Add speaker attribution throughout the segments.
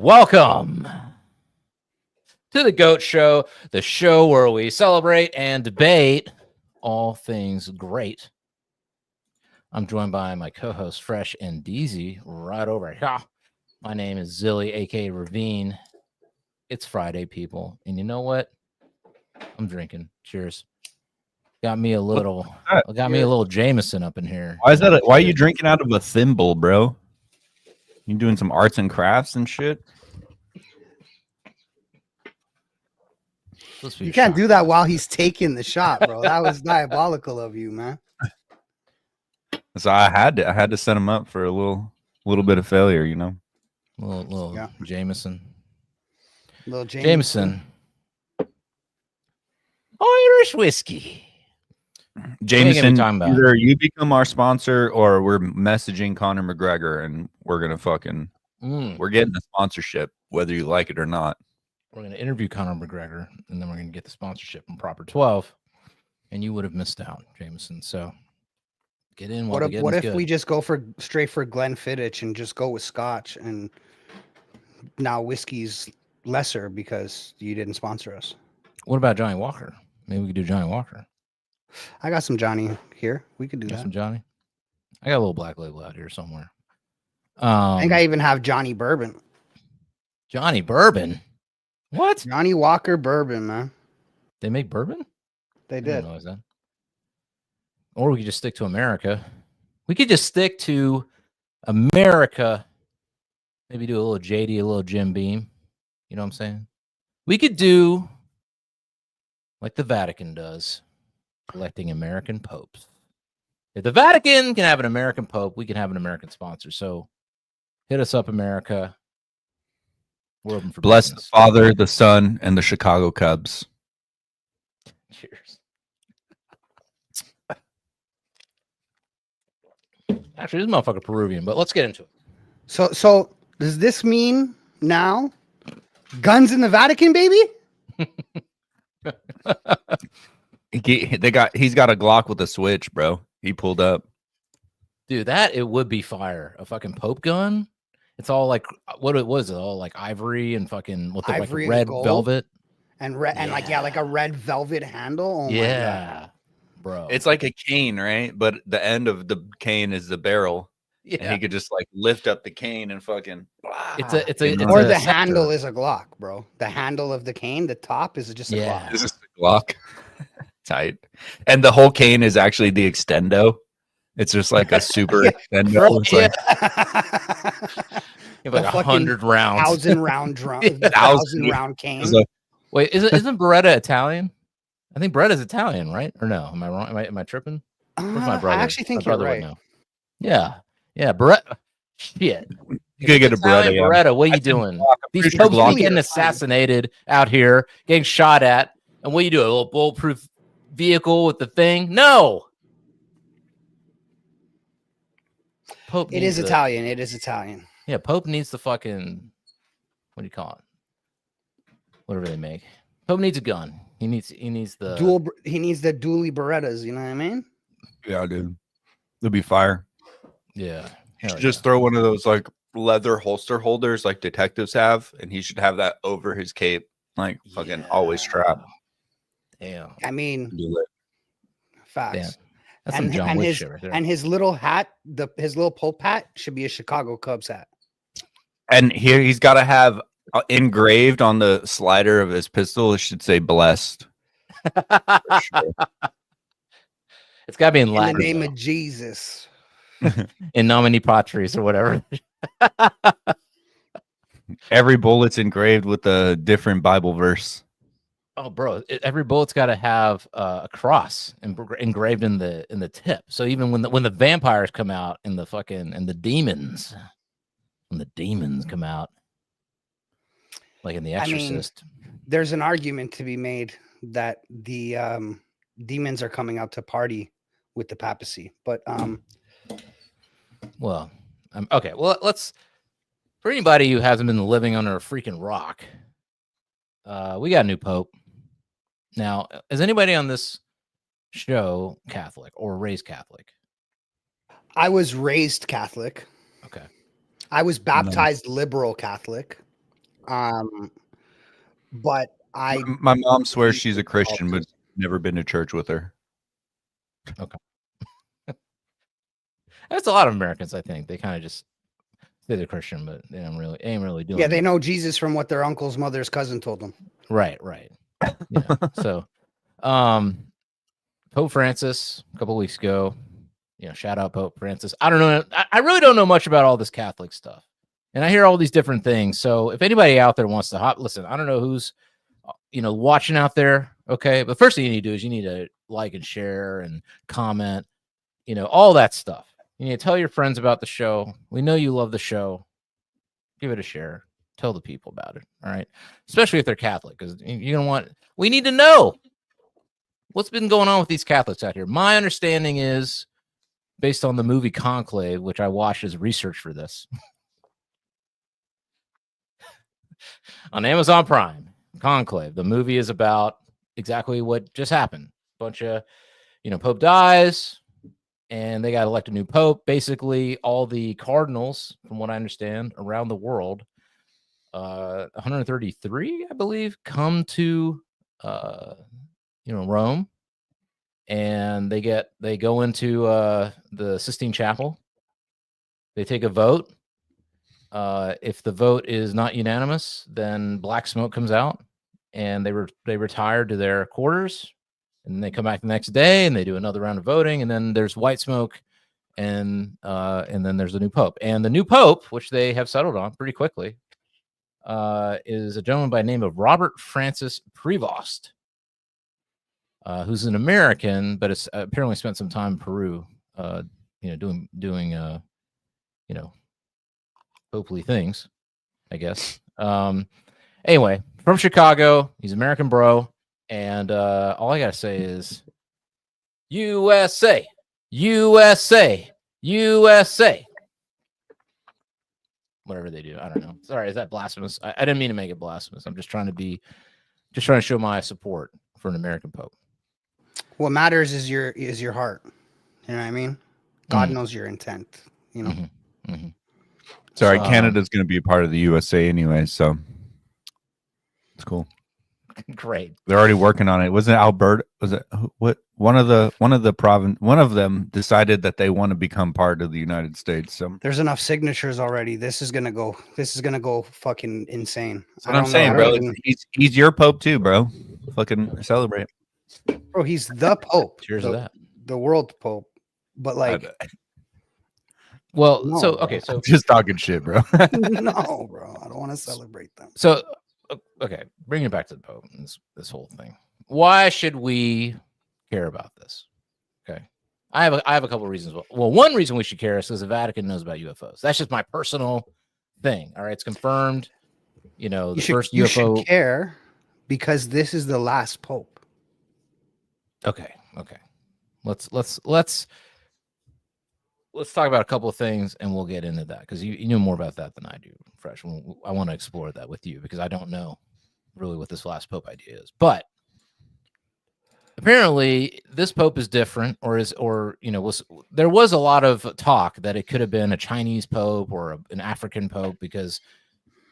Speaker 1: Welcome to the GOAT Show, the show where we celebrate and debate all things great. I'm joined by my co-host Fresh and Deezy right over here. My name is ZiLLY, aka Ravine. It's Friday, people, and you know what? I'm drinking. Cheers. Got me a little Jameson up in here.
Speaker 2: Why is that? Why are you drinking out of a thimble, bro? You doing some arts and crafts and shit?
Speaker 3: You can't do that while he's taking the shot, bro. That was diabolical of you, man.
Speaker 2: So I had to set him up for a little bit of failure, you know.
Speaker 1: Little
Speaker 3: Yeah.
Speaker 1: Jameson.
Speaker 3: Little
Speaker 1: Jameson. Irish whiskey.
Speaker 2: Jameson, either you become our sponsor or we're messaging Conor McGregor and we're gonna fucking we're getting the sponsorship whether you like it or not.
Speaker 1: We're gonna interview Conor McGregor and then we're gonna get the sponsorship from Proper 12, and you would have missed out, Jameson. So get in.
Speaker 3: What if we just go straight for Glenfiddich and just go with Scotch, and now whiskey's lesser because you didn't sponsor us?
Speaker 1: What about Johnny Walker? Maybe we could do Johnny Walker.
Speaker 3: I got some Johnny here. We could do that.
Speaker 1: Some Johnny. I got a little black label out here somewhere.
Speaker 3: I think I even have Johnny Bourbon.
Speaker 1: Johnny Bourbon. What?
Speaker 3: Johnny Walker Bourbon, man.
Speaker 1: They make bourbon?
Speaker 3: They did.
Speaker 1: I that. Or we could just stick to America. We could just stick to America. Maybe do a little JD, a little Jim Beam. You know what I'm saying? We could do like the Vatican does, electing American popes. If the Vatican can have an American pope, we can have an American sponsor. So hit us up, America. We're open for
Speaker 2: Bless
Speaker 1: business.
Speaker 2: the Father, the Son, and the Chicago Cubs.
Speaker 1: Cheers. Actually, this motherfucker Peruvian, but let's get into it.
Speaker 3: So does this mean now guns in the Vatican, baby?
Speaker 2: He's got a Glock with a switch, bro. He pulled up.
Speaker 1: Dude, it would be fire. A fucking Pope gun. It's all like what it was, all like ivory and fucking what the like red velvet.
Speaker 3: And like a red velvet handle. Oh
Speaker 1: yeah.
Speaker 3: My God.
Speaker 2: Bro. It's like a cane, right? But the end of the cane is the barrel. Yeah. And he could just like lift up the cane and fucking
Speaker 3: or the handle is a Glock, bro. The handle of the cane, the top is just a Glock.
Speaker 2: This is the Glock. Tight. And the whole cane is actually the extendo. It's just like a super extendo. It's
Speaker 1: like 100 rounds.
Speaker 3: 1,000 round drum. 1,000 round cane.
Speaker 1: Wait, isn't Beretta Italian? I think Beretta's Italian, right? Or no? Am I wrong? Am I tripping? Where's my brother?
Speaker 3: I actually think you're right.
Speaker 1: Yeah. Beretta. Shit.
Speaker 2: You gotta get a Beretta.
Speaker 1: Beretta, what are you doing? These popes are getting assassinated out here, getting shot at. And what do you do? A little bulletproof vehicle with the thing? No. Pope.
Speaker 3: It is Italian. It is Italian.
Speaker 1: Yeah, Pope needs the fucking. What do you call it? Whatever they make. Pope needs a gun. He needs the
Speaker 3: dual. He needs the dually Berettas. You know what I mean?
Speaker 2: Yeah, dude. It'll be fire.
Speaker 1: Yeah.
Speaker 2: You should just throw one of those like leather holster holders like detectives have, and he should have that over his cape, like fucking always strapped.
Speaker 1: Damn.
Speaker 3: I mean, facts.
Speaker 1: Damn. That's some John Wick shit right there.
Speaker 3: And his little hat, his little Pope hat, should be a Chicago Cubs hat.
Speaker 2: And here he's got to have engraved on the slider of his pistol. It should say "blessed."
Speaker 1: Sure. It's got to be in Latin.
Speaker 3: In the name of Jesus.
Speaker 1: In nomine patris or whatever.
Speaker 2: Every bullet's engraved with a different Bible verse.
Speaker 1: Oh, bro! Every bullet's got to have a cross engraved in the tip. So even when the vampires come out and the demons, when the demons come out, like in The Exorcist,
Speaker 3: there's an argument to be made that the demons are coming out to party with the papacy. But
Speaker 1: well, okay. Well, let's for anybody who hasn't been living under a freaking rock, we got a new pope. Now, is anybody on this show Catholic or raised Catholic?
Speaker 3: I was raised Catholic.
Speaker 1: Okay.
Speaker 3: I was baptized liberal Catholic. But
Speaker 2: my mom swears she's a Christian, but never been to church with her.
Speaker 1: Okay. That's a lot of Americans, I think. They kind of just say they're Christian, but they ain't really doing
Speaker 3: they know Jesus from what their uncle's mother's cousin told them.
Speaker 1: Right. Yeah. So, Pope Francis a couple weeks ago, shout out Pope Francis. I don't know. I really don't know much about all this Catholic stuff, and I hear all these different things. So if anybody out there wants to listen, I don't know who's, watching out there. Okay. But first thing you need to do is you need to like and share and comment, all that stuff. You need to tell your friends about the show. We know you love the show. Give it a share. Tell the people about it. All right. Especially if they're Catholic, because we need to know what's been going on with these Catholics out here. My understanding is, based on the movie Conclave, which I watched as research for this on Amazon Prime, Conclave. The movie is about exactly what just happened. A bunch of, Pope dies, and they got to elect a new Pope. Basically, all the cardinals, from what I understand, around the world, 133, I believe, come to, Rome, and they go into the Sistine Chapel. They take a vote. If the vote is not unanimous, then black smoke comes out, and they retire to their quarters, and they come back the next day and they do another round of voting, and then there's white smoke, and then there's a new Pope. And the new Pope, which they have settled on pretty quickly, is a gentleman by the name of Robert Francis Prevost, who's an American, but it's apparently spent some time in Peru, doing popely things, I guess. Anyway, from Chicago, he's American bro, and all I gotta say is USA, USA, USA. Whatever they do, I don't know. Sorry, is that blasphemous? I didn't mean to make it blasphemous. I'm just trying to show my support for an American Pope.
Speaker 3: What matters is your heart. You know what I mean? God knows your intent.
Speaker 2: Sorry, Canada's going to be a part of the USA anyway, so it's cool.
Speaker 1: Great.
Speaker 2: They're already working on it. Wasn't it Alberta? Was it what? One of them decided that they want to become part of the United States. So
Speaker 3: there's enough signatures already. This is gonna go fucking insane.
Speaker 2: That's what I'm saying, bro. He's your Pope too, bro. Fucking celebrate.
Speaker 3: Bro, he's the Pope.
Speaker 1: Cheers to that.
Speaker 3: The world Pope. But like,
Speaker 1: well, no, so okay, so
Speaker 2: I'm just talking shit, bro.
Speaker 3: No, bro, I don't want to celebrate them.
Speaker 1: So, okay, bring it back to the Pope and this whole thing. Why should we care about this? Okay, I have a couple of reasons. Well, one reason we should care is because the Vatican knows about UFOs. That's just my personal thing. All right, it's confirmed. First UFO.
Speaker 3: You should care because this is the last Pope.
Speaker 1: Okay. Let's talk about a couple of things, and we'll get into that because you know more about that than I do, Fresh. I want to explore that with you because I don't know really what this last Pope idea is. But apparently, this Pope is different, there was a lot of talk that it could have been a Chinese Pope or an African Pope because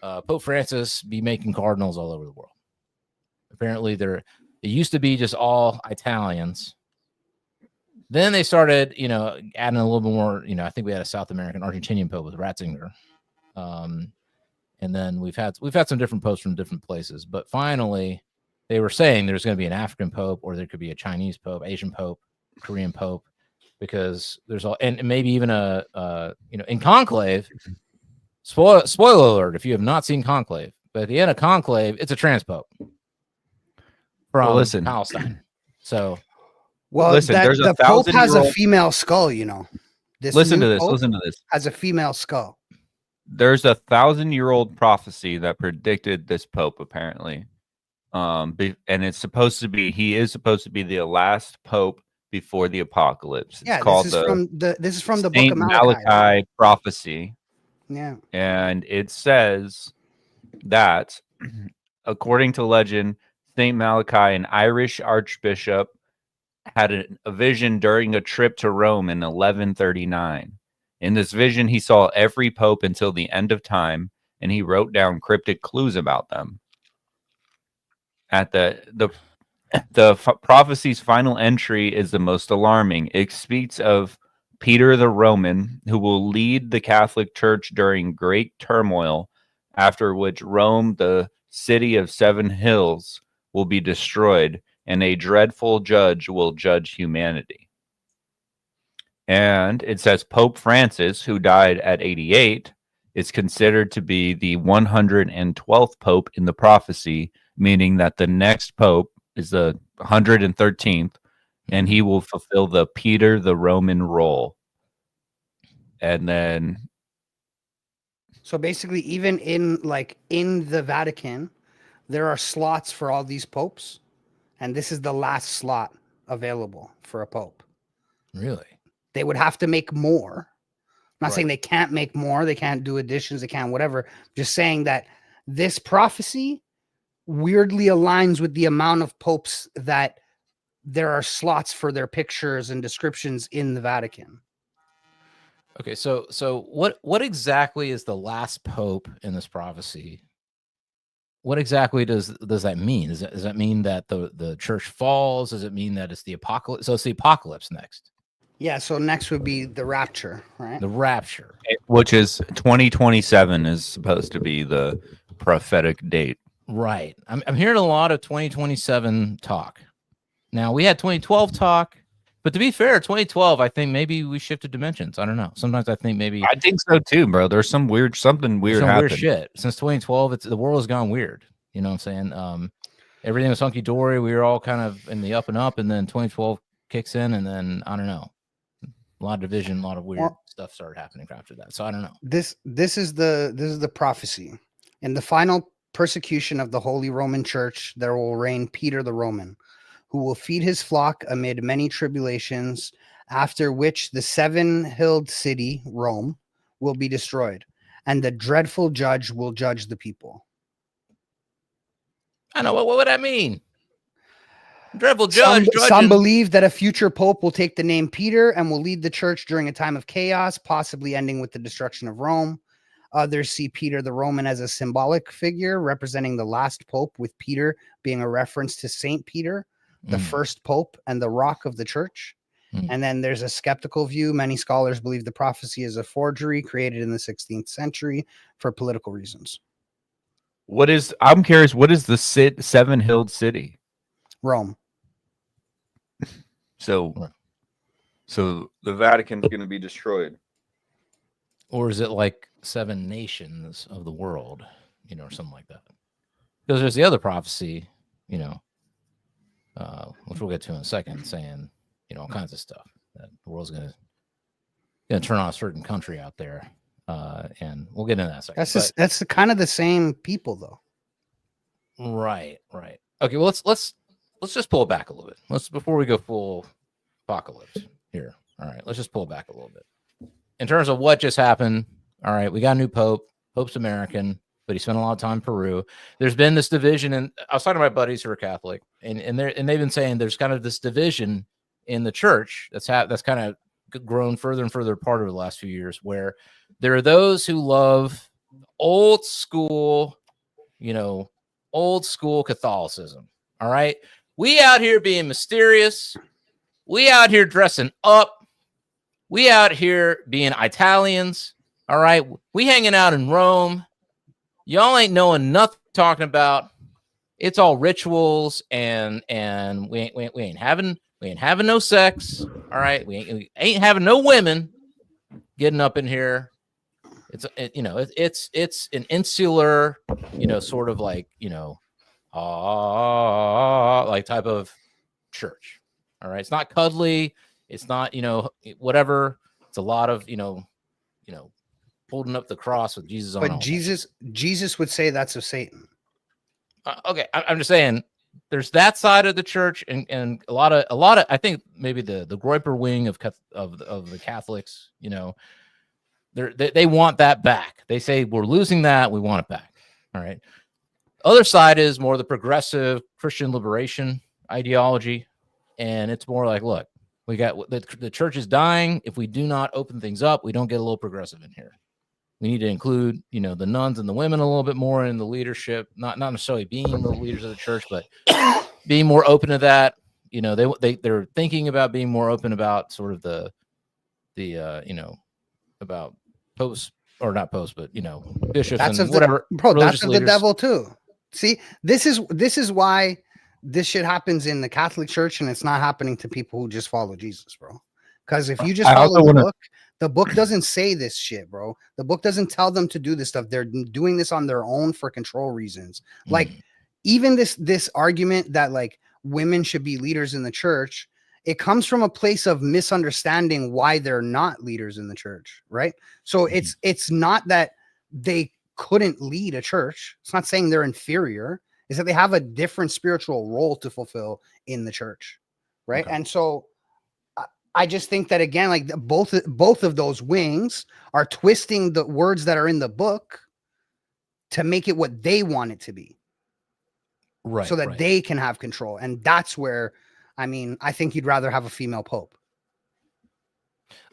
Speaker 1: Pope Francis be making cardinals all over the world. Apparently, it used to be just all Italians. Then they started, adding a little bit more, I think we had a South American Argentinian Pope with Ratzinger. And then we've had some different popes from different places, but finally they were saying there's going to be an African Pope, or there could be a Chinese Pope, Asian Pope, Korean Pope, because there's and maybe even in Conclave, spoiler alert, if you have not seen Conclave, but at the end of Conclave, it's a trans Pope from Palestine. So,
Speaker 3: the Pope has a female skull,
Speaker 2: Listen to this.
Speaker 3: Has a female skull.
Speaker 2: There's a 1,000-year-old prophecy that predicted this Pope, apparently. And it's supposed to be, he is supposed to be the last Pope before the apocalypse. It's called
Speaker 3: this is from the
Speaker 2: Saint
Speaker 3: book of Malachi
Speaker 2: prophecy.
Speaker 3: Yeah.
Speaker 2: And it says that, according to legend, Saint Malachi, an Irish archbishop, had a vision during a trip to Rome in 1139. In this vision, he saw every pope until the end of time, and he wrote down cryptic clues about them. At the prophecy's final entry is the most alarming. It speaks of Peter the Roman, who will lead the Catholic Church during great turmoil, after which Rome, the city of 7 hills, will be destroyed, and a dreadful judge will judge humanity. And it says Pope Francis, who died at 88, is considered to be the 112th pope in the prophecy, meaning that the next pope is the 113th, and he will fulfill the Peter the Roman role. And then,
Speaker 3: So basically, even in the Vatican, there are slots for all these popes, and this is the last slot available for a pope.
Speaker 1: Really?
Speaker 3: They would have to make more. I'm not saying
Speaker 1: Right.
Speaker 3: they can't make more, they can't do additions, they can't whatever. Just saying that this prophecy weirdly aligns with the amount of popes that there are slots for their pictures and descriptions in the Vatican.
Speaker 1: Okay, so what exactly is the last pope in this prophecy? What exactly does that mean? Does that mean that the church falls? Does it mean that it's the apocalypse? So it's the apocalypse next.
Speaker 3: Yeah, so next would be the rapture, right?
Speaker 1: The rapture.
Speaker 2: which is 2027 is supposed to be the prophetic date.
Speaker 1: Right. I'm hearing a lot of 2027 talk. Now, we had 2012 talk, but to be fair, 2012, I think maybe we shifted dimensions. I don't know. Sometimes I think maybe
Speaker 2: I think so too, bro. There's something weird
Speaker 1: some
Speaker 2: happened.
Speaker 1: weird shit. Since 2012, the world has gone weird. You know what I'm saying? Everything was hunky dory. We were all kind of in the up and up, and then 2012 kicks in, and then I don't know. A lot of division, a lot of weird stuff started happening after that. So I don't know.
Speaker 3: This is the prophecy. In the final persecution of the Holy Roman Church, there will reign Peter the Roman, who will feed his flock amid many tribulations, after which the 7-hilled city, Rome, will be destroyed, and the dreadful judge will judge the people.
Speaker 1: I know. What would that mean? Dreadful judge.
Speaker 3: Some believe that a future pope will take the name Peter and will lead the church during a time of chaos, possibly ending with the destruction of Rome. Others see Peter the Roman as a symbolic figure representing the last pope, with Peter being a reference to Saint Peter, the first pope and the rock of the church. And then there's a skeptical view. Many scholars believe the prophecy is a forgery created in the 16th century for political reasons.
Speaker 2: I'm curious, what is the 7-hilled city?
Speaker 3: Rome.
Speaker 2: So the Vatican's going to be destroyed.
Speaker 1: Or is it like 7 nations of the world, or something like that? Because there's the other prophecy, which we'll get to in a second, saying, all kinds of stuff that the world's gonna turn on a certain country out there, and we'll get into that in a second.
Speaker 3: That's kind of the same people, though.
Speaker 1: Right. Okay, well let's just pull it back a little bit. Before we go full apocalypse here. All right, let's just pull it back a little bit. In terms of what just happened, all right, we got a new pope. Pope's American, but he spent a lot of time in Peru. There's been this division, and I was talking to my buddies who are Catholic, and they've been saying there's kind of this division in the church that's kind of grown further and further apart over the last few years, where there are those who love old school Catholicism. All right, we out here being mysterious, we out here dressing up, we out here being Italians. All right, we hanging out in Rome. Y'all ain't knowing nothing talking about. It's all rituals, and we ain't having no sex. All right, we ain't having no women getting up in here. It's an insular, sort of like like type of church. All right, it's not cuddly. It's not whatever. It's a lot of holding up the cross with Jesus on it.
Speaker 3: But Jesus would say that's of Satan.
Speaker 1: Okay, I'm just saying there's that side of the church, and a lot of I think maybe the Groyper wing of the Catholics, they want that back. They say we're losing that, we want it back. All right. Other side is more the progressive Christian liberation ideology, and it's more like, look, we got the church is dying. If we do not open things up, we don't get a little progressive in here. We need to include, you know, the nuns and the women a little bit more in the leadership, not necessarily being the leaders of the church, but being more open to that. You know, they're thinking about being more open about sort of the you know, about popes, or not popes, but, you know, bishops
Speaker 3: That's
Speaker 1: and
Speaker 3: of
Speaker 1: whatever.
Speaker 3: bro. That's of the
Speaker 1: leaders.
Speaker 3: devil too. See, this is why this shit happens in the Catholic Church, and it's not happening to people who just follow Jesus, bro. Because if you just follow the book doesn't say this shit, bro. The book doesn't tell them to do this stuff. They're doing this on their own for control reasons. Like even this argument that like women should be leaders in the church, it comes from a place of misunderstanding why they're not leaders in the church, right? So it's not that they couldn't lead a church. It's not saying they're inferior. It's that they have a different spiritual role to fulfill in the church, right?
Speaker 1: Okay.
Speaker 3: And so I just think that again, like both of those wings are twisting the words that are in the book to make it what they want it to be,
Speaker 1: Right?
Speaker 3: So that
Speaker 1: right.
Speaker 3: they can have control, and that's where, I mean, I think you'd rather have a female pope.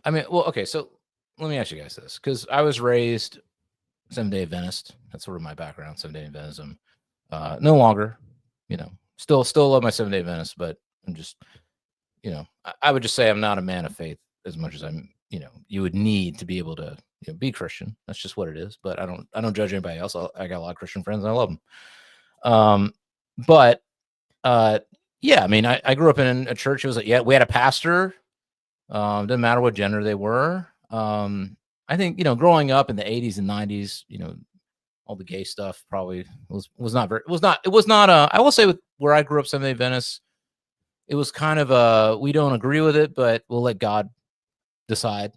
Speaker 1: I mean, well, okay, so let me ask you guys this, because I was raised Seventh-day Adventist. That's sort of my background, Seventh-day Adventism. No longer, you know, still love my Seventh-day Adventist, but I'm just, you know, I would just say I'm not a man of faith as much as I'm, you know, you would need to be able to, you know, be Christian. That's just what it is. But I don't judge anybody else. I got a lot of Christian friends and I love them. But yeah, I mean, I grew up in a church. It was like, yeah, we had a pastor. Didn't matter what gender they were. I think, you know, growing up in the 80s and 90s, you know, all the gay stuff probably was not I will say with where I grew up, Seventh-day Adventist, it was kind of we don't agree with it, but we'll let God decide.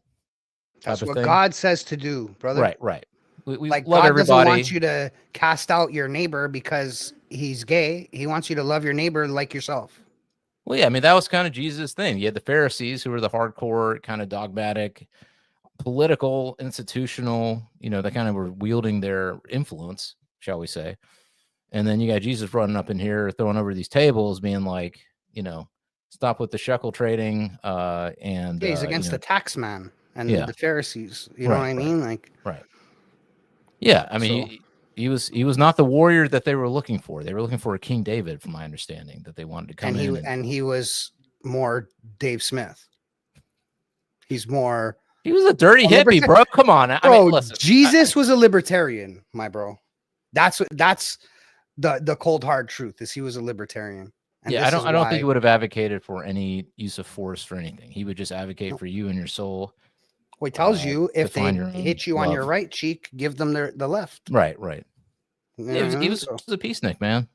Speaker 3: That's what God says to do, brother.
Speaker 1: Right. We
Speaker 3: like
Speaker 1: love
Speaker 3: God
Speaker 1: everybody.
Speaker 3: doesn't want you to cast out your neighbor because he's gay. He wants you to love your neighbor like yourself.
Speaker 1: Well, yeah, I mean, that was kind of Jesus' thing. You had the Pharisees, who were the hardcore, kind of dogmatic, political, institutional, you know, they kind of were wielding their influence, shall we say. And then you got Jesus running up in here, throwing over these tables, being like, you know, stop with the shekel trading. And
Speaker 3: he's against the tax man and the Pharisees. You know what I mean? Like,
Speaker 1: right. Yeah. I mean, he was not the warrior that they were looking for. They were looking for a King David, from my understanding, that they wanted to come in.
Speaker 3: And he was more Dave Smith. He
Speaker 1: was a dirty hippie, bro. Come on.
Speaker 3: Bro,
Speaker 1: I mean, listen,
Speaker 3: Jesus was a libertarian, my bro. That's the cold hard truth, is he was a libertarian. And
Speaker 1: yeah, I don't think he would have advocated for any use of force for anything. He would just advocate for you and your soul.
Speaker 3: Well, he tells you if they hit you on your right cheek, give them the left.
Speaker 1: Right.
Speaker 3: Yeah,
Speaker 1: he was a peacenik, man.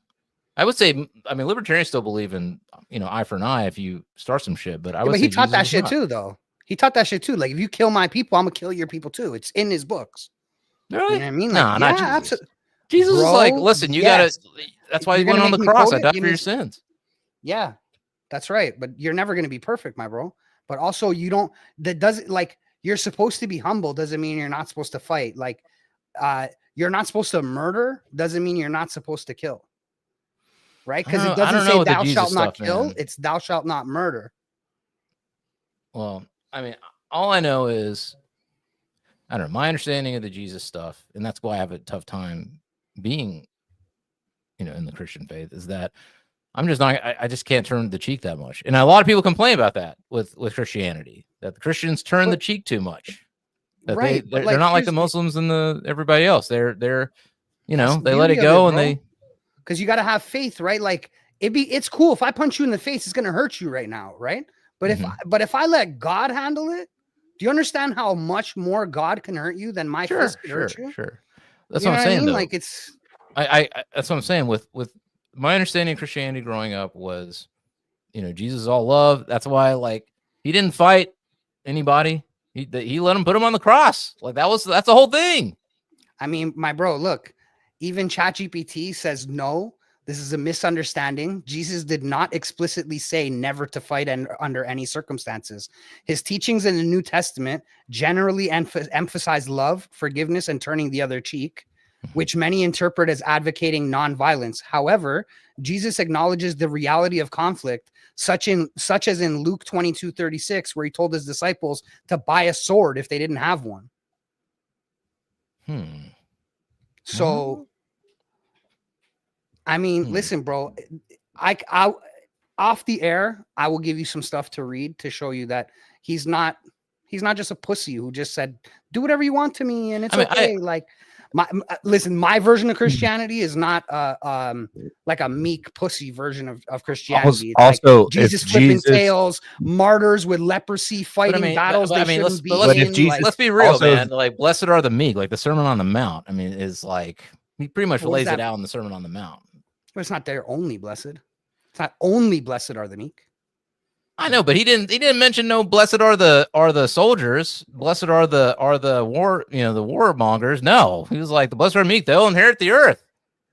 Speaker 1: I would say, I mean, libertarians still believe in, you know, eye for an eye if you start some shit. But I would say
Speaker 3: he taught
Speaker 1: Jesus
Speaker 3: that shit
Speaker 1: not.
Speaker 3: too, though. He taught that shit too. Like, if you kill my people, I'm gonna kill your people too. It's in his books.
Speaker 1: Really?
Speaker 3: You know what I mean?
Speaker 1: No,
Speaker 3: like,
Speaker 1: not Jesus. Absolutely. Jesus is like, listen, you gotta. That's why he went on the cross. I died for your sins.
Speaker 3: Yeah, that's right. But you're never gonna be perfect, my bro. But also, you don't. That doesn't, like, you're supposed to be humble. Doesn't mean you're not supposed to fight. Like, you're not supposed to murder. Doesn't mean you're not supposed to kill. Right? Because it doesn't say thou shalt not kill. Man. It's thou shalt not murder.
Speaker 1: Well, I mean, all I know is, I don't know, my understanding of the Jesus stuff, and that's why I have a tough time being, you know, in the Christian faith, is that I'm just not, I just can't turn the cheek that much. And a lot of people complain about that with Christianity, that the Christians turn the cheek too much. That they're not like the Muslims and everybody else. They're, you know, they let it go, and they,
Speaker 3: because you got to have faith, right? Like, it's cool if I punch you in the face, it's gonna hurt you right now, right? But if I let God handle it, do you understand how much more God can hurt you than my fist can hurt you?
Speaker 1: Sure. That's what I'm saying. Though.
Speaker 3: Like, it's
Speaker 1: that's what I'm saying. With my understanding of Christianity growing up was, you know, Jesus is all love. That's why, like, he didn't fight anybody. He let him put him on the cross. Like, that's the whole thing.
Speaker 3: I mean, my bro, look, even ChatGPT says no. This is a misunderstanding. Jesus did not explicitly say never to fight under any circumstances. His teachings in the New Testament generally emphasize love, forgiveness, and turning the other cheek, which many interpret as advocating nonviolence. However, Jesus acknowledges the reality of conflict, such as in Luke 22:36, where he told his disciples to buy a sword if they didn't have one. So, I mean, listen, bro, I off the air, I will give you some stuff to read to show you that he's not just a pussy who just said, do whatever you want to me. And it's okay. Like listen, my version of Christianity is not like a meek pussy version of Christianity. It's
Speaker 2: also,
Speaker 3: like Jesus flipping tails, martyrs with leprosy fighting battles they shouldn't be in.
Speaker 1: Let's be real, man. Like, blessed are the meek, like the Sermon on the Mount. I mean, is like he pretty much lays it out in the Sermon on the Mount.
Speaker 3: But it's not their only blessed. It's not only blessed are the meek.
Speaker 1: I know, but he didn't mention no blessed are the soldiers, blessed are the war, the warmongers. No, he was like the blessed are meek, they'll inherit the earth.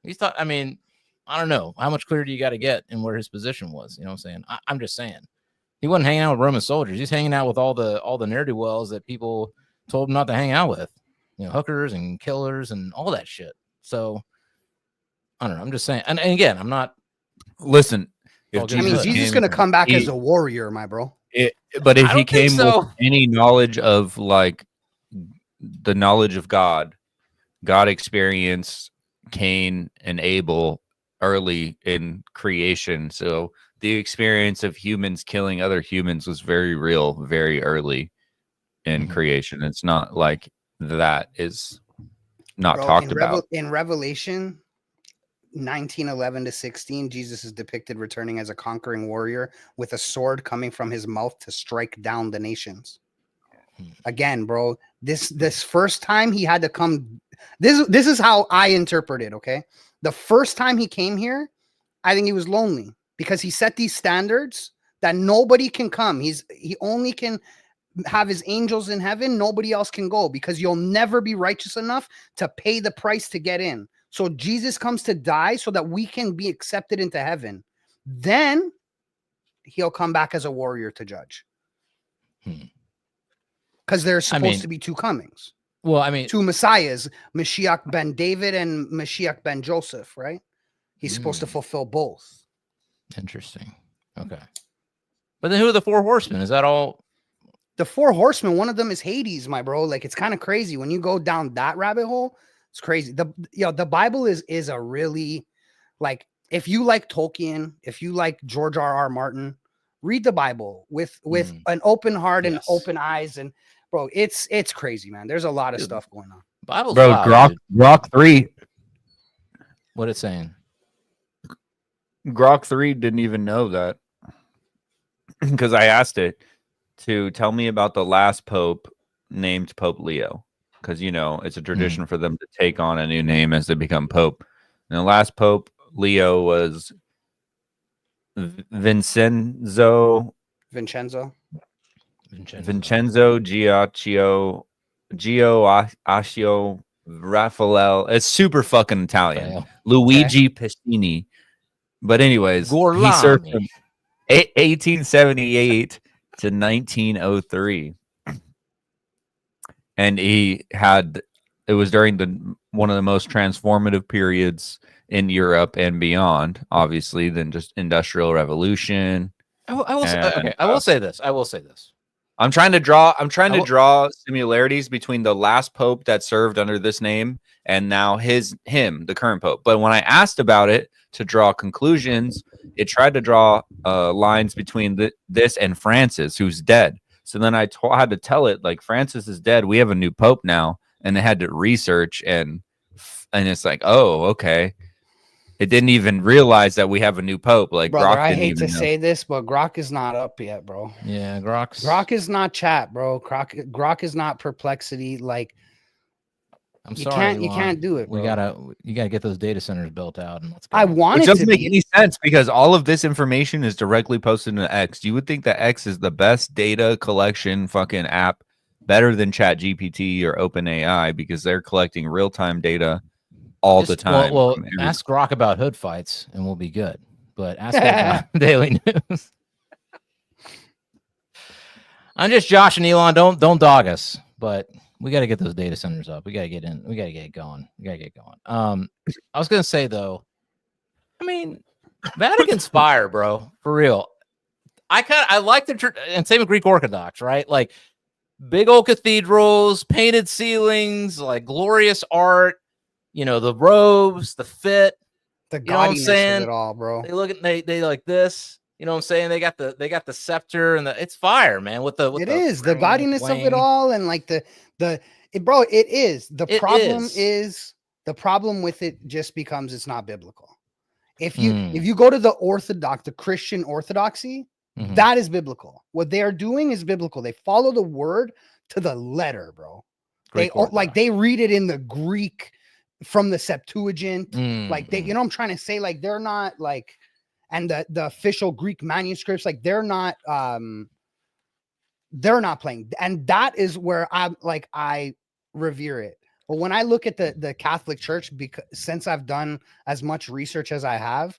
Speaker 1: He's thought, I mean, I don't know how much clearer do you got to get in where his position was. You know what I'm saying? I'm just saying he wasn't hanging out with Roman soldiers. He's hanging out with all the ne'er-do-wells that people told him not to hang out with, hookers and killers and all that shit. So I don't know. I'm just saying, and again, I'm not.
Speaker 2: Listen.
Speaker 3: Jesus is going to come back as a warrior, my bro.
Speaker 2: But if he came with any knowledge of like the knowledge of God experienced Cain and Abel early in creation. So the experience of humans killing other humans was very real, very early in creation. It's not like that is not talked about.
Speaker 3: In Revelation 19:11-16, Jesus is depicted returning as a conquering warrior with a sword coming from his mouth to strike down the nations. Again, bro, this first time he had to come, this is how I interpret it. Okay, the first time he came here, I think he was lonely because he set these standards that nobody can come. He only can have his angels in heaven. Nobody else can go because you'll never be righteous enough to pay the price to get in. So Jesus comes to die so that we can be accepted into heaven. Then he'll come back as a warrior to judge. Because there's supposed to be two comings.
Speaker 1: Well, I mean,
Speaker 3: two messiahs, Mashiach ben David and Mashiach ben Joseph, right? He's supposed to fulfill both.
Speaker 1: Interesting. Okay. But then who are the four horsemen? Is that all?
Speaker 3: The four horsemen, one of them is Hades, my bro. Like, it's kind of crazy. When you go down that rabbit hole, it's crazy. The Bible is a really, like, if you like Tolkien, if you like George R.R. Martin, read the Bible with an open heart and open eyes. And bro, it's crazy, man. There's a lot of stuff going on.
Speaker 1: Bible's
Speaker 2: bro,
Speaker 1: wild,
Speaker 2: Grok 3.
Speaker 1: What it's saying?
Speaker 2: Grok 3 didn't even know that because I asked it to tell me about the last pope named Pope Leo. Because, it's a tradition for them to take on a new name as they become pope. And the last pope, Leo, was Vincenzo Gioacchio Raffaele. It's super fucking Italian. Luigi Piscini. But anyways, he served from 1878 to 1903. And it was during one of the most transformative periods in Europe and beyond, obviously, than just industrial revolution.
Speaker 1: I will say this.
Speaker 2: I'm trying to draw similarities between the last pope that served under this name and now the current pope. But when I asked about it to draw conclusions, it tried to draw lines between this and Francis, who's dead. So then I had to tell it, like, Francis is dead. We have a new pope now. And they had to research and it's like, oh, okay. It didn't even realize that we have a new pope. Like,
Speaker 3: brother,
Speaker 2: Grok
Speaker 3: I hate to say this, but Grok is not up yet, bro.
Speaker 1: Yeah,
Speaker 3: Grok is not chat, bro. Grok is not Perplexity. Like,
Speaker 1: I'm sorry,
Speaker 3: you can't do it, bro.
Speaker 1: You gotta get those data centers built out, and let's go.
Speaker 3: I want
Speaker 2: it
Speaker 3: to
Speaker 2: doesn't make any sense because all of this information is directly posted to X. You would think that X is the best data collection fucking app, better than ChatGPT or OpenAI, because they're collecting real-time data all the time.
Speaker 1: Well, ask Grok about hood fights, and we'll be good. But ask about daily news. I'm just Josh and Elon. Don't dog us, but we got to get those data centers up. We got to get in. We got to get going. I was going to say, though, I mean, Vatican Spire, bro, for real. I like the and same with Greek Orthodox, right? Like, big old cathedrals, painted ceilings, like glorious art, you know, the robes, the fit,
Speaker 3: The
Speaker 1: you know what I'm
Speaker 3: gaudiness of
Speaker 1: saying?
Speaker 3: it all, bro.
Speaker 1: They look at they like this, you know what I'm saying? They got the scepter and it's fire, man, with the
Speaker 3: The
Speaker 1: crown
Speaker 3: gaudiness of it
Speaker 1: wing.
Speaker 3: all, and like bro, it is.
Speaker 1: It
Speaker 3: The problem with it just becomes it's not biblical. If
Speaker 1: Mm.
Speaker 3: you go to the Christian orthodoxy,
Speaker 1: Mhm.
Speaker 3: that is biblical. What they are doing is biblical. They follow the word to the letter, bro.
Speaker 1: Great word, bro.
Speaker 3: They read it in the Greek from the Septuagint. Like they,
Speaker 1: Mm.
Speaker 3: you know what I'm trying to say? Like they're not like, and the official Greek manuscripts, like they're not playing. And that is where I revere it. But when I look at the Catholic Church, because since I've done as much research as I have,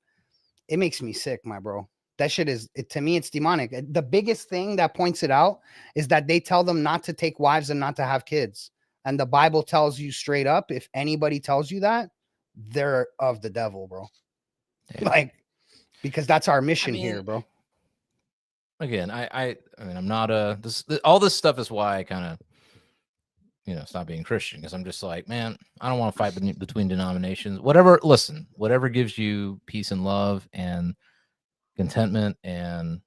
Speaker 3: it makes me sick, my bro. That shit to me, it's demonic. The biggest thing that points it out is that they tell them not to take wives and not to have kids. And the Bible tells you straight up, if anybody tells you that, they're of the devil, bro. Yeah. Like, because that's our mission here, bro.
Speaker 1: Again, I mean, I'm not all this stuff is why I kind of, you know, stop being Christian, because I'm just like, man, I don't want to fight between denominations. Whatever gives you peace and love and contentment and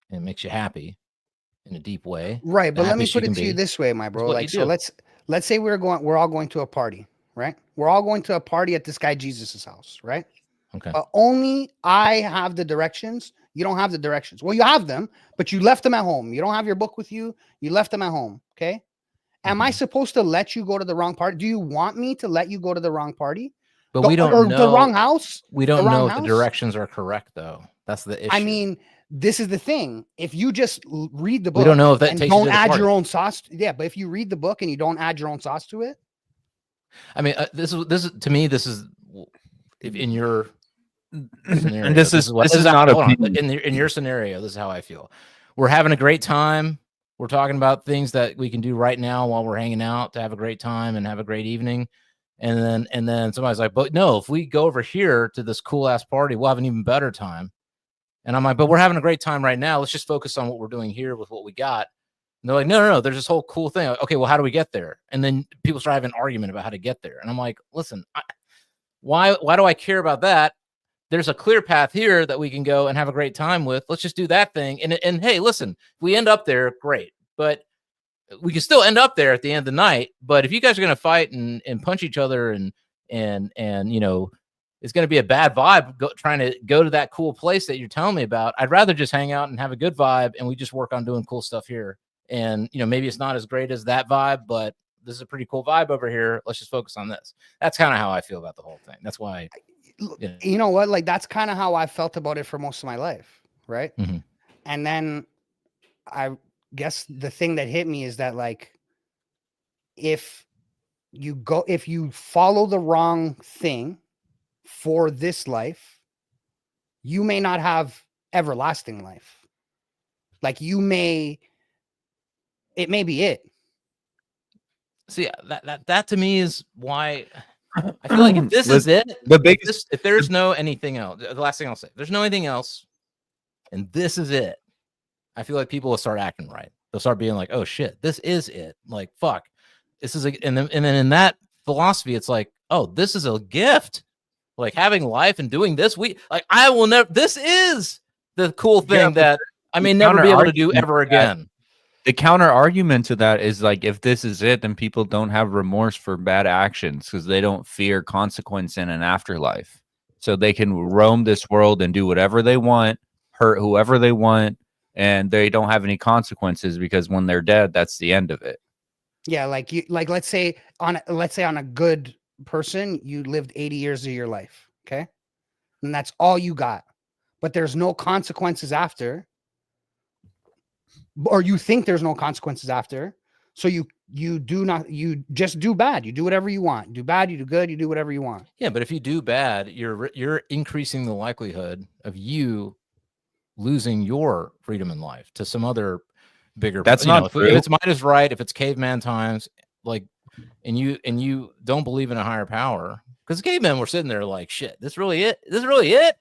Speaker 1: it makes you happy in a deep way.
Speaker 3: Right. But let me put it to you this way, my bro. Like, so let's say we're all going to a party, right? We're all going to a party at this guy Jesus's house, right?
Speaker 1: Okay.
Speaker 3: But only I have the directions. You don't have the directions. Well, you have them, but you left them at home. You don't have your book with you. You left them at home. Okay. Am I supposed to let you go to the wrong party? Do you want me to let you go to the wrong party?
Speaker 1: But we don't know
Speaker 3: the wrong house.
Speaker 1: We don't know if the directions are correct, though. That's the issue.
Speaker 3: I mean, this is the thing. If you just read the book,
Speaker 1: we don't know if that
Speaker 3: and
Speaker 1: takes
Speaker 3: don't
Speaker 1: you to the
Speaker 3: add
Speaker 1: party.
Speaker 3: your own sauce. Yeah, but if you read the book and you don't add your own sauce to it,
Speaker 1: I mean, this is to me. This is if in your scenario.
Speaker 2: And this is not
Speaker 1: in your scenario. This is how I feel. We're having a great time. We're talking about things that we can do right now while we're hanging out to have a great time and have a great evening. And then somebody's like, but no, if we go over here to this cool ass party, we'll have an even better time. And I'm like, but we're having a great time right now. Let's just focus on what we're doing here with what we got. And they're like, no, there's this whole cool thing. Like, okay, well, how do we get there? And then people start having an argument about how to get there. And I'm like, listen, why do I care about that? There's a clear path here that we can go and have a great time with. Let's just do that thing. And hey, listen, if we end up there, great. But we can still end up there at the end of the night. But if you guys are going to fight and punch each other and you know, it's going to be a bad vibe trying to go to that cool place that you're telling me about, I'd rather just hang out and have a good vibe. And we just work on doing cool stuff here. And, you know, maybe it's not as great as that vibe, but this is a pretty cool vibe over here. Let's just focus on this. That's kind of how I feel about the whole thing. That's why.
Speaker 3: You know what? Like, that's kind of how I felt about it for most of my life. Right.
Speaker 1: Mm-hmm.
Speaker 3: And then I guess the thing that hit me is that, like, if you follow the wrong thing for this life, you may not have everlasting life. Like, it may be it.
Speaker 1: See, that to me is why I feel like if this is it, if there's no anything else, the last thing I'll say, if there's no anything else, and this is it, I feel like people will start acting right. They'll start being like, oh shit, this is it. Like, fuck, this is and then in that philosophy, it's like, oh, this is a gift. Like, having life and doing this, I will never. This is the cool thing that I may never be able to do ever again.
Speaker 2: The counter argument to that is, like, if this is it, then people don't have remorse for bad actions because they don't fear consequence in an afterlife. So they can roam this world and do whatever they want, hurt whoever they want, and they don't have any consequences because when they're dead, that's the end of it.
Speaker 3: Yeah, let's say on a good person, you lived 80 years of your life, okay? And that's all you got. But there's no consequences after. Or you think there's no consequences after, so you just do bad. You do whatever you want. Do bad, you do good, you do whatever you want.
Speaker 1: Yeah, but if you do bad, you're increasing the likelihood of you losing your freedom in life to some other bigger.
Speaker 2: That's not true.
Speaker 1: If it's Midas right, if it's caveman times, like, and you don't believe in a higher power, because cavemen were sitting there like, shit, this really it?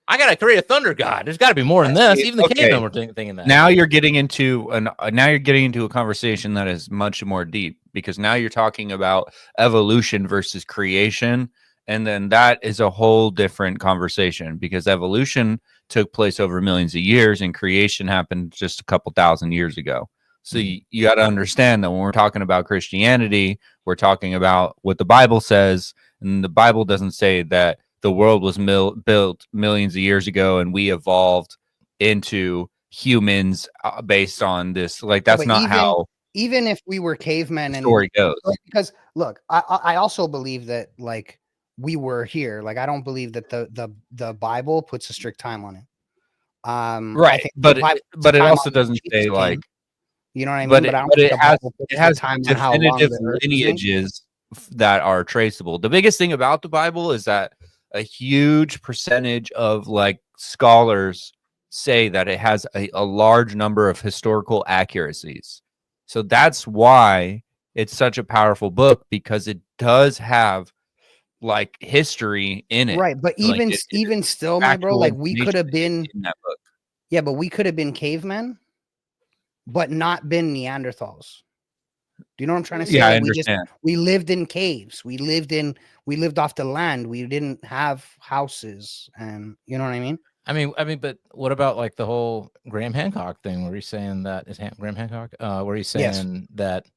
Speaker 1: I gotta create a thunder god. There's got to be more than this. Even the cavemen were thinking that.
Speaker 2: Now you're getting into a conversation that is much more deep, because now you're talking about evolution versus creation, and then that is a whole different conversation, because evolution took place over millions of years and creation happened just a couple thousand years ago. So you got to understand that when we're talking about Christianity, we're talking about what the Bible says, and the Bible doesn't say that the world was built millions of years ago and we evolved into humans based on this. Like, that's not how
Speaker 3: even if we were cavemen
Speaker 2: the story goes.
Speaker 3: Because look, I also believe that like we were here. Like, I don't believe that the Bible puts a strict time on it.
Speaker 2: Right, but it also doesn't say like,
Speaker 3: you know what I mean?
Speaker 2: But it has definitive lineages that are traceable. The biggest thing about the Bible is that a huge percentage of like scholars say that it has a large number of historical accuracies. So that's why it's such a powerful book, because it does have like history in it.
Speaker 3: Right. But even still, my bro, like we could have been
Speaker 2: in that book.
Speaker 3: Yeah, but we could have been cavemen, but not been Neanderthals. Do you know what I'm trying to say?
Speaker 2: Yeah,
Speaker 3: like
Speaker 2: I understand.
Speaker 3: We lived in caves. We lived off the land. We didn't have houses, and you know what I mean?
Speaker 1: I mean, but what about like the whole Graham Hancock thing, where he's saying that Graham Hancock, where he's saying that,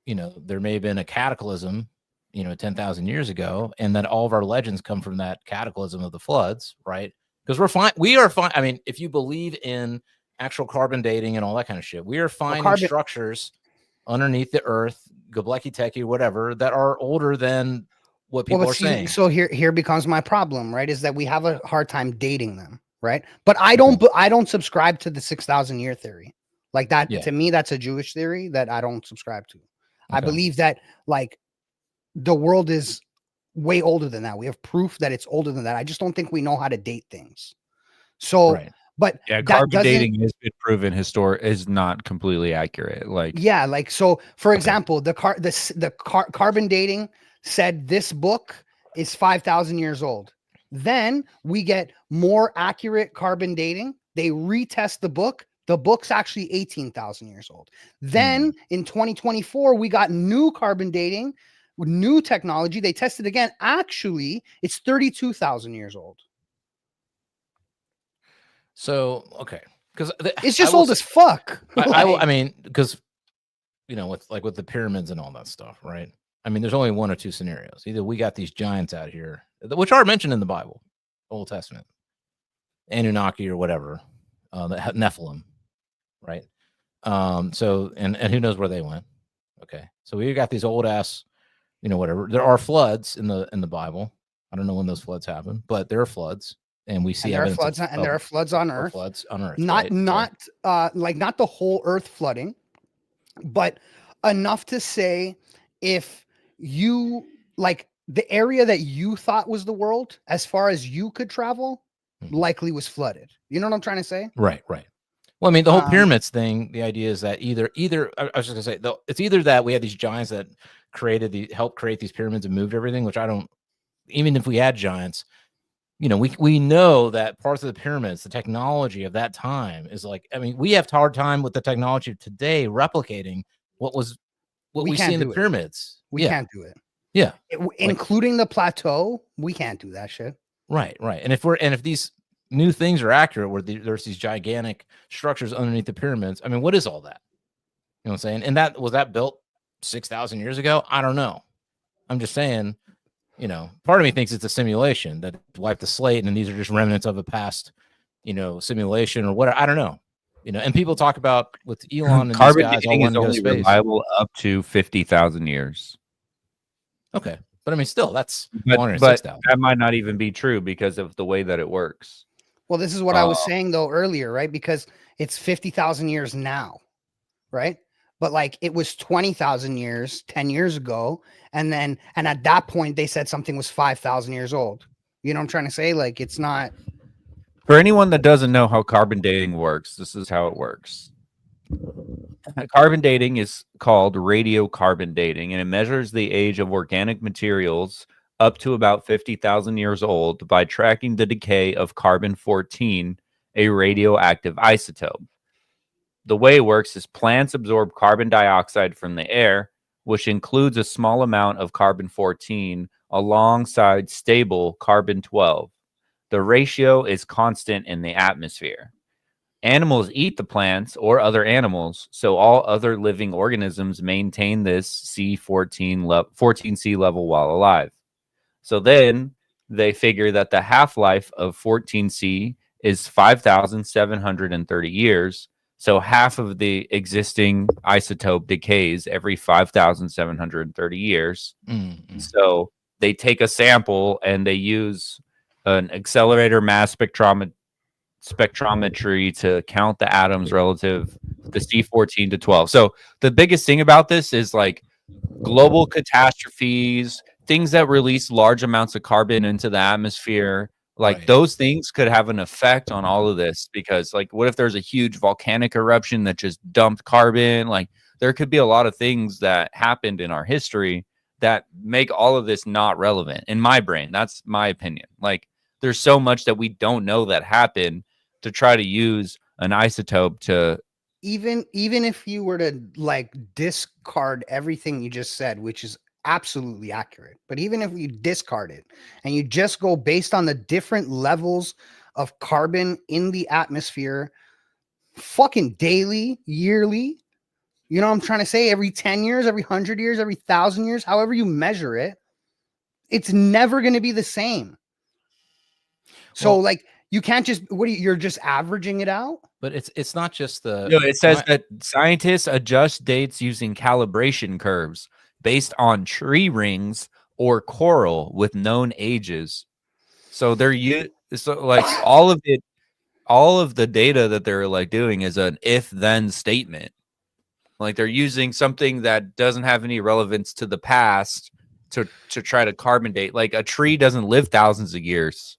Speaker 1: you know, there may have been a cataclysm, you know, 10,000 years ago, and that all of our legends come from that cataclysm of the floods, right? Because we are fine. I mean, if you believe in actual carbon dating and all that kind of shit, we are finding structures underneath the earth, Göbekli Tepe, whatever, that are older than what people are saying.
Speaker 3: So here becomes my problem, right? Is that we have a hard time dating them, right? But I don't subscribe to the 6,000 year theory. Like that, to me, that's a Jewish theory that I don't subscribe to. I believe that like the world is way older than that. We have proof that it's older than that. I just don't think we know how to date things. So, but
Speaker 2: yeah, carbon dating has been proven is not completely accurate. Like,
Speaker 3: yeah, like so. For example, the carbon dating said this book is 5,000 years old. Then we get more accurate carbon dating. They retest the book. The book's actually 18,000 years old. Then in 2024, we got new carbon dating with new technology. They tested again. Actually, it's 32,000 years old.
Speaker 1: So, okay. Because
Speaker 3: it's just old as fuck.
Speaker 1: I mean, because, you know, with the pyramids and all that stuff, right? I mean, there's only one or two scenarios. Either we got these giants out here, which are mentioned in the Bible, Old Testament, Anunnaki or whatever, the Nephilim, right? So, and who knows where they went? Okay, so we got these old ass, you know, whatever. There are floods in the Bible. I don't know when those floods happen, but there are floods, and we see
Speaker 3: there are floods on Earth.
Speaker 1: Floods on Earth.
Speaker 3: Not the whole Earth flooding, but enough to say if you like the area that you thought was the world, as far as you could travel, likely was flooded. You know what I'm trying to say?
Speaker 1: Right. Well, I mean, the whole pyramids thing, the idea is that either I was just gonna say, though, it's either that we had these giants that helped create these pyramids and moved everything, which I don't, even if we had giants, you know, we know that parts of the pyramids, the technology of that time is like, I mean, we have a hard time with the technology of today replicating what we see in the pyramids.
Speaker 3: We can't do it.
Speaker 1: Yeah.
Speaker 3: Including the plateau, we can't do that shit.
Speaker 1: Right. And if these new things are accurate, where there's these gigantic structures underneath the pyramids, I mean, what is all that? You know what I'm saying? And was that built 6,000 years ago? I don't know. I'm just saying, you know, part of me thinks it's a simulation that wiped the slate, and these are just remnants of a past, you know, simulation or whatever. I don't know. You know, and people talk about with Elon and
Speaker 2: carbon
Speaker 1: these guys
Speaker 2: dating
Speaker 1: all
Speaker 2: is only reliable up to 50,000 years.
Speaker 1: Okay, but I mean, still, that's
Speaker 2: but that might not even be true because of the way that it works.
Speaker 3: Well, this is what I was saying though earlier, right? Because it's 50,000 years now, right? But like it was 20,000 years 10 years ago, and at that point they said something was 5,000 years old. You know what I'm trying to say? Like, it's not.
Speaker 2: For anyone that doesn't know how carbon dating works, this is how it works. Carbon dating is called radiocarbon dating, and it measures the age of organic materials up to about 50,000 years old by tracking the decay of carbon-14, a radioactive isotope. The way it works is plants absorb carbon dioxide from the air, which includes a small amount of carbon-14 alongside stable carbon-12. The ratio is constant in the atmosphere. Animals eat the plants or other animals, so all other living organisms maintain this C14C level while alive. So then they figure that the half-life of 14C is 5,730 years. So half of the existing isotope decays every 5,730 years.
Speaker 1: Mm-hmm.
Speaker 2: So they take a sample and they use an accelerator mass spectrometry to count the atoms relative to C14 to 12. So the biggest thing about this is like global catastrophes, things that release large amounts of carbon into the atmosphere. Like
Speaker 1: Right.
Speaker 2: those things could have an effect on all of this, because like what if there's a huge volcanic eruption that just dumped carbon? Like there could be a lot of things that happened in our history that make all of this not relevant in my brain. That's my opinion. Like there's so much that we don't know that happened to try to use an isotope to
Speaker 3: even if you were to like discard everything you just said, which is absolutely accurate, but even if you discard it and you just go based on the different levels of carbon in the atmosphere, fucking daily, yearly, you know what I'm trying to say? Every 10 years, every 100 years, every 1,000 years, however you measure it, it's never going to be the same. So
Speaker 1: Well,
Speaker 3: like you can't just you're just averaging it out.
Speaker 1: but it's not just the.
Speaker 2: No, it says that scientists adjust dates using calibration curves based on tree rings or coral with known ages. So like all of the data that they're like doing is an if-then statement. Like they're using something that doesn't have any relevance to the past to try to carbon date. Like a tree doesn't live thousands of years.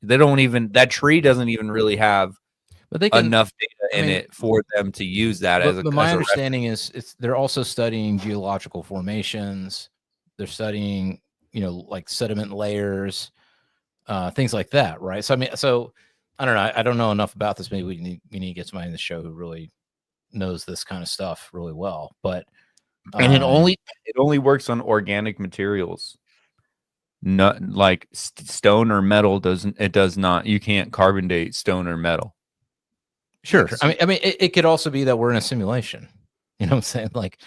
Speaker 2: That tree doesn't even really have
Speaker 1: But they can,
Speaker 2: enough data in it for them to use that as a.
Speaker 1: But my
Speaker 2: as a
Speaker 1: understanding is they're also studying geological formations. They're studying, like sediment layers, things like that, right? So I mean, I don't know. I don't know enough about this. Maybe we need to get somebody in the show who really knows this kind of stuff really well. But
Speaker 2: and it only works on organic materials. Not like stone or metal does not. You can't carbon date stone or metal.
Speaker 1: Sure. I mean, it could also be that we're in a simulation. You know what I'm saying? Like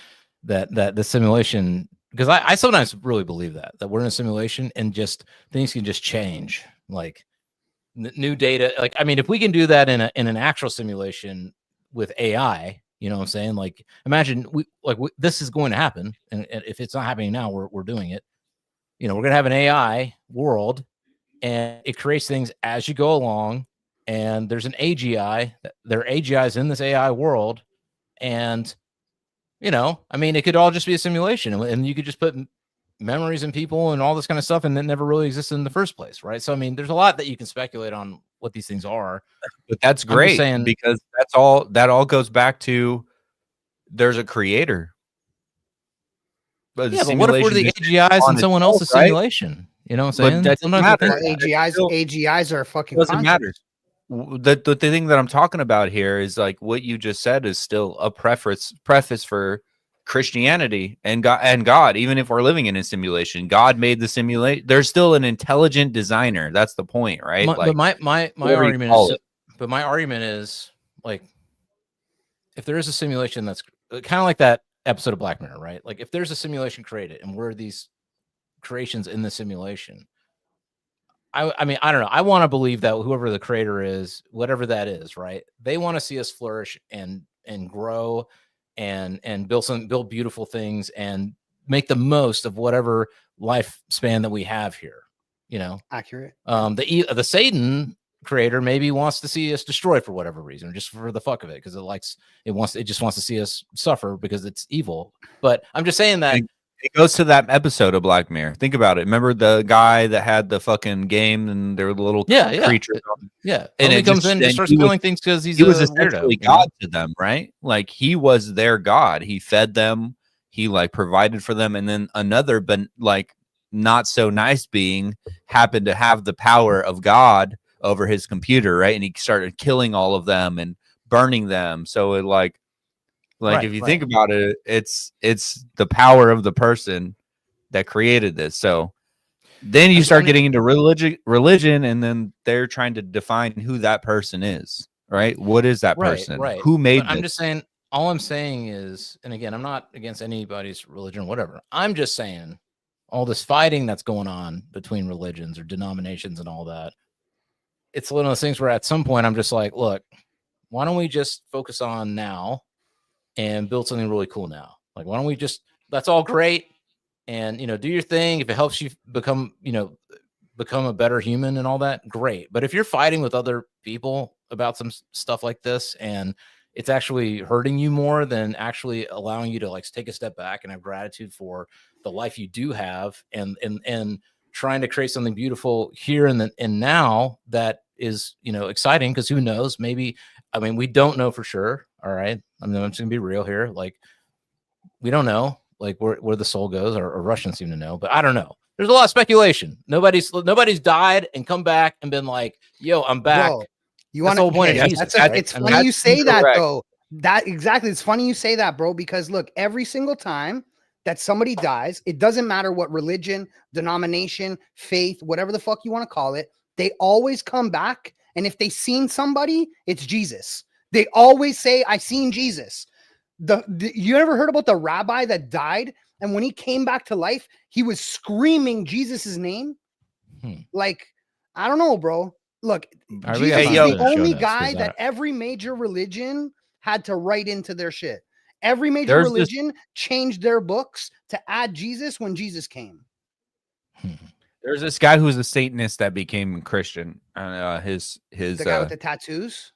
Speaker 1: that the simulation, because I sometimes really believe that we're in a simulation and just things can just change. Like new data. Like, I mean, if we can do that in an actual simulation with AI, you know what I'm saying? Like, imagine this is going to happen, and if it's not happening now, we're doing it. We're going to have an AI world, and it creates things as you go along. And there's an AGI. There are AGIs in this AI world, and I mean, it could all just be a simulation, and you could just put memories in people and all this kind of stuff, and it never really existed in the first place, right? So, I mean, there's a lot that you can speculate on what these things are.
Speaker 2: But that's great because that all goes back to there's a creator.
Speaker 1: But yeah, but what if we're the AGIs in someone else's simulation? You know what I'm saying?
Speaker 2: That doesn't matter.
Speaker 3: AGIs are fucking
Speaker 2: doesn't matter. The thing that I'm talking about here is like what you just said is still a preface for Christianity and God. Even if we're living in a simulation, God made the simulation. There's still an intelligent designer. That's the point, right?
Speaker 1: But my argument is like, if there is a simulation that's kind of like that episode of Black Mirror, right? Like if there's a simulation created and we're these creations in the simulation, I mean, I don't know. I want to believe that whoever the creator is, whatever that is, right? They want to see us flourish and grow and build beautiful things and make the most of whatever lifespan that we have here.
Speaker 3: Accurate.
Speaker 1: The Satan creator maybe wants to see us destroyed for whatever reason, just for the fuck of it, because it just wants to see us suffer because it's evil. But I'm just saying that.
Speaker 2: It goes to that episode of Black Mirror. Think about it. Remember the guy that had the fucking game and there were the little creatures?
Speaker 1: Yeah. And he comes in and starts killing things because he
Speaker 2: was
Speaker 1: weirdo,
Speaker 2: essentially God to them, right? Like he was their God. He fed them. He like provided for them. And then another not so nice being happened to have the power of God over his computer, right? And he started killing all of them and burning them. So it like
Speaker 1: Right,
Speaker 2: if you
Speaker 1: right.
Speaker 2: think about it, it's the power of the person that created this. So then you start getting into religion, and then they're trying to define who that person is, right? What is that person?
Speaker 1: Right.
Speaker 2: Who made
Speaker 1: I'm
Speaker 2: this?
Speaker 1: just saying, all I'm saying is, and again, I'm not against anybody's religion, whatever. I'm just saying all this fighting that's going on between religions or denominations and all that. It's one of those things where at some point I'm just like, look, why don't we just focus on now and build something really cool now? Like, why don't we just, that's all great. And, you know, do your thing. If it helps you become, you know, become a better human and all that, great. But if you're fighting with other people about some stuff like this and it's actually hurting you more than actually allowing you to like take a step back and have gratitude for the life you do have and trying to create something beautiful here and now that is, you know, exciting, because who knows, maybe, I mean, we don't know for sure. All right, I mean, I'm just gonna be real here. Like, we don't know like where the soul goes, or Russians seem to know, but I don't know. There's a lot of speculation. Nobody's died and come back and been like, yo, I'm back.
Speaker 3: Bro, you
Speaker 1: want the whole point of Jesus, right?
Speaker 3: It's
Speaker 1: I mean,
Speaker 3: funny you say that
Speaker 2: correct.
Speaker 3: though. That exactly. It's funny you say that, bro, because look, every single time that somebody dies, it doesn't matter what religion, denomination, faith, whatever the fuck you want to call it, they always come back. And if they seen somebody, it's Jesus. They always say, I seen Jesus. You ever heard about the rabbi that died? And when he came back to life, he was screaming Jesus's name. Like, I don't know, bro. Look, Jesus is the only guy that every major religion had to write into their shit. Every major religion changed their books to add Jesus when Jesus came.
Speaker 2: There's this guy who's a Satanist that became Christian. His
Speaker 3: the guy with the tattoos.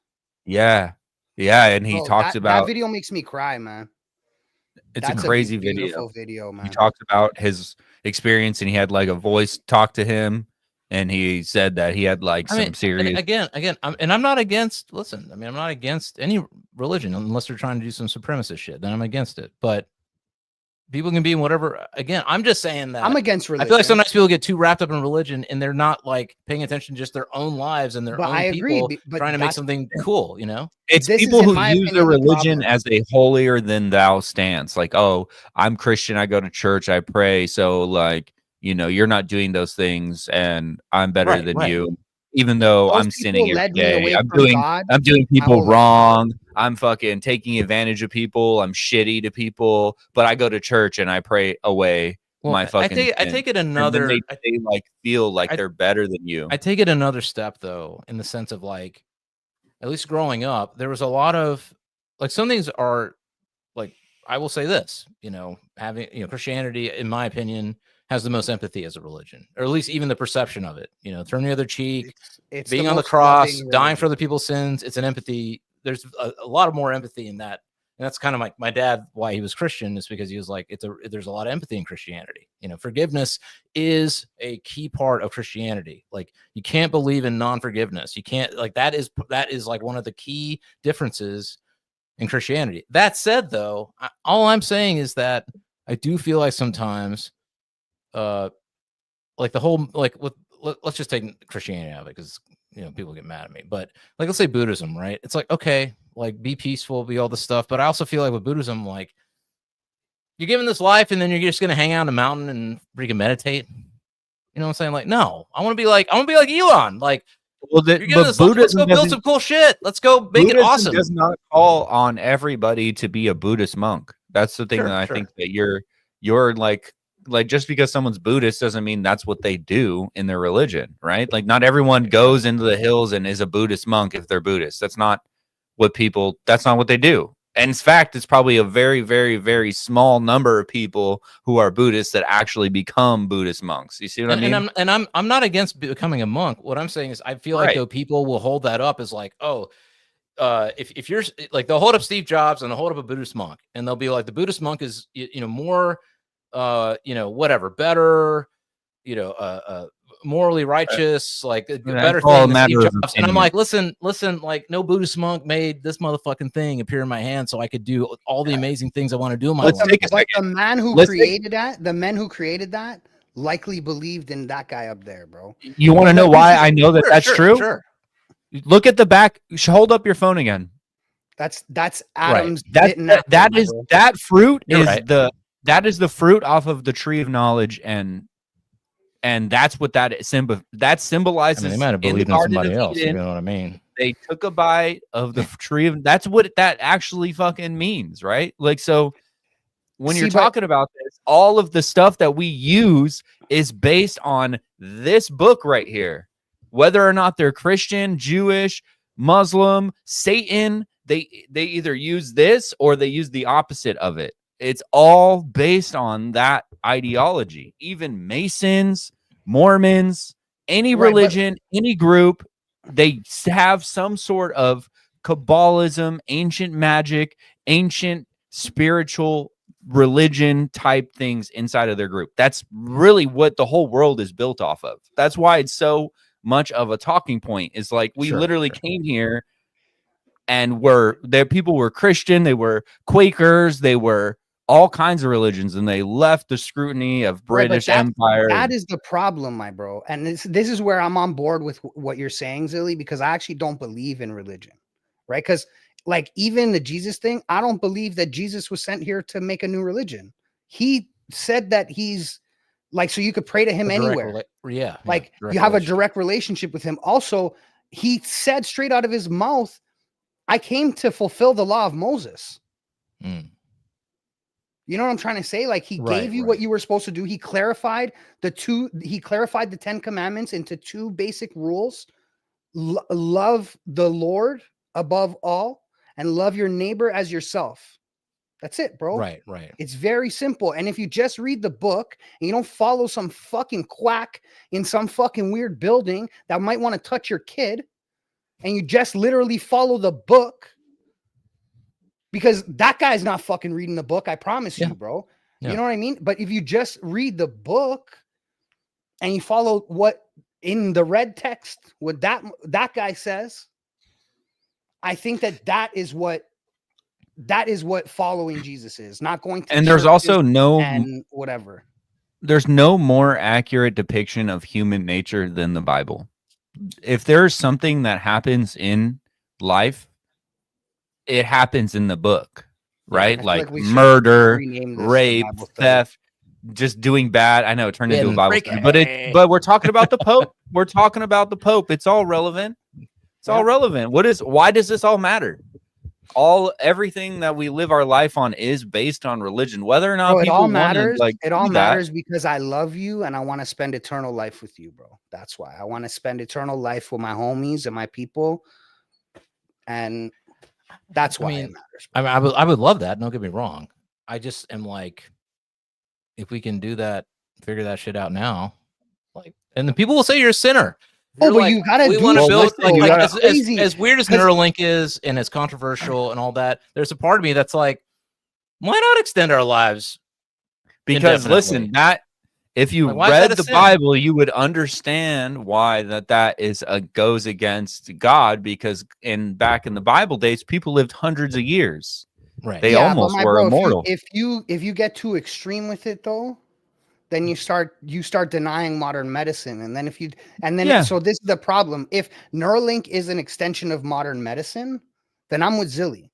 Speaker 2: Yeah, and he talks about
Speaker 3: that video makes me cry, man.
Speaker 2: It's a crazy
Speaker 3: beautiful video, man.
Speaker 2: He talks about his experience, and he had like a voice talk to him, and he said that he had like some serious.
Speaker 1: Again, I'm not against. Listen, I mean, I'm not against any religion unless they're trying to do some supremacist shit. Then I'm against it. But people can be in whatever. Again, I'm just saying that
Speaker 3: I'm against religion.
Speaker 1: I feel like sometimes people get too wrapped up in religion and they're not like paying attention to just their own lives and their own people trying to make something cool, you know?
Speaker 2: It's people who use their religion as a holier than thou stance. Like, oh, I'm Christian, I go to church, I pray. So like, you know, you're not doing those things and I'm better than you. Even though I'm sinning every day, I'm doing people wrong. I'm fucking taking advantage of people. I'm shitty to people, but I go to church and I pray away my fucking.
Speaker 1: I take it another.
Speaker 2: They like feel like they're better than you.
Speaker 1: I take it another step though, in the sense of like, at least growing up, there was a lot of like some things are like, I will say this, you know, having, you know, Christianity, in my opinion, has the most empathy as a religion, or at least even the perception of it. You know, turning the other cheek, it's being on the cross, dying for other people's sins. It's an empathy. There's a lot of more empathy in that. And that's kind of like my dad, why he was Christian, is because he was like, there's a lot of empathy in Christianity. You know, forgiveness is a key part of Christianity. Like, you can't believe in non-forgiveness. You can't, like, that is like one of the key differences in Christianity. That said, though, all I'm saying is that I do feel like sometimes, like the whole, like let's just take Christianity out of it, because, you know, people get mad at me, but like, let's say Buddhism, right? It's like, okay, like, be peaceful, be all this stuff. But I also feel like with Buddhism, like, you're given this life and then you're just going to hang out on a mountain and freaking meditate. You know what I'm saying? Like, no, I want to be like Elon. Like, well, let's go build some cool shit. Let's go make it awesome.
Speaker 2: Does not call on everybody to be a Buddhist monk. That's the thing that I think that you're like just because someone's Buddhist doesn't mean that's what they do in their religion, right? Like, not everyone goes into the hills and is a Buddhist monk if they're Buddhist. That's not what they do. And in fact, it's probably a very, very, very small number of people who are Buddhists that actually become Buddhist monks. You see what I mean?
Speaker 1: And I'm not against becoming a monk. What I'm saying is, I feel like though people will hold that up as like, oh, if you're like, they'll hold up Steve Jobs and they'll hold up a Buddhist monk, and they'll be like, the Buddhist monk is, you know, more, you know, whatever, better, you know, morally righteous, like a better thing than Steve Jobs. And I'm like, listen, like, no Buddhist monk made this motherfucking thing appear in my hand so I could do all the amazing things I want to do in my life.
Speaker 3: But the man who created that, likely believed in that guy up there, bro.
Speaker 2: You want to know why I know that that's true?
Speaker 1: Sure.
Speaker 2: Look at the back. Hold up your phone again.
Speaker 3: That's Adam's.
Speaker 2: That fruit
Speaker 1: You're
Speaker 2: is
Speaker 1: right.
Speaker 2: that is the fruit off of the tree of knowledge, and that's what that symbolizes.
Speaker 1: I mean, they might have
Speaker 2: in the
Speaker 1: believed in
Speaker 2: Garden
Speaker 1: somebody
Speaker 2: of
Speaker 1: else. You
Speaker 2: Eden.
Speaker 1: know what I mean?
Speaker 2: They took a bite of the tree of. That's what that actually fucking means, right? Like, so when you're talking about this, all of the stuff that we use is based on this book right here. Whether or not they're Christian, Jewish, Muslim, Satan, they either use this or they use the opposite of it. It's all based on that ideology. Even Masons, Mormons, any religion, any group, they have some sort of Kabbalism, ancient magic, ancient spiritual religion type things inside of their group. That's really what the whole world is built off of. That's why it's so much of a talking point. Is like we literally came here and people were Christian, they were Quakers, they were all kinds of religions, and they left the scrutiny of British Empire.
Speaker 3: That is the problem, my bro. And this is where I'm on board with what you're saying, ZiLLY, because I actually don't believe in religion, right? Because like even the Jesus thing, I don't believe that Jesus was sent here to make a new religion. He said that he's like, so you could pray to him anywhere. Like you have a direct relationship with him. Also, he said straight out of his mouth, I came to fulfill the law of Moses. You know what I'm trying to say? Like he gave you what you were supposed to do. He clarified the 10 commandments into 2 basic rules. Love the Lord above all and love your neighbor as yourself. That's it, bro.
Speaker 1: Right.
Speaker 3: It's very simple. And if you just read the book and you don't follow some fucking quack in some fucking weird building that might want to touch your kid, and you just literally follow the book, because that guy's not fucking reading the book. I promise you, bro. Yeah. You know what I mean? But if you just read the book and you follow what in the red text, what that guy says, I think that is what following Jesus is. Not going to
Speaker 2: and there's also
Speaker 3: whatever.
Speaker 2: There's no more accurate depiction of human nature than the Bible. If there's something that happens in life, it happens in the book, right? Like murder, rape, theft, just doing bad. I know it turned into a Bible study, but we're talking about the Pope. We're talking about the Pope. It's all relevant. It's all relevant. Why does this all matter? Everything that we live our life on is based on religion. Whether or not people
Speaker 3: matters, it all matters because I love you and I want to spend eternal life with you, bro. That's why I want to spend eternal life with my homies and my people, and that's why it matters.
Speaker 1: Bro. I would love that. Don't get me wrong. I just am like, if we can do that, figure that shit out now, like, and the people will say you're a sinner.
Speaker 3: But you gotta
Speaker 1: we want to build as weird as Neuralink is and as controversial and all that. There's a part of me that's like, why not extend our lives?
Speaker 2: Because listen, that if you read the Bible, you would understand why that is goes against God. Because back in the Bible days, people lived hundreds of years.
Speaker 1: Right?
Speaker 2: They almost were immortal.
Speaker 3: If you get too extreme with it, though, then you start denying modern medicine, so this is the problem. If Neuralink is an extension of modern medicine, then I'm with ZiLLY.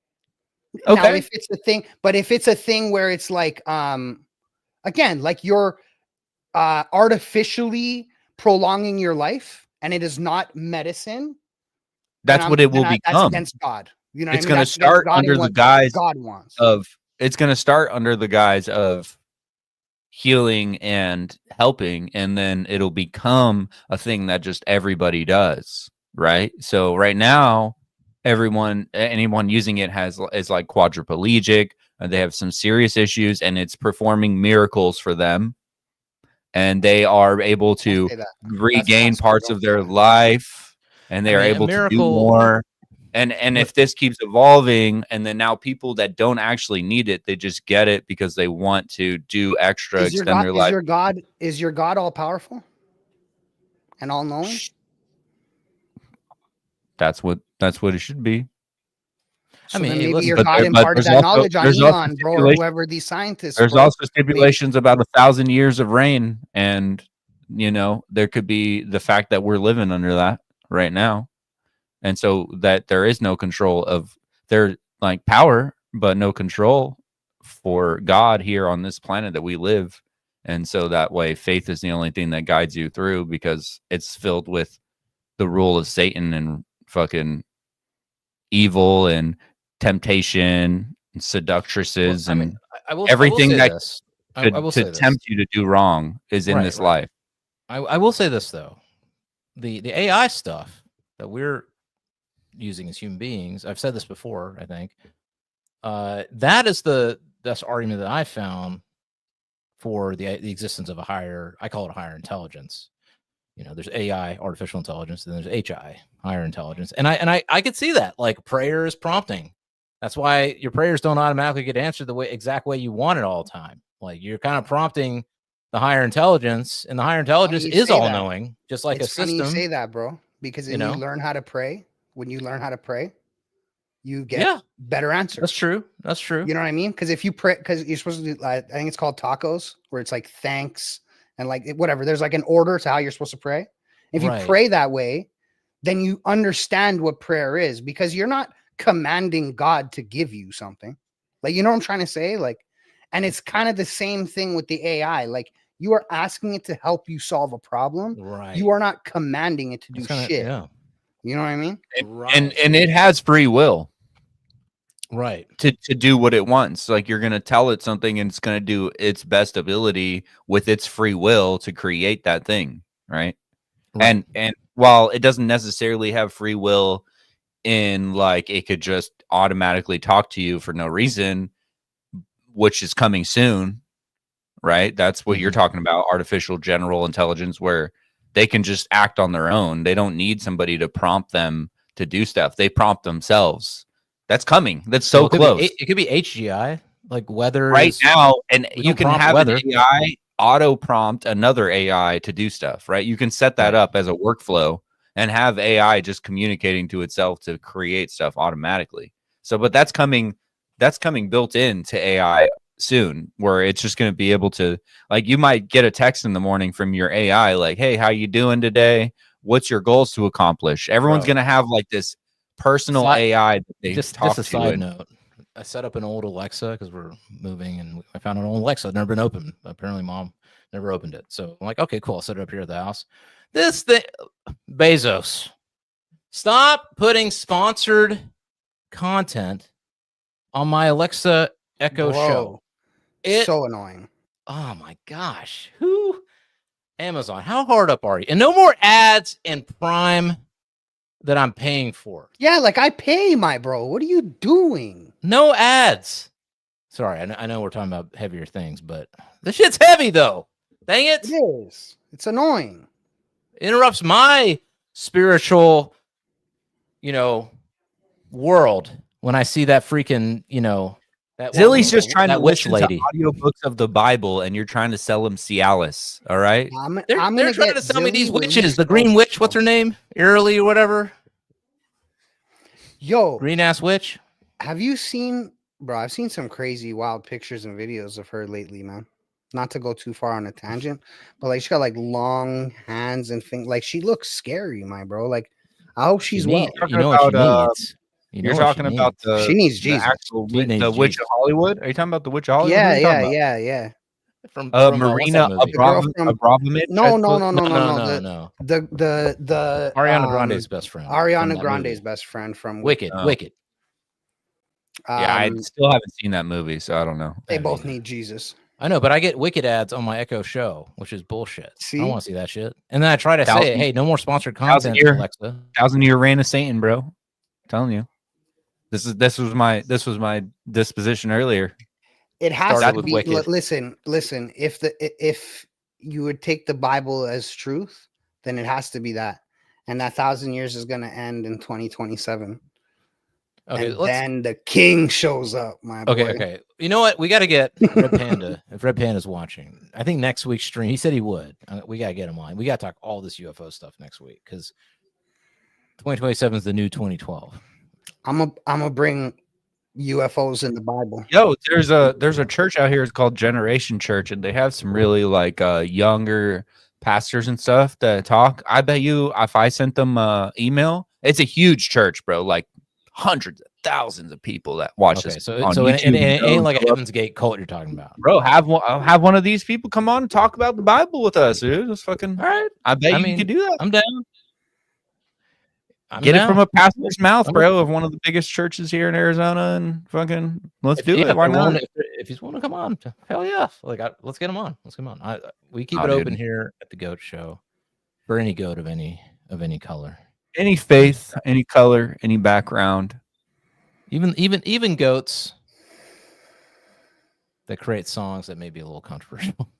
Speaker 3: Okay. Now, if it's a thing, but if it's a thing where it's like, again, like you're artificially prolonging your life and it is not medicine,
Speaker 2: that's what it will become.
Speaker 3: That's against God. You know,
Speaker 2: it's going to start under the guise It's going to start under the guise of healing and helping, and then it'll become a thing that just everybody does, right? So right now, anyone using it is like quadriplegic, and they have some serious issues, and it's performing miracles for them, and they are able to regain parts of their life, and they are able to do more. And if this keeps evolving, and then now people that don't actually need it, they just get it because they want to do extra, extend their life.
Speaker 3: Is your God all powerful and all knowing?
Speaker 2: That's what it should be.
Speaker 3: So
Speaker 1: I mean,
Speaker 3: then
Speaker 1: hey,
Speaker 3: maybe
Speaker 1: listen,
Speaker 3: your
Speaker 2: but
Speaker 3: God
Speaker 2: there- but
Speaker 3: imparted
Speaker 2: there's
Speaker 3: that
Speaker 2: also-
Speaker 3: knowledge on
Speaker 2: there's also
Speaker 3: Elon, bro, or
Speaker 2: stipulation-
Speaker 3: whoever these scientists.
Speaker 2: There's
Speaker 3: bro.
Speaker 2: also stipulations about 1,000 years of rain, and there could be the fact that we're living under that right now, and so that there is no control of their like power, but no control for God here on this planet that we live, and so that way faith is the only thing that guides you through because it's filled with the rule of Satan and fucking evil and temptation and seductresses
Speaker 1: Well, I mean,
Speaker 2: and
Speaker 1: I will
Speaker 2: everything
Speaker 1: say
Speaker 2: that
Speaker 1: this.
Speaker 2: to,
Speaker 1: I will
Speaker 2: to
Speaker 1: say this.
Speaker 2: tempt you to do wrong is in
Speaker 1: Right,
Speaker 2: this
Speaker 1: right.
Speaker 2: life.
Speaker 1: I will say this though. The AI stuff that we're using as human beings, I've said this before, I think. That is the best argument that I found for the existence of I call it a higher intelligence. There's AI, artificial intelligence, and there's HI, higher intelligence. And I could see that, like prayer is prompting. That's why your prayers don't automatically get answered the exact way you want it all the time. Like you're kind of prompting the higher intelligence, and the higher intelligence is all knowing, just like
Speaker 3: It's
Speaker 1: a
Speaker 3: funny
Speaker 1: system.
Speaker 3: you say that, bro, because when you learn how to pray, you get better answers.
Speaker 1: That's true. That's true.
Speaker 3: You know what I mean? Because if you pray, because you're supposed to do, I think it's called tacos, where it's like thanks and like whatever. There's like an order to how you're supposed to pray. If you pray that way, then you understand what prayer is, because you're not commanding God to give you something. Like, you know what I'm trying to say? Like, and it's kind of the same thing with the AI. Like, you are asking it to help you solve a problem.
Speaker 1: Right.
Speaker 3: You are not commanding it to do shit.
Speaker 1: Yeah.
Speaker 3: You know what I mean?
Speaker 2: And it has free will.
Speaker 1: Right.
Speaker 2: To do what it wants. Like you're going to tell it something and it's going to do its best ability with its free will to create that thing, right? And while it doesn't necessarily have free will in like it could just automatically talk to you for no reason, which is coming soon, right? That's what you're talking about, artificial general intelligence, where they can just act on their own. They don't need somebody to prompt them to do stuff. They prompt themselves. That's coming. That's so close.
Speaker 1: It could be HGI, like weather
Speaker 2: right now, and you can have
Speaker 1: weather.
Speaker 2: an AI auto prompt another AI to do stuff, right? You can set that up as a workflow and have AI just communicating to itself to create stuff automatically. So, but that's coming built into AI soon, where it's just going to be able to, like, you might get a text in the morning from your AI, like, hey, how you doing today? What's your goals to accomplish? Everyone's going to have like this personal AI that they
Speaker 1: just
Speaker 2: talk
Speaker 1: a
Speaker 2: to.
Speaker 1: side note. I set up an old Alexa because we're moving, and I found an old Alexa. It's never been opened. Apparently, Mom never opened it. So I'm like, okay, cool. I'll set it up here at the house. This thing, Bezos, stop putting sponsored content on my Alexa Echo show.
Speaker 3: It's so annoying.
Speaker 1: Oh my gosh. Who? Amazon, how hard up are you? And no more ads in Prime that I'm paying for.
Speaker 3: Yeah, like I pay my bro. What are you doing?
Speaker 1: No ads. Sorry, I know we're talking about heavier things, but this shit's heavy though. Dang it.
Speaker 3: It is. It's annoying.
Speaker 1: It interrupts my spiritual, world when I see that freaking, that
Speaker 2: ZiLLY's just trying to
Speaker 1: witch
Speaker 2: listen
Speaker 1: lady.
Speaker 2: to audiobooks of the Bible, and you're trying to sell him Cialis. All right.
Speaker 1: They're trying to sell me these witches. The green witch, what's her name? Early or whatever.
Speaker 3: Yo,
Speaker 1: green ass witch.
Speaker 3: Have you seen, bro? I've seen some crazy, wild pictures and videos of her lately, man. Not to go too far on a tangent, but like she got like long hands and things. Like she looks scary, my bro. Like I hope she's well.
Speaker 1: You know what she needs.
Speaker 2: You're talking about
Speaker 3: she needs Jesus.
Speaker 2: The Witch of Hollywood. Are you talking about the Witch of Hollywood?
Speaker 3: Yeah.
Speaker 1: From
Speaker 2: Marina Abramovich.
Speaker 3: No. The
Speaker 1: Ariana Grande's best friend.
Speaker 3: Ariana Grande's best friend from
Speaker 1: Wicked. Wicked.
Speaker 2: Yeah, I still haven't seen that movie, so I don't know.
Speaker 3: They both need Jesus.
Speaker 1: I know, but I get Wicked ads on my Echo show, which is bullshit.
Speaker 3: See?
Speaker 1: I don't want to see that shit. And then I try to say, hey, no more sponsored content, Alexa.
Speaker 2: 1,000-year reign of Satan, bro. I'm telling you. This was my disposition earlier.
Speaker 3: It has to be. Listen. If you would take the Bible as truth, then it has to be that, and that 1,000 years is going to end in 2027. Okay, and then the king shows up. My boy.
Speaker 1: Okay. You know what? We got to get Red Panda. If Red Panda's watching, I think next week's stream. He said he would. We got to get him on. We got to talk all this UFO stuff next week because 2027 is the new 2012.
Speaker 3: I'm gonna bring UFOs in the Bible.
Speaker 2: Yo, there's a church out here. It's called Generation Church, and they have some really like younger pastors and stuff that talk. I bet you if I sent them email, it's a huge church, bro. Like hundreds of thousands of people that watch
Speaker 1: Okay,
Speaker 2: this.
Speaker 1: so
Speaker 2: on
Speaker 1: so it
Speaker 2: YouTube
Speaker 1: ain't like a
Speaker 2: and go up.
Speaker 1: Heaven's Gate cult you're talking about.
Speaker 2: Bro, I'll have one of these people come on and talk about the Bible with us, dude. It's fucking.
Speaker 1: All right,
Speaker 2: I bet
Speaker 1: I
Speaker 2: you
Speaker 1: mean,
Speaker 2: could do that.
Speaker 1: I'm down. I'm
Speaker 2: Get
Speaker 1: down.
Speaker 2: it from a pastor's mouth,
Speaker 1: I'm
Speaker 2: bro, of one of the biggest churches here in Arizona, and fucking let's do
Speaker 1: Yeah,
Speaker 2: it. Why not?
Speaker 1: If he's willing to come on, hell yeah! Like, let's get him on. Let's get him on. We keep
Speaker 2: Oh,
Speaker 1: it
Speaker 2: dude.
Speaker 1: open here at the Goat Show for any goat of any color,
Speaker 2: Any faith, any color, any background.
Speaker 1: even goats that create songs that may be a little controversial.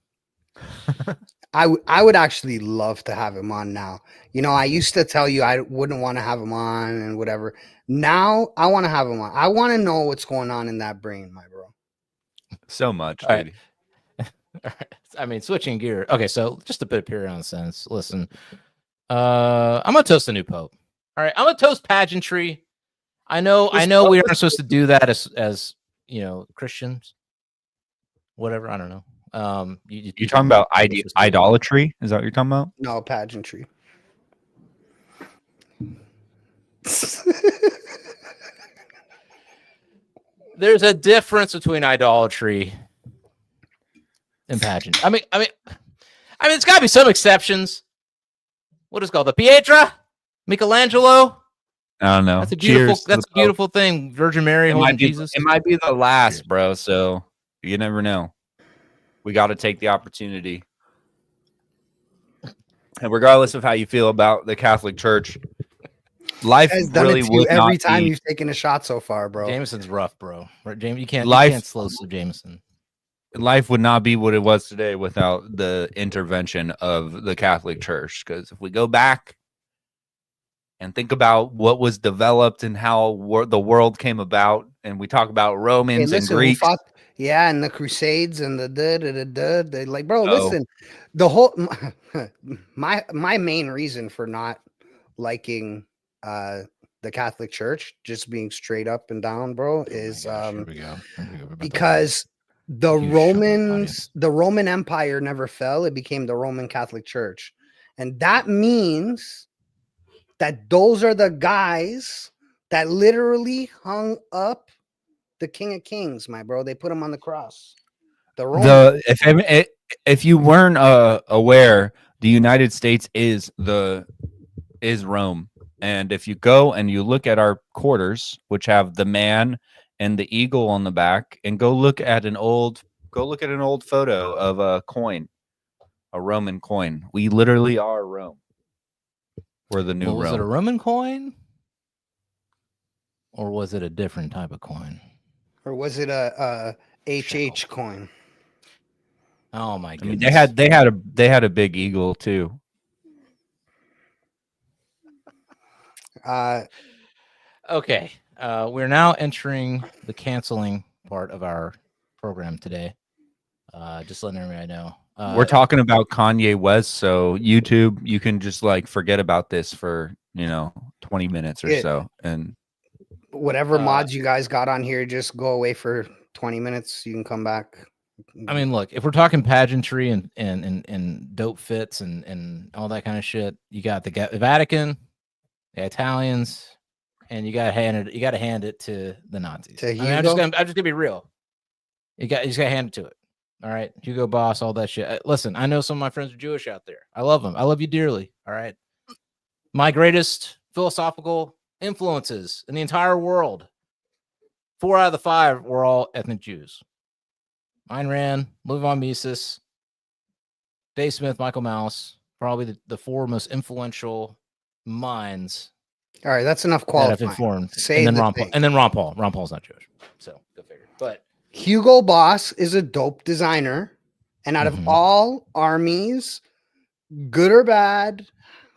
Speaker 3: I would actually love to have him on now. You know, I used to tell you I wouldn't want to have him on and whatever. Now I want to have him on. I want to know what's going on in that brain, my bro.
Speaker 2: So much,
Speaker 1: All
Speaker 2: dude.
Speaker 1: right. All right. I mean, switching gear. Okay, so just a bit of pure nonsense. Listen, I'm gonna toast the new pope. All right, I'm gonna toast pageantry. I know we aren't supposed to do that as you know, Christians. Whatever, I don't know.
Speaker 2: You're talking about idolatry? Is that what you're talking about?
Speaker 3: No, pageantry.
Speaker 1: There's a difference between idolatry and pageant. I mean, it's got to be some exceptions. What is it called, the Pietra, Michelangelo?
Speaker 2: I don't know.
Speaker 1: That's a beautiful.
Speaker 2: Cheers to
Speaker 1: That's
Speaker 2: the
Speaker 1: a beautiful thing. Virgin Mary
Speaker 2: It
Speaker 1: holding
Speaker 2: might be,
Speaker 1: Jesus.
Speaker 2: it might be the last, bro. So you never know. We got to take the opportunity. And regardless of how you feel about the Catholic Church, life
Speaker 3: Has done
Speaker 2: really
Speaker 3: it to you
Speaker 2: would
Speaker 3: every
Speaker 2: not
Speaker 3: time
Speaker 2: be.
Speaker 3: you've taken a shot so far, bro.
Speaker 1: Jameson's rough, bro. Right, James, you can't slow Jameson.
Speaker 2: Life would not be what it was today without the intervention of the Catholic Church. Because if we go back and think about what was developed and how the world came about, and we talk about Romans and Greeks.
Speaker 3: Yeah, and the Crusades and the they like, bro,
Speaker 2: Oh.
Speaker 3: listen, the whole my main reason for not liking the Catholic Church, just being straight up and down, bro, is
Speaker 1: Here we go.
Speaker 3: because the
Speaker 1: You shut up,
Speaker 3: Romans, the Roman Empire never fell, it became the Roman Catholic Church. And that means that those are the guys that literally hung up the King of Kings, my bro. They put him on the cross.
Speaker 2: If you weren't aware, the United States is Rome. And if you go and you look at our quarters, which have the man and the eagle on the back, and go look at an old photo of a coin, a Roman coin. We literally are Rome. We're the new Rome.
Speaker 1: Was it a Roman coin? Or was it a different type of coin?
Speaker 3: Or was it a HH coin?
Speaker 1: Oh my
Speaker 2: I
Speaker 1: goodness.
Speaker 2: mean, they had a big eagle too.
Speaker 1: Okay. We're now entering the canceling part of our program today. Just letting everybody know.
Speaker 2: We're talking about Kanye West, so YouTube, you can just like forget about this for 20 minutes or so, and
Speaker 3: whatever mods you guys got on here, just go away for 20 minutes. You can come back.
Speaker 1: I mean, look, if we're talking pageantry and dope fits and all that kind of shit, you got the Vatican, the Italians, and you got to hand it to the Nazis. I mean, I'm just gonna be real. You just got to hand it to it. All right, Hugo Boss, all that shit. Listen, I know some of my friends are Jewish out there. I love them. I love you dearly. All right, my greatest philosophical influences in the entire world, 4 out of the 5 were all ethnic Jews. Ayn Rand, Ludwig von Mises, Dave Smith, Michael Mauss, probably the 4 most influential minds.
Speaker 3: All right, that's enough qualifying.
Speaker 1: That have informed.
Speaker 3: Say
Speaker 1: and then Ron Paul. And then Ron Paul. Ron Paul's not Jewish, so go figure. But
Speaker 3: Hugo Boss is a dope designer, and out of all armies, good or bad,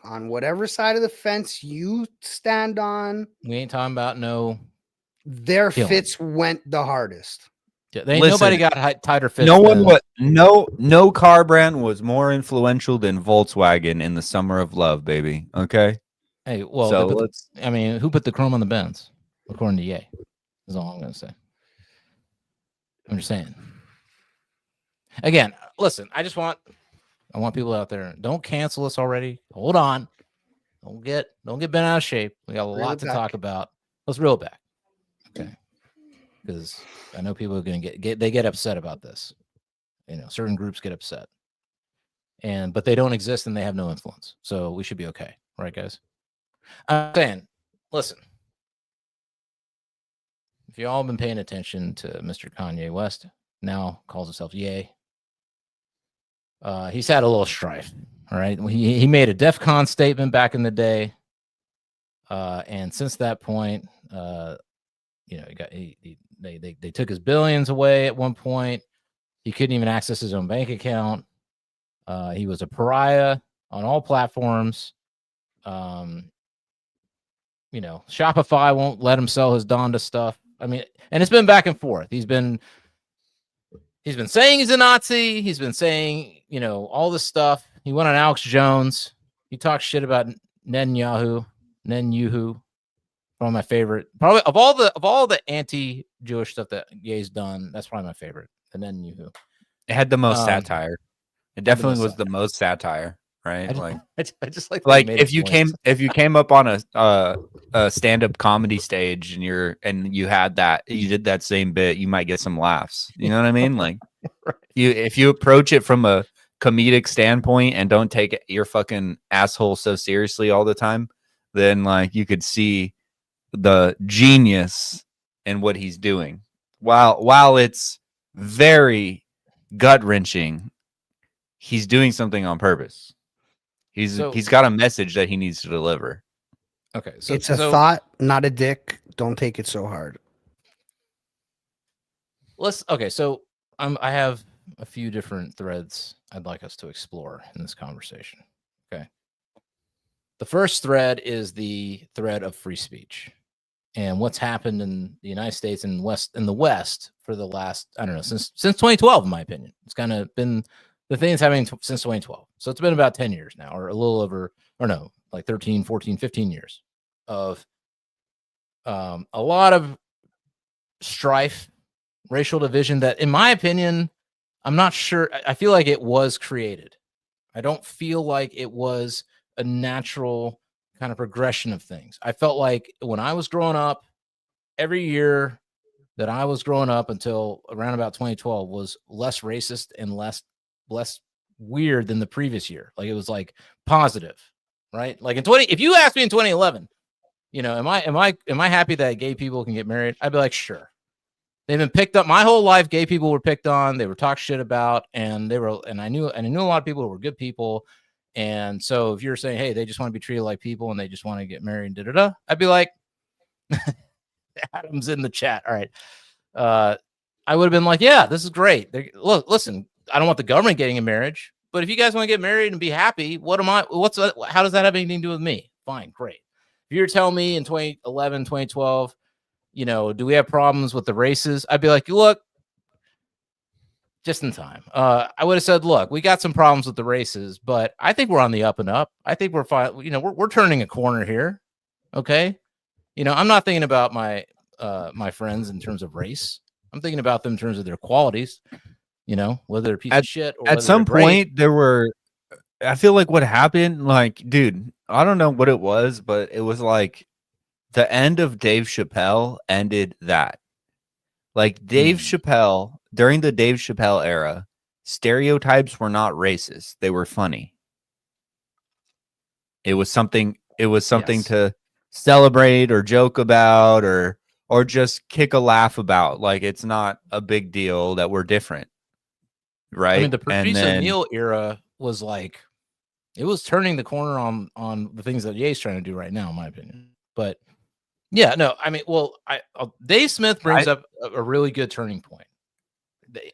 Speaker 3: on whatever side of the fence you stand on,
Speaker 1: we ain't talking about
Speaker 3: their fits went the hardest.
Speaker 1: Yeah, nobody got tighter fits.
Speaker 2: No car brand was more influential than Volkswagen in the summer of love, baby. Okay.
Speaker 1: Hey, well, who put the chrome on the Benz? According to Ye. Is all I'm going to say. I'm just saying. Again, listen, I want people out there. Don't cancel us already. Hold on. Don't get bent out of shape. We got a lot to talk about. Let's reel it back. Okay. Because I know people are going to get upset about this. You know, certain groups get upset. But they don't exist and they have no influence. So we should be okay. Right, guys? I'm saying, listen. If you all been paying attention to Mr. Kanye West, now calls himself Ye. He's had a little strife. All right. He made a DEF CON statement back in the day. And since that point, you know, they took his billions away at one point. He couldn't even access his own bank account. He was a pariah on all platforms. You know, Shopify won't let him sell his Donda stuff. I mean, and it's been back and forth. He's been saying he's a Nazi. He's been saying, you know, all this stuff. He went on Alex Jones. He talked shit about Netanyahu, probably my favorite. Probably of all the anti-Jewish stuff that Ye's done, that's probably my favorite. And Netanyahu.
Speaker 2: It had the most satire. It definitely was the most satire, right?
Speaker 1: I just like
Speaker 2: if you came up on a stand-up comedy stage and you did that same bit, you might get some laughs. You know what I mean? Like
Speaker 1: right.
Speaker 2: if you approach it from a comedic standpoint and don't take your fucking asshole so seriously all the time, then like you could see the genius in what he's doing. While it's very gut-wrenching, he's doing something on purpose. He's got a message that he needs to deliver.
Speaker 1: Okay,
Speaker 3: so it's a thought, not a dick. Don't take it so hard.
Speaker 1: So I have a few different threads I'd like us to explore in this conversation. Okay. The first thread is the thread of free speech and what's happened in the United States and the West for the last, I don't know, since 2012, in my opinion. It's kind of been the thing that's happening since 2012. So it's been about 10 years now, or a little over, or no, like 13, 14, 15 years of a lot of strife, racial division that, in my opinion, I'm not sure. I feel like it was created. I don't feel like it was a natural kind of progression of things. I felt like when I was growing up, every year that I was growing up until around about 2012 was less racist and less weird than the previous year. Like it was like positive, right? Like if you asked me in 2011, you know, am I happy that gay people can get married? I'd be like, sure. They've been picked up my whole life. Gay people were picked on. They were talked shit about, and I knew a lot of people who were good people. And so if you're saying, hey, they just want to be treated like people and they just want to get married, I'd be like, Adam's in the chat. All right. I would have been like, yeah, this is great. Look, listen, I don't want the government getting a marriage, but if you guys want to get married and be happy, how does that have anything to do with me? Fine, great. If you're telling me in 2011, 2012, you know, do we have problems with the races? I'd be like, look, just in time. I would have said, look, we got some problems with the races, but I think we're on the up and up. I think we're fine. You know, we're turning a corner here. Okay. You know, I'm not thinking about my friends in terms of race. I'm thinking about them in terms of their qualities, you know, whether they're a piece of shit or
Speaker 2: at some point I feel like what happened, like, dude, I don't know what it was, but it was like the end of Dave Chappelle ended that. Like Dave Chappelle, during the Dave Chappelle era, stereotypes were not racist. They were funny. It was something yes. to celebrate or joke about or just kick a laugh about. Like it's not a big deal that we're different. Right.
Speaker 1: I mean, the Patrice O'Neal era was like, it was turning the corner on the things that Ye's trying to do right now, in my opinion. But yeah, no, I mean, well, Dave Smith brings up a really good turning point.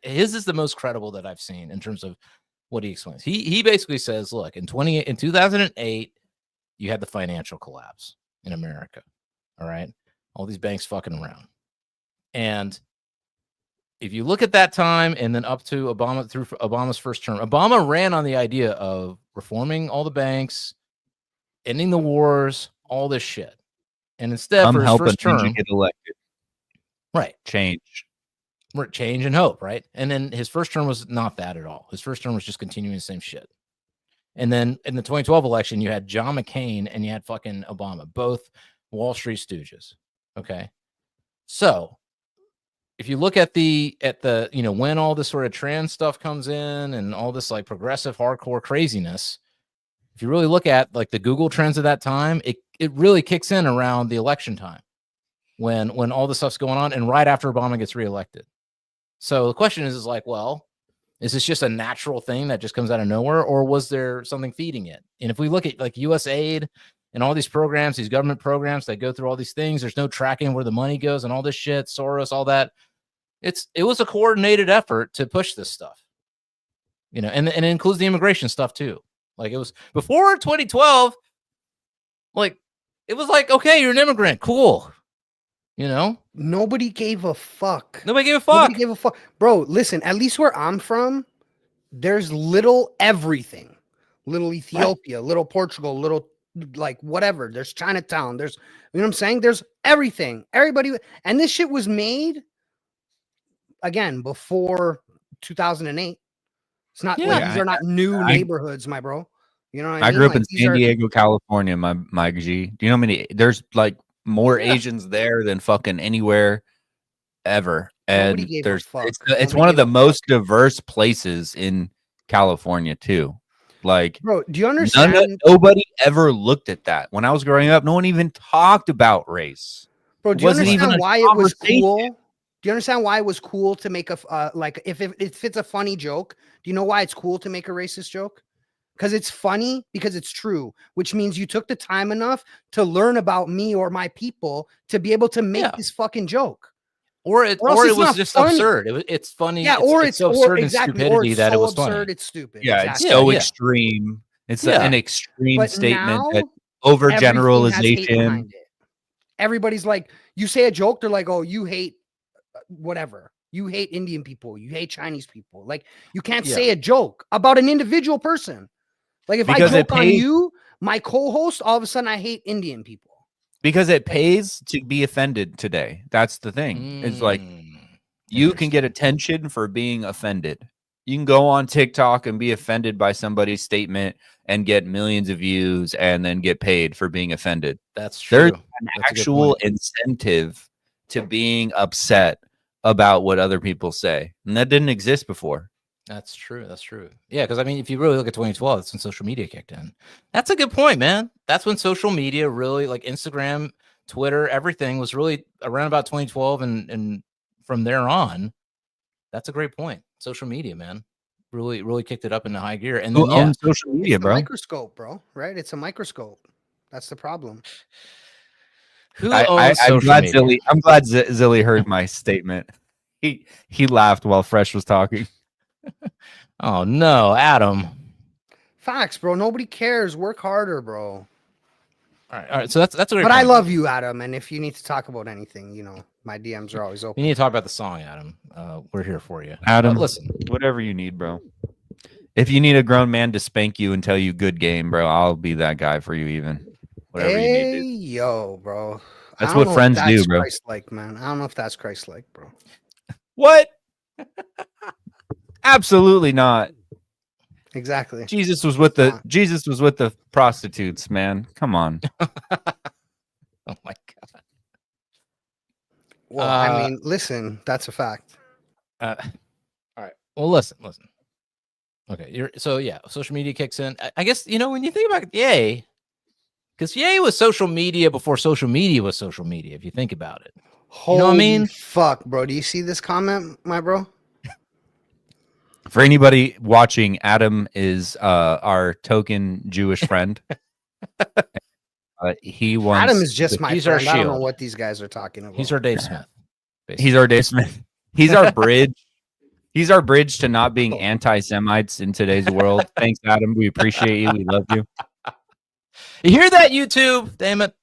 Speaker 1: His is the most credible that I've seen in terms of what he explains. He basically says, look, in 2008, you had the financial collapse in America. All right. All these banks fucking around. And if you look at that time and then up to Obama, through Obama's first term, Obama ran on the idea of reforming all the banks, ending the wars, all this shit. And instead, for his first term,
Speaker 2: you get elected.
Speaker 1: Right.
Speaker 2: Change.
Speaker 1: Change and hope, right? And then his first term was not that at all. His first term was just continuing the same shit. And then in the 2012 election, you had John McCain and you had fucking Obama, both Wall Street stooges. Okay. So if you look at the, when all this sort of trans stuff comes in and all this like progressive hardcore craziness, if you really look at like the Google trends of that time, it really kicks in around the election time when all this stuff's going on and right after Obama gets reelected. So the question is like, well, is this just a natural thing that just comes out of nowhere, or was there something feeding it? And if we look at like U.S. aid and all these programs, these government programs that go through all these things, there's no tracking where the money goes and all this shit, Soros, all that. It was a coordinated effort to push this stuff, and it includes the immigration stuff too. Like it was before 2012, like it was like, okay, you're an immigrant, cool.
Speaker 3: Nobody gave a fuck.
Speaker 1: Nobody gave a fuck.
Speaker 3: Nobody gave a fuck. Bro, listen, at least where I'm from, there's little everything. Little Ethiopia, little Portugal, little like whatever. There's Chinatown. There's, you know what I'm saying? There's everything. Everybody. And this shit was made, again, before 2008. It's not like these are not new neighborhoods, my bro. You know what I mean?
Speaker 2: I grew up in San Diego, California, my G. Do you know how many? There's like more Asians there than fucking anywhere ever. And it's one of the most diverse places in California too. Like,
Speaker 3: bro, do you understand?
Speaker 2: Nobody ever looked at that. When I was growing up, no one even talked about race.
Speaker 3: Bro, do you understand why it was cool? Do you understand why it was cool to make a like if it's a funny joke? Do you know why it's cool to make a racist joke? Because it's funny, because it's true, which means you took the time enough to learn about me or my people to be able to make this fucking joke.
Speaker 1: Or it was just funny. Absurd. It's funny.
Speaker 3: Yeah,
Speaker 1: it's so absurd and stupidity that it was
Speaker 3: absurd,
Speaker 1: funny.
Speaker 3: It's stupid.
Speaker 2: Yeah,
Speaker 3: exactly.
Speaker 2: it's so extreme. It's an extreme statement, that overgeneralization.
Speaker 3: Everybody's like, you say a joke, they're like, oh, you hate whatever. You hate Indian people. You hate Chinese people. Like, you can't say a joke about an individual person. Like, if I joke on you, my co-host, all of a sudden I hate Indian people.
Speaker 2: Because it pays to be offended today. That's the thing. It's like you can get attention for being offended. You can go on TikTok and be offended by somebody's statement and get millions of views and then get paid for being offended.
Speaker 1: That's true.
Speaker 2: There's an actual incentive to being upset about what other people say. And that didn't exist before.
Speaker 1: That's true. That's true. Yeah, because I mean, if you really look at 2012, that's when social media kicked in. That's a good point, man. That's when social media really, like Instagram, Twitter, everything was really around about 2012, and from there on, that's a great point. Social media, man, really kicked it up into high gear. And then
Speaker 2: owns social media,
Speaker 3: it's
Speaker 2: bro?
Speaker 3: Microscope, bro. Right? It's a microscope. That's the problem.
Speaker 1: Who owns social media?
Speaker 2: I'm glad ZiLLY heard my statement. He laughed while Fresh was talking.
Speaker 1: Oh no, Adam.
Speaker 3: Facts, bro. Nobody cares. Work harder, bro.
Speaker 1: All right. So that's a great
Speaker 3: But
Speaker 1: point.
Speaker 3: I love you, Adam. And if you need to talk about anything, my DMs are always open.
Speaker 1: You need to talk about the song, Adam. We're here for you,
Speaker 2: Adam.
Speaker 1: Listen,
Speaker 2: whatever you need, bro. If you need a grown man to spank you and tell you good game, bro, I'll be that guy for you. Even whatever you need.
Speaker 3: Yo, bro.
Speaker 2: That's what friends do, bro.
Speaker 3: Christ-like, man. I don't know if that's Christ-like, bro.
Speaker 2: What? Absolutely not.
Speaker 3: Exactly.
Speaker 2: Jesus was with the prostitutes, man. Come on.
Speaker 1: Oh my god.
Speaker 3: Well, I mean, listen, that's a fact.
Speaker 1: All right. Well, listen. Okay, social media kicks in. I guess when you think about Ye, because Ye was social media before social media was social media. If you think about it, you know what I mean?
Speaker 3: Fuck, bro. Do you see this comment, my bro?
Speaker 2: For anybody watching, Adam is our token Jewish friend.
Speaker 3: Adam is just my friend.
Speaker 1: Our
Speaker 3: I don't know
Speaker 1: shield.
Speaker 3: what these guys are talking about.
Speaker 1: He's our Dave Smith. Basically.
Speaker 2: He's our Dave Smith. He's our bridge. He's our bridge to not being anti-Semites in today's world. Thanks, Adam. We appreciate you. We love you.
Speaker 1: You hear that, YouTube? Damn it.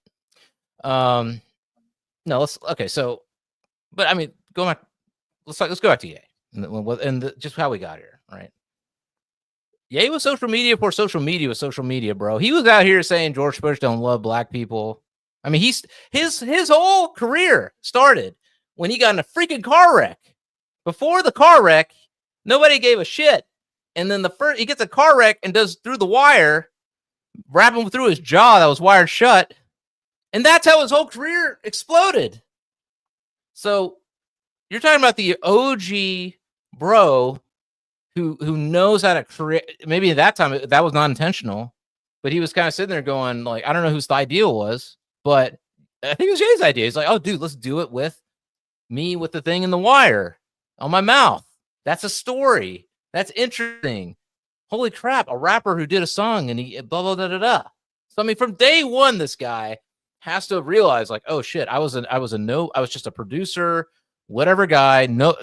Speaker 1: No, but I mean, go back. Let's go back to Ye. And just how we got here, right? Ye was social media before social media was social media, bro. He was out here saying George Bush don't love black people. I mean, his whole career started when he got in a freaking car wreck. Before the car wreck, nobody gave a shit. And then he gets a car wreck and does through the wire, wrapping through his jaw that was wired shut. And that's how his whole career exploded. So you're talking about the OG bro who knows how to create. Maybe at that time that was not intentional, but he was kind of sitting there going like, I don't know whose the idea was, but I think it was Jay's idea. He's like, oh, dude, let's do it with me with the thing in the wire on my mouth. That's a story. That's interesting. Holy crap, a rapper who did a song and he blah, blah, da, da, da. So, I mean, from day one, this guy has to have realized like, oh shit, I was just a producer, whatever guy. No,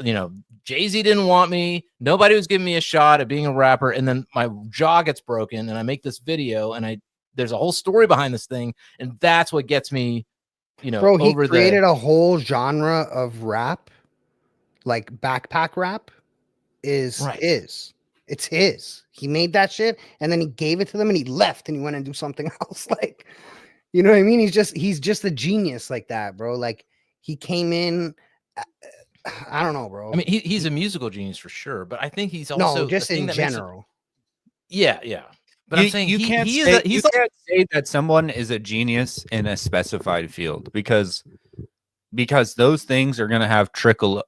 Speaker 1: Jay-Z didn't want me. Nobody was giving me a shot at being a rapper. And then my jaw gets broken and I make this video and there's a whole story behind this thing. And that's what gets me,
Speaker 3: bro, he created a whole genre of rap, like backpack rap it's his. He made that shit and then he gave it to them and he left and he went and do something else. Like, you know what I mean? He's just a genius like that, bro. Like he came in, I don't know, bro.
Speaker 1: I mean, he's a musical genius for sure, but I think he's also
Speaker 3: just in general.
Speaker 1: Yeah. But I'm saying
Speaker 2: you can't say that someone is a genius in a specified field because those things are going to have trickle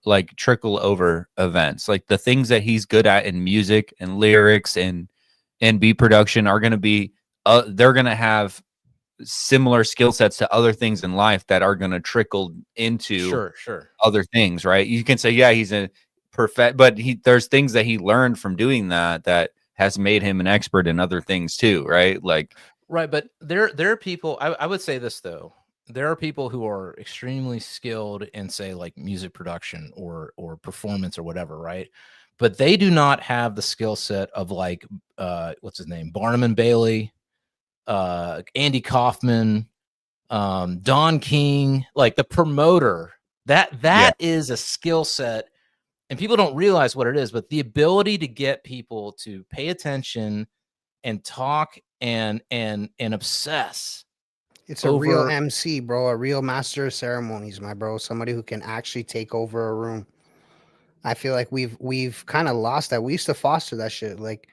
Speaker 2: over events. Like the things that he's good at in music and lyrics and beat production are going to be they're going to have similar skill sets to other things in life that are going to trickle into other things, right? You can say, yeah, he's a perfect, but there's things that he learned from doing that has made him an expert in other things too, right? Like,
Speaker 1: right. But there are people, I would say this though, there are people who are extremely skilled in say like music production or performance or whatever, right? But they do not have the skill set of like, what's his name? Barnum and Bailey, Andy Kaufman, Don King, like the promoter. That is a skill set, and people don't realize what it is. But the ability to get people to pay attention and talk and obsess.
Speaker 3: It's a real MC, bro. A real master of ceremonies, my bro. Somebody who can actually take over a room. I feel like we've kind of lost that. We used to foster that shit. Like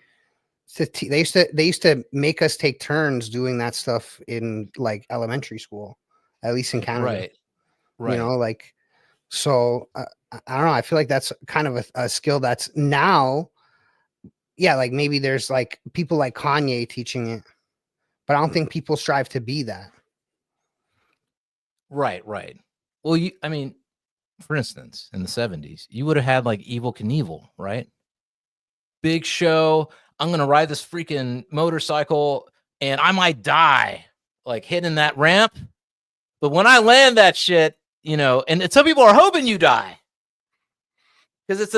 Speaker 3: they used to make us take turns doing that stuff in like elementary school, at least in Canada. Right. You know, like, so I don't know. I feel like that's kind of a skill that's now, yeah, like maybe there's like people like Kanye teaching it, but I don't think people strive to be that.
Speaker 1: Right. Well, I mean, for instance, in the 70s, you would have had like Evel Knievel, right? Big show. I'm going to ride this freaking motorcycle and I might die like hitting that ramp. But when I land that shit, and some people are hoping you die because it's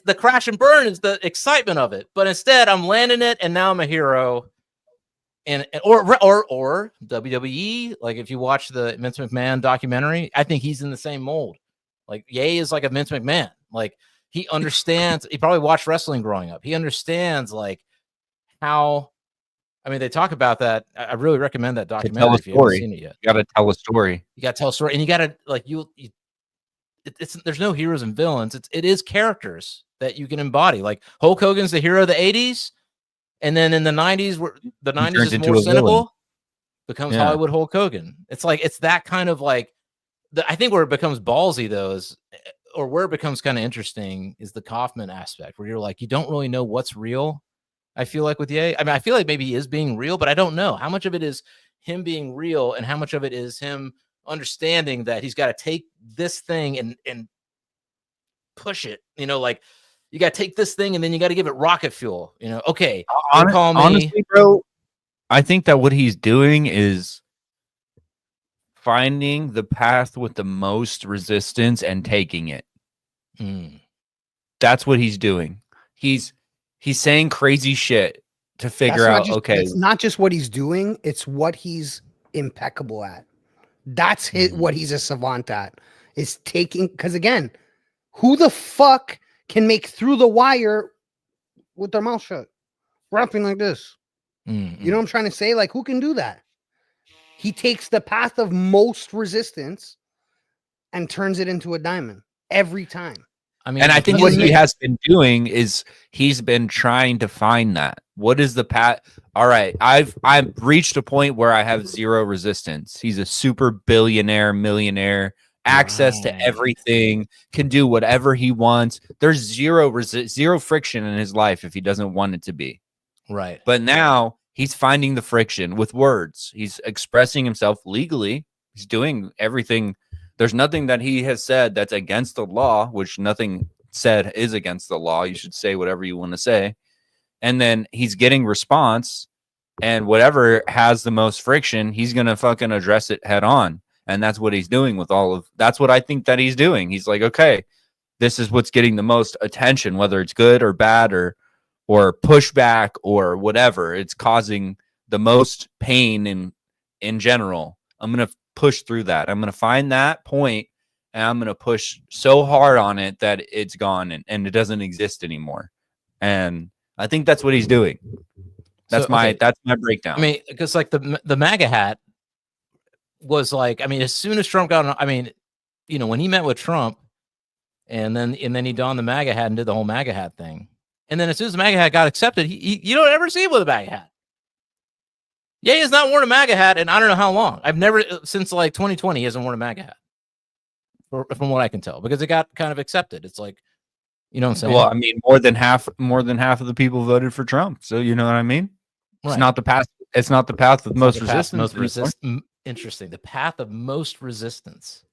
Speaker 1: the crash and burn is the excitement of it. But instead I'm landing it and now I'm a hero. Or WWE, like if you watch the Vince McMahon documentary, I think he's in the same mold. Like Ye is like a Vince McMahon. Like he understands. He probably watched wrestling growing up. He understands like how. I mean, they talk about that. I really recommend that documentary if you haven't seen it yet.
Speaker 2: You got to tell a story.
Speaker 1: You got to tell a story, and you got to like there's no heroes and villains. It is characters that you can embody. Like Hulk Hogan's the hero of the '80s. And then in the 90s, where the 90s is more cynical, becomes Hollywood Hulk Hogan. It's like, it's that kind of like, I think where it becomes ballsy though or where it becomes kind of interesting is the Kaufman aspect where you're like, you don't really know what's real. I feel like with Ye. I mean, I feel like maybe he is being real, but I don't know how much of it is him being real and how much of it is him understanding that he's got to take this thing and push it, like, you got to take this thing and then you got to give it rocket fuel. Okay.
Speaker 2: Honestly, bro, I think that what he's doing is finding the path with the most resistance and taking it. That's what he's doing. He's saying crazy shit to figure out,
Speaker 3: it's not just what he's doing, it's what he's impeccable at. That's what he's a savant at. Is taking, because again, who the fuck can make through the wire with their mouth shut, rapping like this? You know what I'm trying to say? Like, who can do that? He takes the path of most resistance and turns it into a diamond every time.
Speaker 1: I mean,
Speaker 2: And I think
Speaker 1: because
Speaker 2: what he has been doing
Speaker 1: I mean,
Speaker 2: and I think
Speaker 1: because
Speaker 2: what he has been doing is he's been trying to find that. What is the path? All right, I've reached a point where I have zero resistance. He's a super billionaire, millionaire, access to
Speaker 3: Right.
Speaker 2: everything, can do whatever he wants. There's zero friction in his life if he doesn't want it to be.
Speaker 1: right.
Speaker 2: But now he's finding the friction with words. He's expressing himself legally. He's doing everything. There's nothing that he has said that's against the law, which nothing said is against the law. You should say whatever you want to say. And then he's getting response, and whatever has the most friction, he's going to fucking address it head on. And that's what he's doing with that's what I think that he's doing. He's like, okay, this is what's getting the most attention, whether it's good or bad or pushback or whatever. It's causing the most pain in general. I'm going to push through that. I'm going to find that point, and I'm going to push so hard on it that it's gone and it doesn't exist anymore. And I think that's what he's doing. That's my breakdown.
Speaker 1: I mean, because like the MAGA hat was like, I mean, as soon as Trump got on, I mean, you know, when he met with Trump, and then he donned the MAGA hat and did the whole MAGA hat thing. And then as soon as the MAGA hat got accepted, you don't ever see him with a MAGA hat. Yeah, he has not worn a MAGA hat in I don't know how long. I've never, since like 2020, he hasn't worn a MAGA hat, from what I can tell, because it got kind of accepted. It's like, you know what I'm saying?
Speaker 2: Well, I mean, more than half of the people voted for Trump. So you know what I mean? It's not the path. It's not the path of most resistance.
Speaker 1: Interesting. The path of most resistance.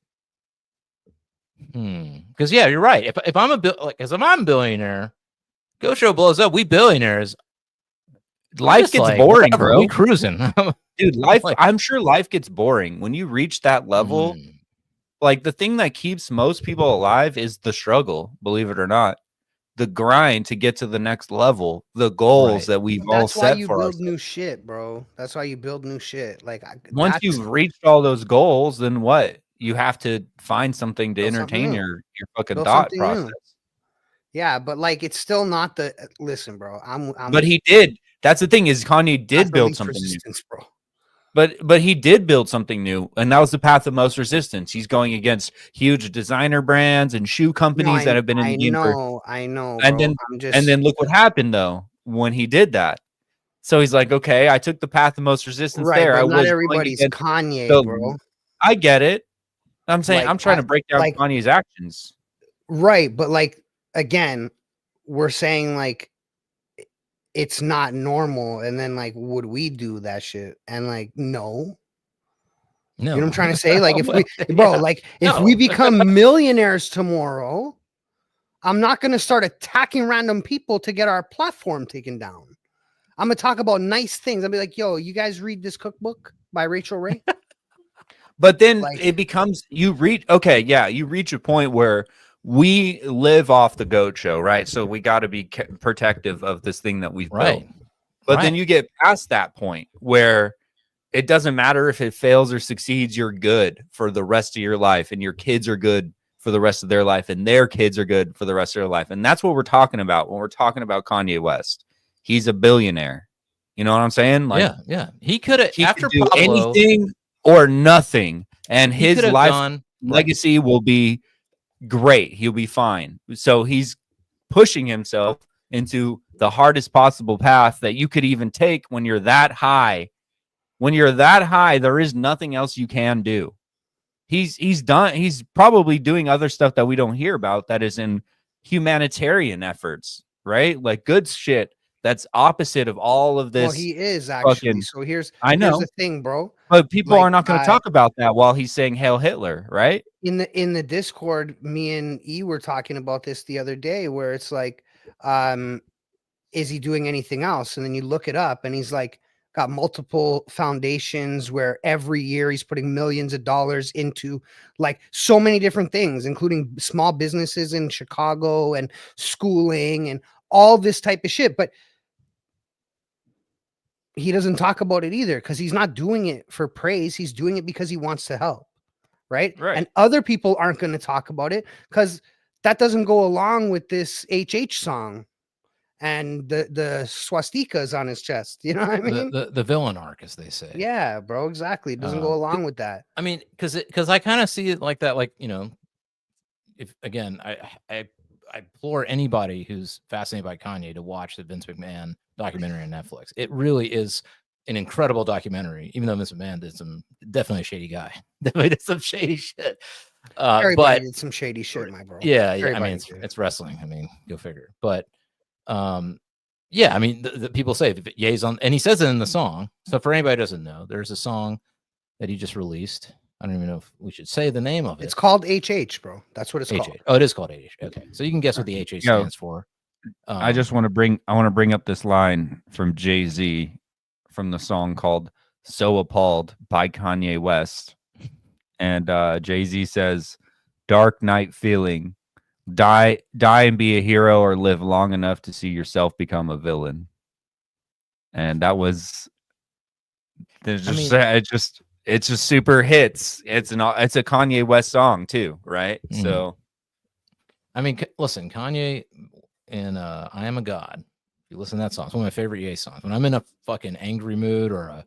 Speaker 1: Because yeah, you're right. If I'm if I'm a billionaire, Go Show blows up. We billionaires,
Speaker 2: life gets boring, bro.
Speaker 1: We cruising,
Speaker 2: dude. Life. I'm sure life gets boring when you reach that level. Like the thing that keeps most people alive is the struggle. Believe it or not, the grind to get to the next level, the goals that we've all set for ourselves.
Speaker 3: That's why you build new shit, bro. That's why you build new shit. Like
Speaker 2: once you've reached all those goals, then what? You have to find something to entertain your fucking thought process. New.
Speaker 3: Yeah, but like it's still not the listen, bro.
Speaker 2: But he did. That's the thing is Kanye did build something new,
Speaker 3: bro.
Speaker 2: But he did build something new, and that was the path of most resistance. He's going against huge designer brands and shoe companies that have been in the game for.
Speaker 3: I know.
Speaker 2: And
Speaker 3: bro.
Speaker 2: and then look what happened though when he did that. So he's like, okay, I took the path of most resistance there.
Speaker 3: But not everybody's Kanye, bro.
Speaker 2: I get it. I'm saying I'm trying to break down Kanye's actions.
Speaker 3: Right, but like again, we're saying like it's not normal, and then like would we do that shit? And like no. You know what I'm trying to say? Like if if we become millionaires tomorrow, I'm not gonna start attacking random people to get our platform taken down. I'm gonna talk about nice things. I'll be like, yo, you guys read this cookbook by Rachel Ray?
Speaker 2: But then it becomes you reach a point where we live off the GOAT show, right? So we got to be protective of this thing that we've built. But then you get past that point where it doesn't matter if it fails or succeeds, you're good for the rest of your life, and your kids are good for the rest of their life, and their kids are good for the rest of their life. And that's what we're talking about when we're talking about Kanye West. He's a billionaire. You know what I'm saying? Like,
Speaker 1: yeah. He could have after
Speaker 2: do
Speaker 1: Pablo,
Speaker 2: anything or nothing, and his life legacy will be great. He'll be fine. So he's pushing himself into the hardest possible path that you could even take when you're that high. When you're that high, there is nothing else you can do. He's probably doing other stuff that we don't hear about that is in humanitarian efforts, right? Like good shit that's opposite of all of this.
Speaker 3: Well, he is actually. So here's the thing, bro.
Speaker 2: But people are not going to talk about that while he's saying Hail Hitler, right?
Speaker 3: In the Discord, me and E were talking about this the other day, where it's like, is he doing anything else? And then you look it up, and he's like got multiple foundations where every year he's putting millions of dollars into like so many different things, including small businesses in Chicago and schooling and all this type of shit. But he doesn't talk about it either because he's not doing it for praise. He's doing it because he wants to help. Right. And other people aren't going to talk about it because that doesn't go along with this HH song. and the swastika is on his chest. You know what I mean?
Speaker 1: The villain arc, as they say.
Speaker 3: Yeah, bro, exactly. It doesn't go along with that.
Speaker 1: I mean, because I kind of see it like that, like, you know, if again, I implore anybody who's fascinated by Kanye to watch the Vince McMahon documentary on Netflix. It really is an incredible documentary, even though Vince McMahon did definitely a shady guy. Definitely did some shady shit.
Speaker 3: Everybody did some shady shit, my bro.
Speaker 1: Yeah, I mean, it's wrestling. I mean, go figure. But yeah, I mean, the people say that Ye's on, and he says it in the song. So for anybody who doesn't know, there's a song that he just released. I don't even know if we should say the name of it.
Speaker 3: It's called HH, bro. That's what it's called.
Speaker 1: Oh, it is called HH. Okay, so you can guess what the HH stands for.
Speaker 2: I want to bring up this line from Jay-Z from the song called "So Appalled" by Kanye West, and Jay-Z says, "Dark night feeling, die and be a hero, or live long enough to see yourself become a villain." And that was, it's just super hits. It's a Kanye West song too, right? Mm-hmm. So,
Speaker 1: I mean, listen, Kanye and "I Am a God." If you listen to that song, it's one of my favorite Ye songs. When I'm in a fucking angry mood or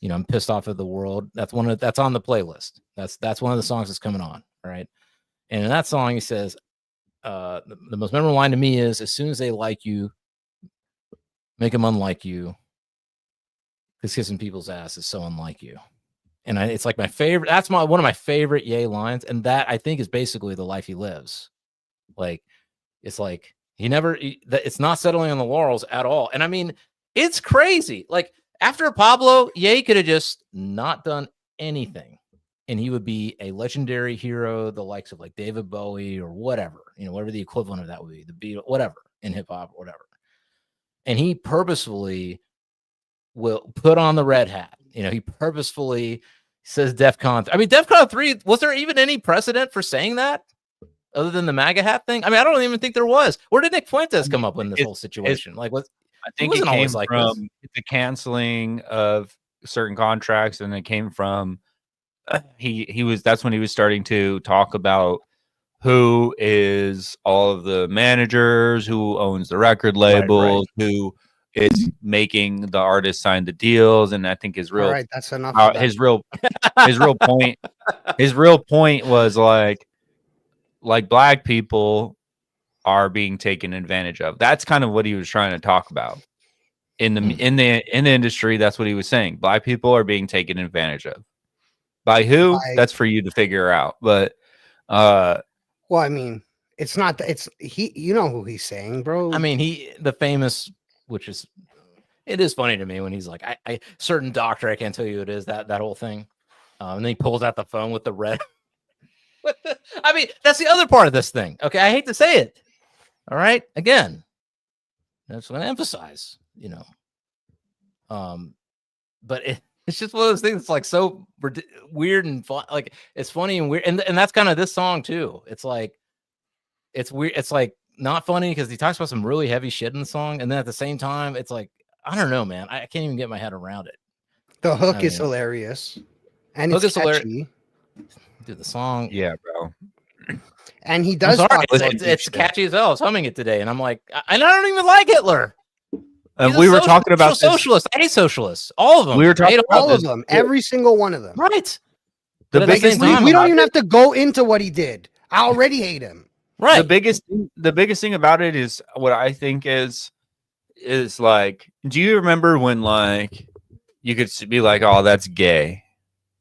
Speaker 1: I'm pissed off at the world, that's on the playlist. That's one of the songs that's coming on, right? And in that song, he says, the most memorable line to me is, "As soon as they like you, make them unlike you, because kissing people's ass is so unlike you." And it's like my favorite. That's one of my favorite Ye lines, and that I think is basically the life he lives. Like, it's like it's not settling on the laurels at all. And I mean, it's crazy. Like, after Pablo, Ye could have just not done anything, and he would be a legendary hero, the likes of like David Bowie or whatever, whatever the equivalent of that would be, the Beatles, whatever, in hip hop, whatever. And he purposefully will put on the red hat. He purposefully says DEFCON. I mean, DEFCON 3, was there even any precedent for saying that other than the MAGA hat thing? I mean, I don't even think there was. Where did Nick Fuentes come up with this whole situation? I
Speaker 2: think it came from the canceling of certain contracts, and it came from that's when he was starting to talk about who is all of the managers, who owns the record labels, right. Who is making the artist sign the deals. And I think his real,
Speaker 3: right, that's enough.
Speaker 2: His real point was like black people are being taken advantage of. That's kind of what he was trying to talk about in the industry. That's what he was saying. Black people are being taken advantage of. By who? That's for you to figure out. But
Speaker 3: well, I mean, it's not you know who he's saying, bro.
Speaker 1: I mean, the famous, which is, it is funny to me when he's like, I certain doctor, I can't tell you who it is, that whole thing. And then he pulls out the phone with the red. I mean, that's the other part of this thing. Okay, I hate to say it. All right, again, that's what I emphasize. But it's just one of those things. It's like so weird and fun. Like, it's funny and weird, and that's kind of this song too. It's like, it's weird. It's like not funny because he talks about some really heavy shit in the song, and then at the same time, it's like, I don't know, man. I can't even get my head around it.
Speaker 3: The hook is hilarious, and it's catchy.
Speaker 1: Dude, the song,
Speaker 2: yeah, bro.
Speaker 3: And he does.
Speaker 1: It's catchy as hell. I was humming it today, and I'm like, I don't even like Hitler.
Speaker 2: We were talking about
Speaker 1: socialists. I hate socialists. All of them.
Speaker 2: We were talking about
Speaker 3: all of them. Every single one of them.
Speaker 1: Right.
Speaker 3: We don't even have to go into what he did. I already hate him.
Speaker 1: Right.
Speaker 2: The biggest thing about it is what I think is like, do you remember when like you could be like, oh, that's gay,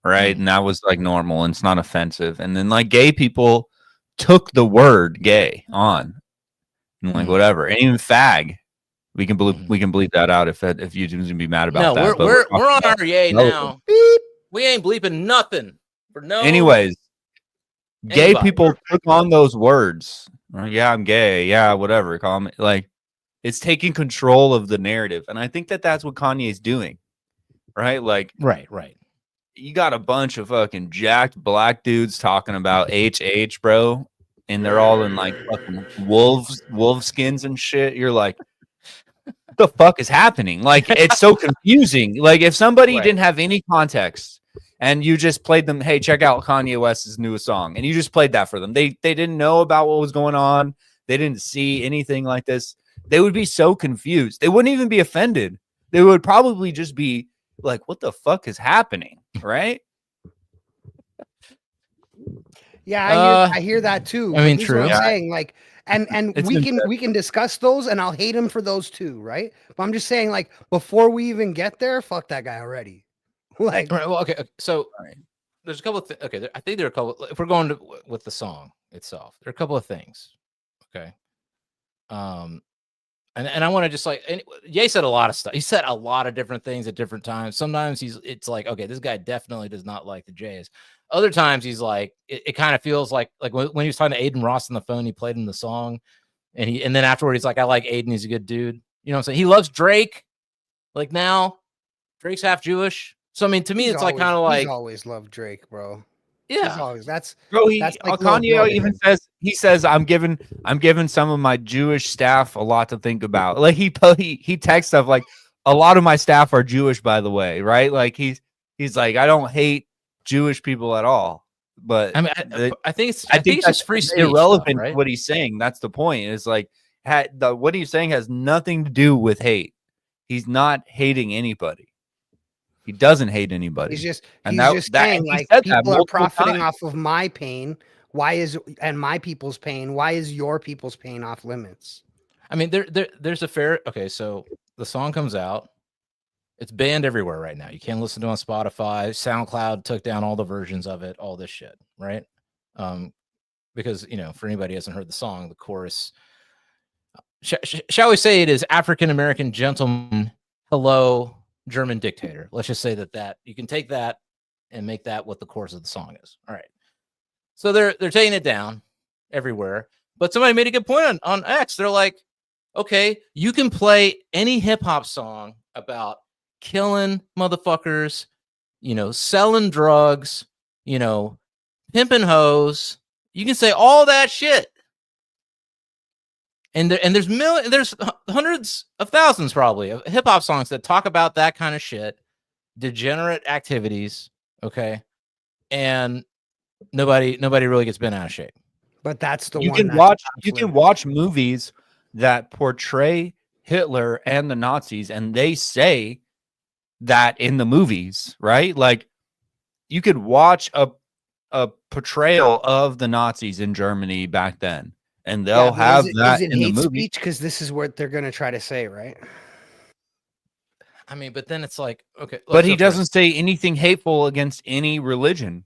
Speaker 2: right? And that was like normal and it's not offensive. And then like gay people took the word gay on and like whatever. And even fag. We can bleep that out if YouTube's gonna be mad about that.
Speaker 1: We're on our Ye now. Beep. We ain't bleeping nothing for no.
Speaker 2: Anyways, gay people took on those words. Yeah, I'm gay. Yeah, whatever. Call me. Like, it's taking control of the narrative, and I think that's what Kanye's doing. Right? Like,
Speaker 1: right.
Speaker 2: You got a bunch of fucking jacked black dudes talking about HH, bro, and they're all in like fucking wolf skins and shit. You're like, what the fuck is happening? Like, it's so confusing. Like, if somebody didn't have any context and you just played them, hey, check out Kanye West's newest song, and you just played that for them, they didn't know about what was going on. They didn't see anything like this. they would be so confused. They wouldn't even be offended. They would probably just be like, what the fuck is happening? Right?
Speaker 3: Yeah, I hear that too.
Speaker 1: I mean,
Speaker 3: This is
Speaker 1: true.
Speaker 3: what I'm
Speaker 2: Yeah.
Speaker 3: saying, like, and
Speaker 2: It's
Speaker 3: we can discuss those, and I'll hate him for those too, right? But I'm just saying, like, before we even get there, fuck that guy already. Like,
Speaker 1: All right, well, okay. So
Speaker 2: Right.
Speaker 1: there's a couple of okay. I think there are a couple. If we're going to, with the song itself, there are a couple of things. Okay. And I want to just like, and Ye said a lot of stuff. He said a lot of different things at different times. Sometimes it's like, okay, this guy definitely does not like the Jays. Other times he's like, it kind of feels like when he was talking to Aiden Ross on the phone, he played him the song, and then afterward he's like, I like Aiden, he's a good dude. You know what I'm saying? He loves Drake. Like now, Drake's half Jewish. So I mean, to me, it's like kind of like
Speaker 3: he's always loved Drake, bro. He's
Speaker 1: yeah.
Speaker 3: always that's
Speaker 2: Bro,
Speaker 3: That's like little
Speaker 2: Kanye
Speaker 3: brother.
Speaker 2: even says I'm giving some of my Jewish staff a lot to think about. Like he texts stuff like a lot of my staff are Jewish, by the way, right? Like he's like, I don't hate Jewish people at all. But
Speaker 1: I mean, I think it's
Speaker 2: that's
Speaker 1: just free speech,
Speaker 2: irrelevant
Speaker 1: though, right?
Speaker 2: to what he's saying. That's the point. It's like what he's saying has nothing to do with hate. He's not hating anybody. He doesn't hate anybody.
Speaker 3: he's just
Speaker 2: And
Speaker 3: saying
Speaker 2: he
Speaker 3: like
Speaker 2: said that
Speaker 3: people are
Speaker 2: multiple
Speaker 3: profiting
Speaker 2: times.
Speaker 3: off of my pain. And my people's pain? Why is your people's pain off limits?
Speaker 1: I mean, there's a fair okay. So the song comes out, it's banned everywhere right now. You can't listen to it on Spotify. SoundCloud took down all the versions of it. All this shit, right? Because for anybody who hasn't heard the song, the chorus, shall we say, it is African American gentleman, hello, German dictator. Let's just say that you can take that and make that what the chorus of the song is. All right. So they're taking it down everywhere. But somebody made a good point on X. They're like, okay, you can play any hip hop song about killing motherfuckers, selling drugs, pimping hoes. You can say all that shit. And there's hundreds of thousands probably of hip hop songs that talk about that kind of shit, degenerate activities, okay? And nobody really gets bent out of shape.
Speaker 3: But that's the
Speaker 2: You
Speaker 3: one
Speaker 2: can
Speaker 3: that's
Speaker 2: watch
Speaker 3: off
Speaker 2: you can
Speaker 3: limits.
Speaker 2: watch movies that portray Hitler and the Nazis, and they say that in the movies, right? Like you could watch a portrayal of the Nazis in Germany back then, and they'll
Speaker 3: but
Speaker 2: have that
Speaker 3: is it
Speaker 2: in the
Speaker 3: hate
Speaker 2: movie.
Speaker 3: speech? Because this is what they're gonna try to say, right?
Speaker 1: I mean, but then it's like, okay,
Speaker 2: But he doesn't say anything hateful against any religion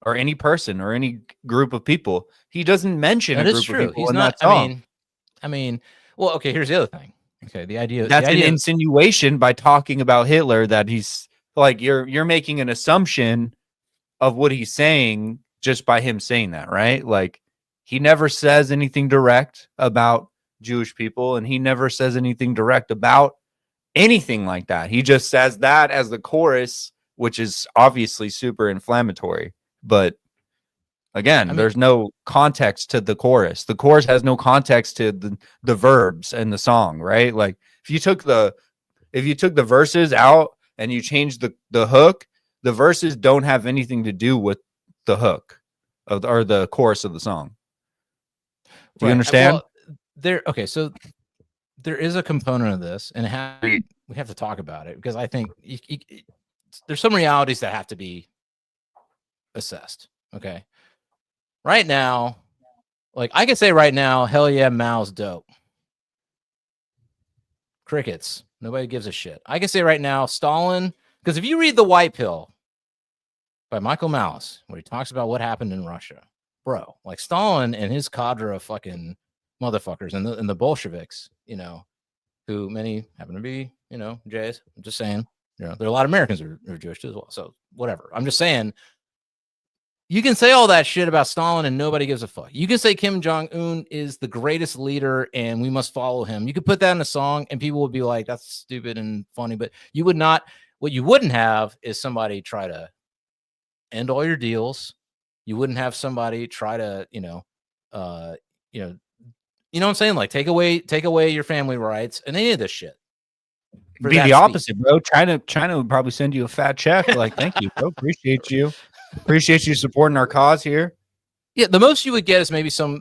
Speaker 2: or any person or any group of people. He doesn't mention
Speaker 1: that
Speaker 2: a
Speaker 1: is
Speaker 2: group
Speaker 1: true.
Speaker 2: of people
Speaker 1: He's
Speaker 2: in
Speaker 1: not.
Speaker 2: that song.
Speaker 1: I mean, well, okay. Here's the other thing. Okay,
Speaker 2: That's an insinuation by talking about Hitler that he's like you're making an assumption of what he's saying just by him saying that, right? Like he never says anything direct about Jewish people, and he never says anything direct about anything like that. He just says that as the chorus, which is obviously super inflammatory. But again, there's no context to the chorus. The chorus has no context to the verbs and the song, right? Like if you took the verses out and you changed the hook, the verses don't have anything to do with the hook or the chorus of the song. Do you understand?
Speaker 1: Well, so there is a component of this, and we have to talk about it because I think there's some realities that have to be assessed. Okay. Right now, like I can say right now, hell yeah, Mao's dope. Crickets. Nobody gives a shit. I can say right now, Stalin, because if you read The White Pill by Michael Malice, where he talks about what happened in Russia, bro, like Stalin and his cadre of fucking motherfuckers and the Bolsheviks, who many happen to be, Jays. I'm just saying, there are a lot of Americans who are Jewish too as well. So whatever. I'm just saying, you can say all that shit about Stalin and nobody gives a fuck. You can say Kim Jong-un is the greatest leader and we must follow him. You could put that in a song and people would be like, that's stupid and funny, but you would not. What you wouldn't have is somebody try to end all your deals. You wouldn't have somebody try to, you know what I'm saying? Like take away your family rights and any of this shit.
Speaker 2: Be the opposite, bro. China would probably send you a fat check. Like, thank you, bro. Appreciate you supporting our cause here.
Speaker 1: Yeah, the most you would get is maybe some,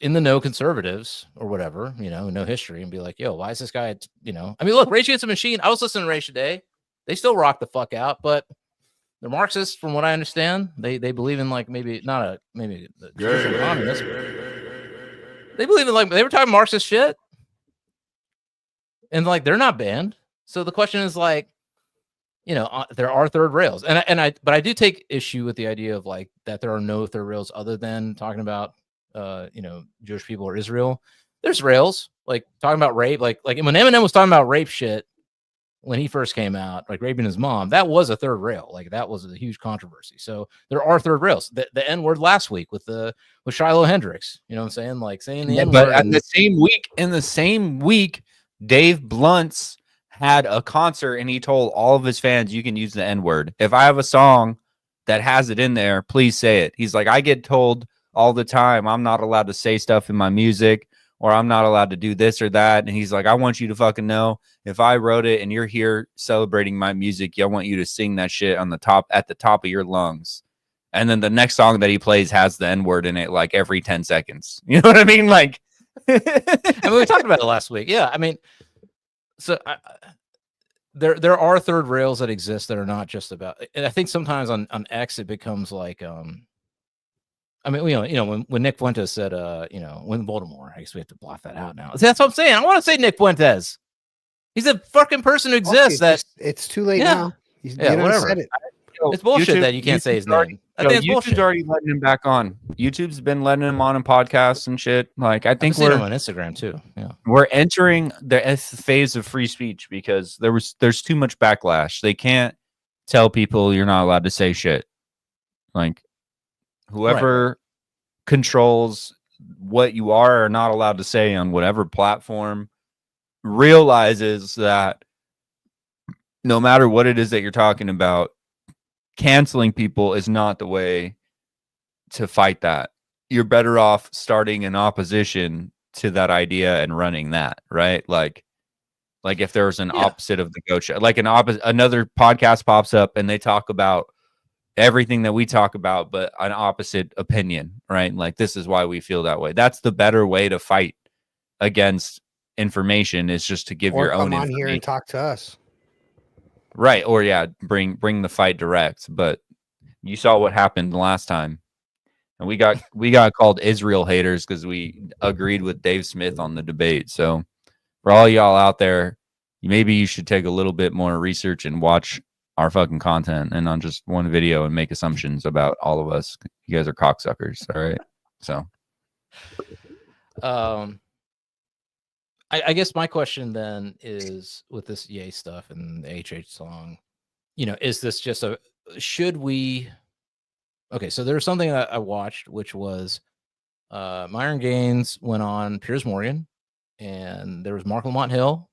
Speaker 1: in the know conservatives or whatever, no history, and be like, yo, why is this guy, I mean, look, Rage Against the Machine, I was listening to Rage today. They still rock the fuck out, but they're Marxists, from what I understand. They believe in like maybe not traditional communist. They believe in like they were talking Marxist shit, and like they're not banned. So the question is like, there are third rails, but I do take issue with the idea of like that there are no third rails other than talking about Jewish people or Israel. There's rails like talking about rape, like when Eminem was talking about rape shit. When he first came out, like raping his mom, that was a third rail. Like that was a huge controversy. So there are third rails. The N word last week with Shiloh Hendrix. You know what I'm saying? Like saying the N word.
Speaker 2: But in the same week, Dave Blunt's had a concert and he told all of his fans, you can use the N word. If I have a song that has it in there, please say it. He's like, I get told all the time I'm not allowed to say stuff in my music, or I'm not allowed to do this or that. And he's like, I want you to fucking know, if I wrote it and you're here celebrating my music, I want you to sing that shit at the top of your lungs. And then the next song that he plays has the N-word in it like every 10 seconds. You know what I mean? Like,
Speaker 1: I mean, we talked about it last week. Yeah. I mean, so there are third rails that exist that are not just about, and I think sometimes on X, it becomes like, I mean, when Nick Fuentes said, when Voldemort, I guess we have to block that out now. That's what I'm saying. I want to say Nick Fuentes. He's a fucking person who exists.
Speaker 3: It's too late now. You
Speaker 1: whatever.
Speaker 3: said it.
Speaker 1: It's bullshit that you can't say his name. I think it's bullshit.
Speaker 2: YouTube's already letting him back on. YouTube's been letting him on podcasts and shit. Like, I think
Speaker 1: we're on Instagram too. Yeah,
Speaker 2: we're entering the phase of free speech because there's too much backlash. They can't tell people you're not allowed to say shit. Like, whoever controls what you are or not allowed to say on whatever platform realizes that no matter what it is that you're talking about, canceling people is not the way to fight that. You're better off starting an opposition to that idea and running that, right? Like if there's an opposite of the goat show, like another podcast pops up and they talk about everything that we talk about, but an opposite opinion, right? Like, this is why we feel that way. That's the better way to fight against information, is just to give your own
Speaker 3: come on
Speaker 2: information
Speaker 3: here and talk to us.
Speaker 2: Right. Or bring the fight direct. But you saw what happened the last time. And we got called Israel haters because we agreed with Dave Smith on the debate. So for all y'all out there, maybe you should take a little bit more research and watch our fucking content and on just one video and make assumptions about all of us. You guys are cocksuckers. All right. So
Speaker 1: I guess my question then is, with this Ye stuff and the HH song, is this just should we? Okay, so there was something that I watched, which was Myron Gaines went on Piers Morgan, and there was Mark Lamont Hill,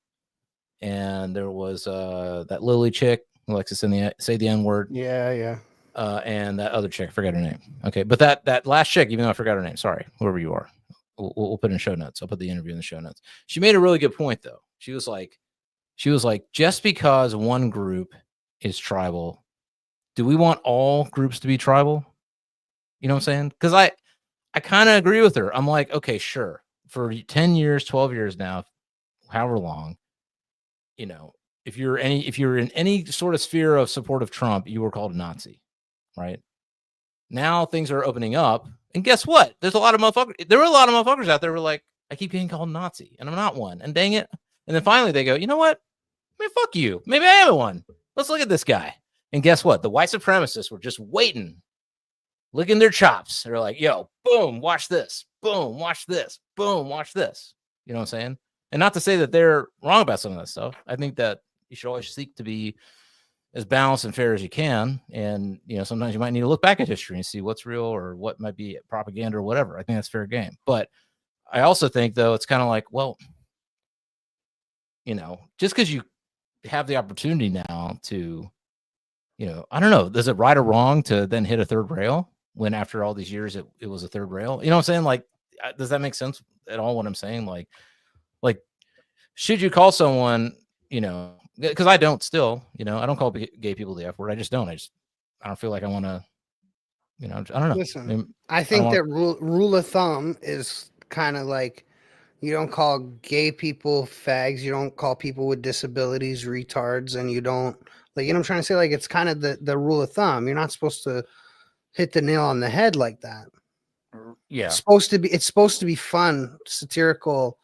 Speaker 1: and there was that Lily chick who likes to say the N-word.
Speaker 3: Yeah.
Speaker 1: And that other chick, I forgot her name. Okay, but that last chick, even though I forgot her name, sorry, whoever you are. We'll put it in show notes. I'll put the interview in the show notes. She made a really good point, though. She was like, just because one group is tribal, do we want all groups to be tribal? You know what I'm saying? Because I kind of agree with her. I'm like, okay, sure. For 10 years, 12 years now, however long, if you're in any sort of sphere of support of Trump, you were called a Nazi, right? Now things are opening up. And guess what? There were a lot of motherfuckers out there who were like, I keep getting called Nazi, and I'm not one. And dang it. And then finally they go, you know what? Man, fuck you. Maybe I am one. Let's look at this guy. And guess what? The white supremacists were just waiting, licking their chops. They're like, yo, boom, watch this. Boom, watch this. Boom, watch this. You know what I'm saying? And not to say that they're wrong about some of that stuff. I think that you should always seek to be as balanced and fair as you can. And, sometimes you might need to look back at history and see what's real or what might be propaganda or whatever. I think that's fair game. But I also think, though, it's kind of like, well, just because you have the opportunity now to, I don't know, is it right or wrong to then hit a third rail when after all these years it was a third rail? You know what I'm saying? Like, does that make sense at all what I'm saying? Like, should you call someone, because I don't still, I don't call gay people the F word. I just don't. I don't feel like I want to, I don't know.
Speaker 3: Listen, I think that rule of thumb is kind of like, you don't call gay people fags, you don't call people with disabilities retards, and you don't, like, you know what I'm trying to say? Like, it's kind of the rule of thumb. You're not supposed to hit the nail on the head like that.
Speaker 1: Yeah.
Speaker 3: It's supposed to be fun, satirical,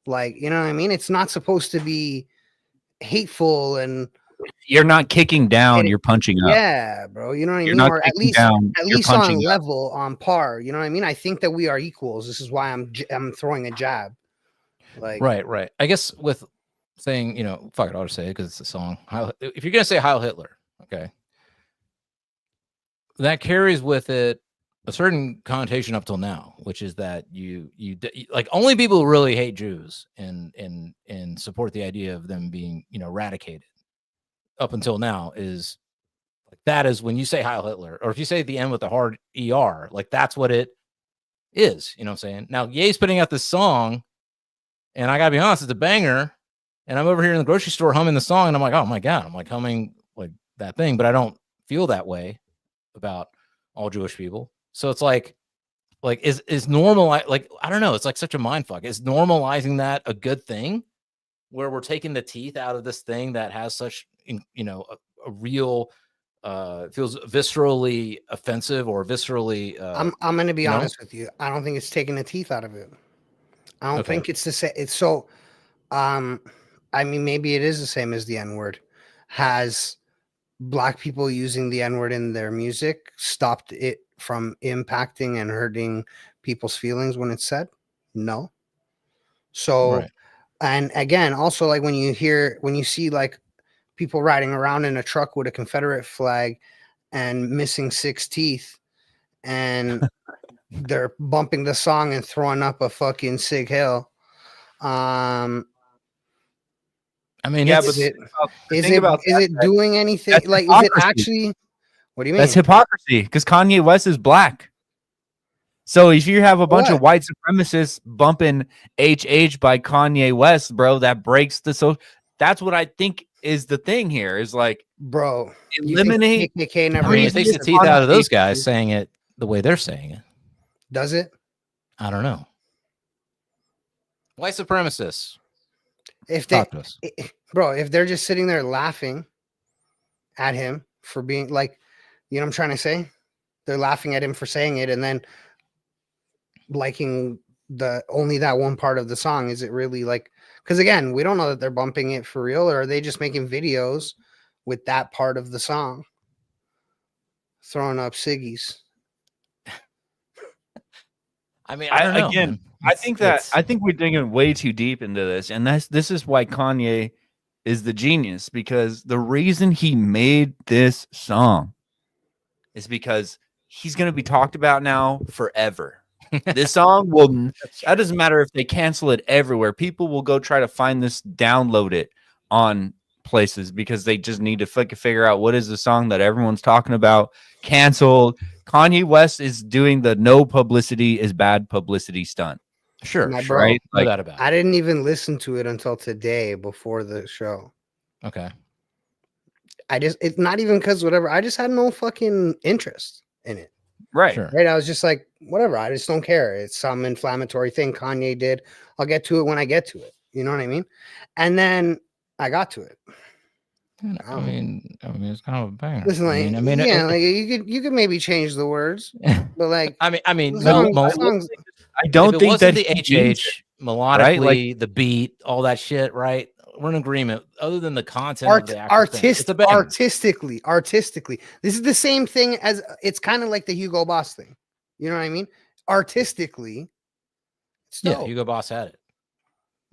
Speaker 3: like, you know what I mean? It's not supposed to be hateful and
Speaker 2: You're not kicking down,
Speaker 3: and
Speaker 2: you're punching up.
Speaker 3: yeah, bro. You know what I
Speaker 2: You're
Speaker 3: mean?
Speaker 2: not
Speaker 3: Or
Speaker 2: kicking down,
Speaker 3: at
Speaker 2: you're
Speaker 3: least on
Speaker 2: punching up.
Speaker 3: level, on par. You know what I mean? I think that we are equals. This is why I'm throwing a jab. Like,
Speaker 1: Right. I guess with saying, you know, fuck it, I'll just say it because it's a song. If you're gonna say Heil Hitler, okay, that carries with it a certain connotation up till now, which is that you like only people who really hate Jews and support the idea of them being, you know, eradicated up until now is like that is when you say Heil Hitler, or if you say the end with the hard ER, like that's what it is. You know what I'm saying? Now Ye's putting out this song, and I gotta be honest, it's a banger. And I'm over here in the grocery store humming the song, and I'm like, oh my God, I'm like humming like that thing, but I don't feel that way about all Jewish people. So it's like is normal, like I don't know, it's like such a mind fuck. Is normalizing that a good thing where we're taking the teeth out of this thing that has such, you know, a real feels viscerally offensive or viscerally
Speaker 3: I'm going to be
Speaker 1: you know?
Speaker 3: honest with you. I don't think it's taking the teeth out of it. I don't
Speaker 1: Okay.
Speaker 3: think it's the same. It's so, I mean, maybe it is the same as the N-word. Has Black people using the N-word in their music stopped it from impacting and hurting people's feelings when it's said? No. So,
Speaker 1: Right.
Speaker 3: and again, also, like when you see like people riding around in a truck with a Confederate flag and missing 6 teeth, and they're bumping the song and throwing up a fucking Sig Hill.
Speaker 1: I mean,
Speaker 2: Yeah,
Speaker 1: it's,
Speaker 2: but
Speaker 3: Is it doing anything?
Speaker 2: that's
Speaker 3: Like, is it
Speaker 2: hypocrisy.
Speaker 3: actually? What do you mean?
Speaker 2: That's hypocrisy because Kanye West is black. So if you have a bunch of white supremacists bumping HH by Kanye West, bro, that breaks the so. That's what I think is the thing here is like,
Speaker 3: bro,
Speaker 2: eliminate.
Speaker 3: KKK
Speaker 1: I
Speaker 3: never
Speaker 1: mean, it takes the teeth out of those guys saying it the way they're saying it.
Speaker 3: Does it?
Speaker 1: I don't know. White supremacists.
Speaker 3: If they,
Speaker 1: Talk to us.
Speaker 3: bro, if they're just sitting there laughing at him for being like, you know what I'm trying to say? They're laughing at him for saying it and then liking only that one part of the song. Is it really like, because again, we don't know that they're bumping it for real, or are they just making videos with that part of the song? Throwing up ciggies.
Speaker 1: I mean, I don't know.
Speaker 2: Again, I think we're digging way too deep into this, and this is why Kanye is the genius, because the reason he made this song is because he's going to be talked about now forever. This song will. That doesn't matter if they cancel it everywhere. People will go try to find this, download it on places because they just need to figure out what is the song that everyone's talking about. Canceled. Kanye West is doing the no publicity is bad publicity stunt.
Speaker 1: Sure,
Speaker 3: Bro,
Speaker 1: right?
Speaker 2: Like,
Speaker 1: No doubt about it.
Speaker 3: I didn't even listen to it until today before the show.
Speaker 1: Okay.
Speaker 3: It's not even because whatever. I just had no fucking interest in it.
Speaker 2: Right.
Speaker 1: Sure.
Speaker 3: Right. I was just like, whatever. I just don't care. It's some inflammatory thing Kanye did. I'll get to it when I get to it. You know what I mean? And then I got to it.
Speaker 1: I mean, it's kind of a banger.
Speaker 3: Listen, like,
Speaker 1: yeah,
Speaker 3: like you could maybe change the words, but like,
Speaker 1: I mean,
Speaker 2: I don't think that
Speaker 1: the HH melodically,
Speaker 2: right? Like,
Speaker 1: the beat, all that shit, right? We're in agreement. Other than the content of the actual
Speaker 3: artistically, this is the same thing as it's kind of like the Hugo Boss thing. You know what I mean? Artistically,
Speaker 1: Hugo Boss had it.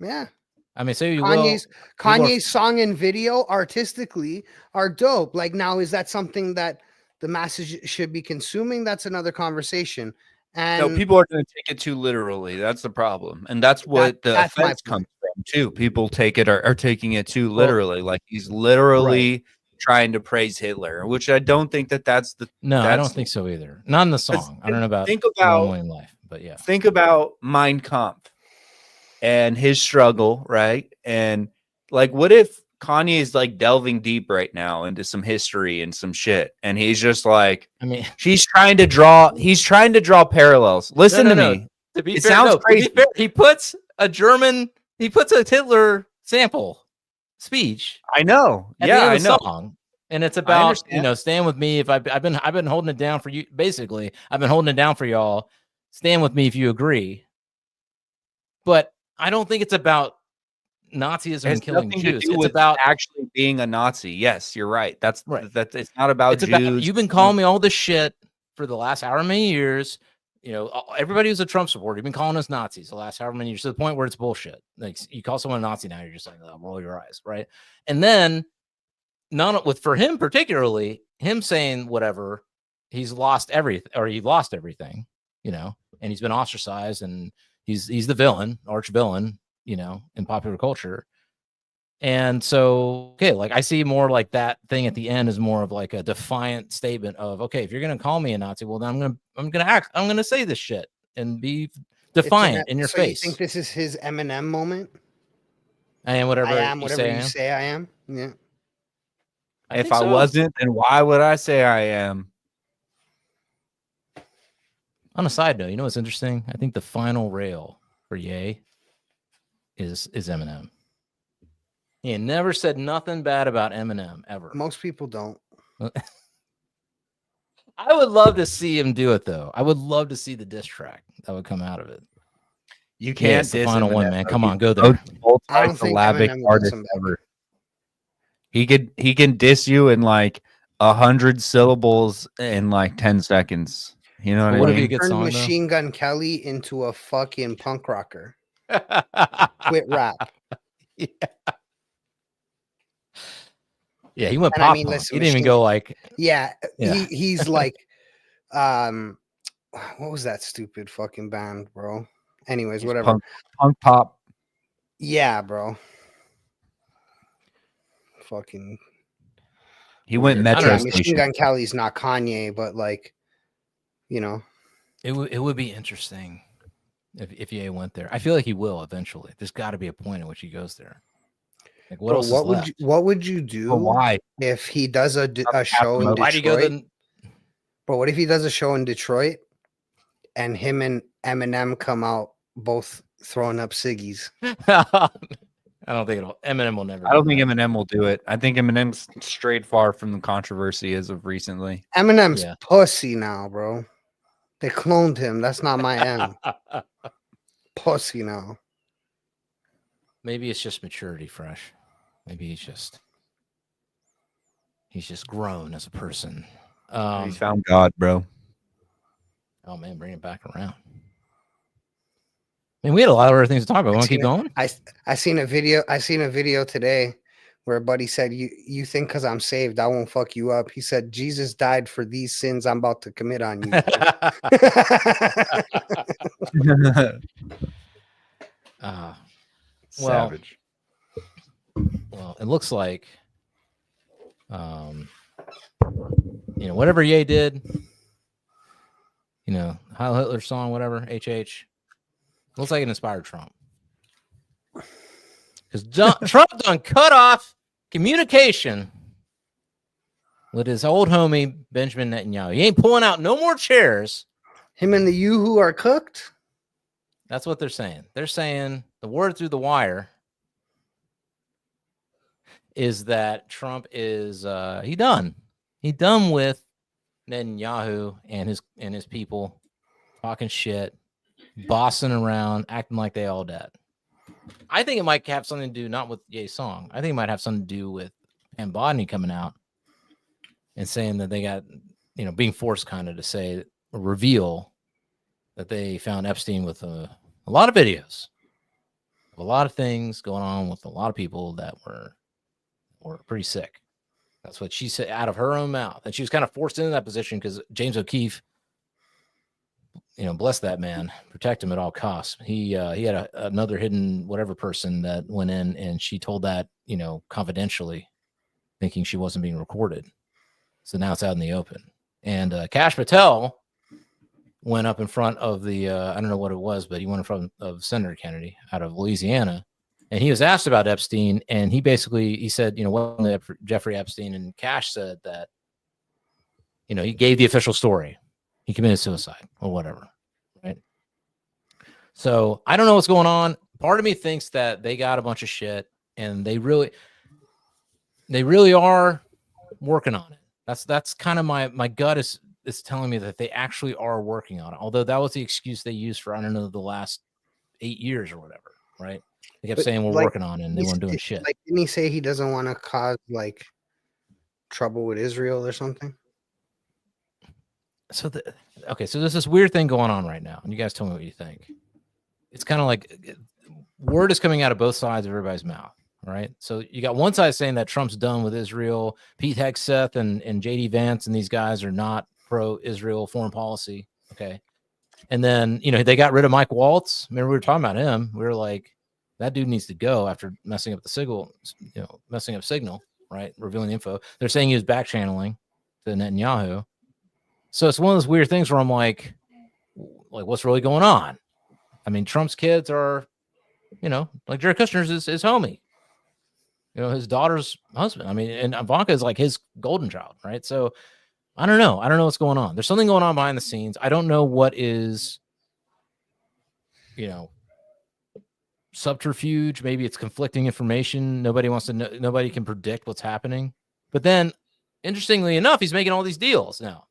Speaker 3: Yeah.
Speaker 1: I mean, say
Speaker 3: Kanye's song and video artistically are dope. Like, now, is that something that the masses should be consuming? That's another conversation. And
Speaker 2: no, people are going to take it too literally. That's the problem, and that's what the offense comes from too. People take it are taking it too literally. Like he's literally trying to praise Hitler, which I don't think that's the.
Speaker 1: No, I don't think so either. Not in the song. I don't know about in life, but yeah.
Speaker 2: Think about Mein Kampf and his struggle, right? And like, what if Kanye is like delving deep right now into some history and some shit, and he's just like,
Speaker 1: I mean,
Speaker 2: he's trying to draw parallels. Listen to me.
Speaker 1: To be
Speaker 2: It
Speaker 1: fair,
Speaker 2: sounds
Speaker 1: no,
Speaker 2: crazy.
Speaker 1: To be fair, he puts a Hitler sample speech
Speaker 2: I know.
Speaker 1: at
Speaker 2: Yeah,
Speaker 1: the end
Speaker 2: I
Speaker 1: of the
Speaker 2: know.
Speaker 1: song, and it's about
Speaker 2: understand.
Speaker 1: stand with me if I've been holding it down for you. Basically, I've been holding it down for y'all. Stand with me if you agree. But I don't think it's about Nazism
Speaker 2: It has
Speaker 1: and killing
Speaker 2: nothing to
Speaker 1: Jews.
Speaker 2: do
Speaker 1: It's
Speaker 2: with
Speaker 1: about
Speaker 2: actually being a Nazi. Yes, you're right. That's
Speaker 1: right.
Speaker 2: It's not about
Speaker 1: It's about
Speaker 2: Jews.
Speaker 1: you've been calling me all this shit for the last however many years. You know, everybody who's a Trump supporter, you've been calling us Nazis the last however many years to the point where it's bullshit. Like you call someone a Nazi now, you're just like, oh, roll your eyes, right? And then for him particularly, him saying whatever, he lost everything, you know, and he's been ostracized, and he's the villain, arch villain, you know, in popular culture. And so, okay, like I see more like that thing at the end is more of like a defiant statement of, okay, if you're gonna call me a Nazi, well, then I'm gonna say this shit and be defiant in your
Speaker 3: so
Speaker 1: face.
Speaker 3: You think this is his Eminem moment?
Speaker 1: I am whatever
Speaker 3: I am
Speaker 1: you
Speaker 3: whatever
Speaker 1: say.
Speaker 3: you say I am. Yeah.
Speaker 2: If I wasn't, then why would I say I am?
Speaker 1: On a side note, you know what's interesting? I think the final rail for Ye is Eminem. He never said nothing bad about Eminem ever.
Speaker 3: Most people don't.
Speaker 1: I would love to see him do it though. I would love to see the diss track that would come out of it.
Speaker 2: You can't
Speaker 1: it's the final one, man. Come on, go
Speaker 2: He's
Speaker 1: there.
Speaker 2: the most
Speaker 3: I don't think
Speaker 2: multi-syllabic
Speaker 3: Eminem would
Speaker 2: artist
Speaker 3: listen back.
Speaker 2: ever. He can diss you in like 100 syllables in like 10 seconds. You know what I
Speaker 1: Would it
Speaker 2: mean?
Speaker 1: be a good
Speaker 3: Turned
Speaker 1: song
Speaker 3: Machine Gun Kelly into a fucking punk rocker.
Speaker 1: though?
Speaker 3: Quit rap.
Speaker 1: Yeah, he went
Speaker 3: And
Speaker 1: pop
Speaker 3: I mean,
Speaker 1: punk.
Speaker 3: listen,
Speaker 1: He didn't even
Speaker 3: Machine-
Speaker 1: go like
Speaker 3: Yeah,
Speaker 1: Yeah.
Speaker 3: he's like, what was that stupid fucking band, bro? Anyways, whatever.
Speaker 2: Punk pop.
Speaker 3: Yeah, bro. Fucking.
Speaker 2: He went
Speaker 1: I
Speaker 2: Metro
Speaker 1: don't know.
Speaker 3: Machine
Speaker 2: Station.
Speaker 3: Gun Kelly's not Kanye, but like, you know.
Speaker 1: it would be interesting if Ye went there. I feel like he will eventually. There's got to be a point at which he goes there. Like what
Speaker 3: Bro,
Speaker 1: else is
Speaker 3: what
Speaker 1: left?
Speaker 3: what would you do
Speaker 2: But why?
Speaker 3: if he does a show in
Speaker 1: Why do you go
Speaker 3: Detroit?
Speaker 1: then?
Speaker 3: But what if he does a show in Detroit and him and Eminem come out both throwing up ciggies?
Speaker 1: I don't think Eminem will never.
Speaker 2: I don't
Speaker 1: do
Speaker 2: think
Speaker 1: that.
Speaker 2: Eminem will do it. I think Eminem's strayed far from the controversy as of recently.
Speaker 3: Eminem's
Speaker 1: Yeah.
Speaker 3: pussy now, bro. They cloned him. That's not my M. Pussy now.
Speaker 1: Maybe it's just maturity, Fresh. Maybe he's just grown as a person.
Speaker 2: He's found God, bro.
Speaker 1: Oh man, bring it back around. I mean, we had a lot of other things to talk about. Want to keep going?
Speaker 3: I seen a video today where a buddy said, "You think because I'm saved, I won't fuck you up." He said, "Jesus died for these sins I'm about to commit on you."
Speaker 2: Savage.
Speaker 1: Well, it looks like, whatever Ye did, Heil Hitler song, whatever, HH, looks like it inspired Trump. Because Trump done cut off communication with his old homie, Benjamin Netanyahu. He ain't pulling out no more chairs.
Speaker 3: Him and the Yoo-hoo are cooked?
Speaker 1: That's what they're saying. They're saying the word through the wire is that Trump is he done with Netanyahu and his people talking shit, bossing around, acting like they all dead. I think it might have something to do not with Ye's song. I think it might have something to do with Pam Bodney coming out and saying that they got, being forced kind of to say or reveal that they found Epstein with a lot of videos of a lot of things going on with a lot of people that were pretty sick. That's what she said out of her own mouth. And she was kind of forced into that position because James O'Keefe, bless that man, protect him at all costs. He had another hidden whatever person that went in and she told that, confidentially, thinking she wasn't being recorded. So now it's out in the open. And Kash Patel went up in front of the, I don't know what it was, but he went in front of Senator Kennedy out of Louisiana. And he was asked about Epstein, and he said, welcome to Jeffrey Epstein. And Kash said that, he gave the official story. He committed suicide or whatever, right? So I don't know what's going on. Part of me thinks that they got a bunch of shit and they really are working on it. That's kind of my gut is telling me that they actually are working on it. Although that was the excuse they used for, I don't know, the last 8 years or whatever, right? They kept saying we're working on it and they weren't doing shit.
Speaker 3: Like, didn't he say he doesn't want to cause like trouble with Israel or something?
Speaker 1: So so there's this weird thing going on right now, and you guys tell me what you think. It's kind of like word is coming out of both sides of everybody's mouth, right? So you got one side saying that Trump's done with Israel. Pete Hegseth and JD Vance and these guys are not pro-Israel foreign policy, okay? And then, you know, they got rid of Mike Waltz. Remember, we were talking about him. We were like, that dude needs to go after messing up the signal, messing up signal, right? Revealing the info. They're saying he was back channeling to Netanyahu. So it's one of those weird things where I'm like, what's really going on? I mean, Trump's kids are, like Jared Kushner's his homie. His daughter's husband. I mean, and Ivanka is like his golden child, right? So I don't know. I don't know what's going on. There's something going on behind the scenes. I don't know what is, subterfuge. Maybe it's conflicting information. Nobody wants to know. Nobody can predict what's happening. But then, interestingly enough, he's making all these deals now.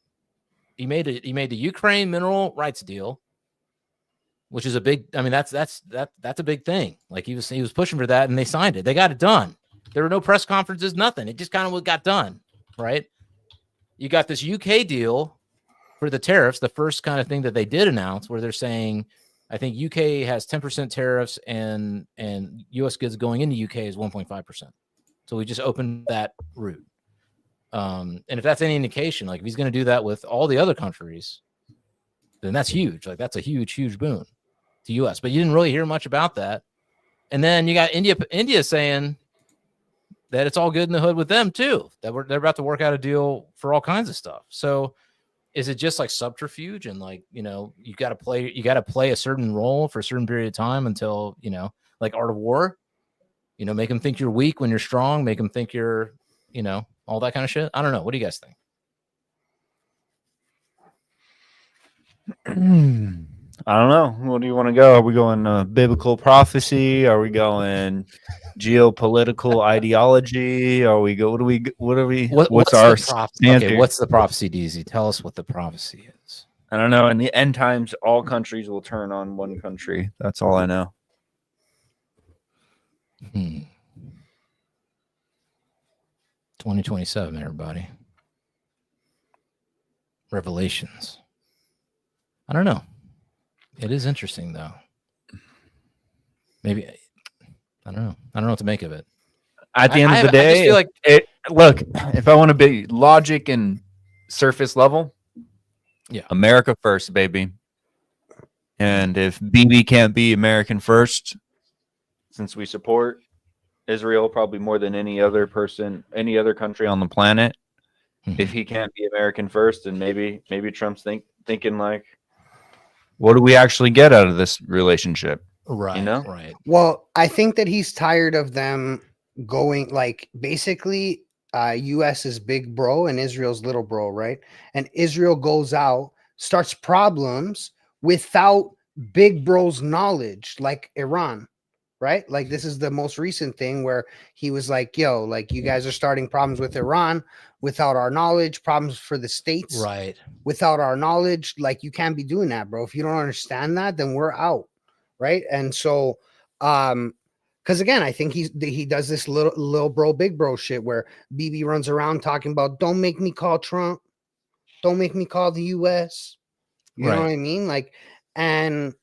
Speaker 1: He made the Ukraine mineral rights deal, which is a big. I mean, that's a big thing. Like he was pushing for that, and they signed it. They got it done. There were no press conferences, nothing. It just kind of got done, right? You got this UK deal for the tariffs, the first kind of thing that they did announce, where they're saying, I think UK has 10% tariffs, and US goods going into UK is 1.5%. So we just opened that route. And if that's any indication, like if he's going to do that with all the other countries, then that's huge. Like that's a huge, huge boon to US. But you didn't really hear much about that. And then you got India saying that it's all good in the hood with them too. That they're about to work out a deal for all kinds of stuff. So is it just like subterfuge and like, you got to play a certain role for a certain period of time until, like Art of War, make them think you're weak when you're strong, make them think you're, all that kind of shit. I don't know. What do you guys think?
Speaker 2: I don't know. What do you want to go? Are we going biblical prophecy? Are we going geopolitical ideology? Are we go? What's our
Speaker 1: prophecy? Okay, what's the prophecy, Deezy? Tell us what the prophecy is.
Speaker 2: I don't know. In the end times, all countries will turn on one country. That's all I know.
Speaker 1: 2027, everybody. Revelations. I don't know. It is interesting, though. Maybe I don't know. I don't know what to make of it.
Speaker 2: At the end of the day, I just feel like look, if I want to be logic and surface level,
Speaker 1: yeah,
Speaker 2: America first, baby. And if BB can't be American first, since we support Israel probably more than any other country on the planet, if he can't be American first, then maybe Trump's thinking like, what do we actually get out of this relationship?
Speaker 1: Right. Right.
Speaker 3: Well, I think that he's tired of them going like basically US is big bro and Israel's little bro, right? And Israel goes out, starts problems without big bro's knowledge, like Iran, right? Like this is the most recent thing where he was like, yo, like you guys are starting problems with Iran without our knowledge, problems for the states,
Speaker 1: right? Without
Speaker 3: our knowledge. Like you can't be doing that, bro. If you don't understand that, then we're out. Right. And so, because again, I think he does this little bro, big bro shit where BB runs around talking about, don't make me call Trump. Don't make me call the US. You know what I mean? Like, and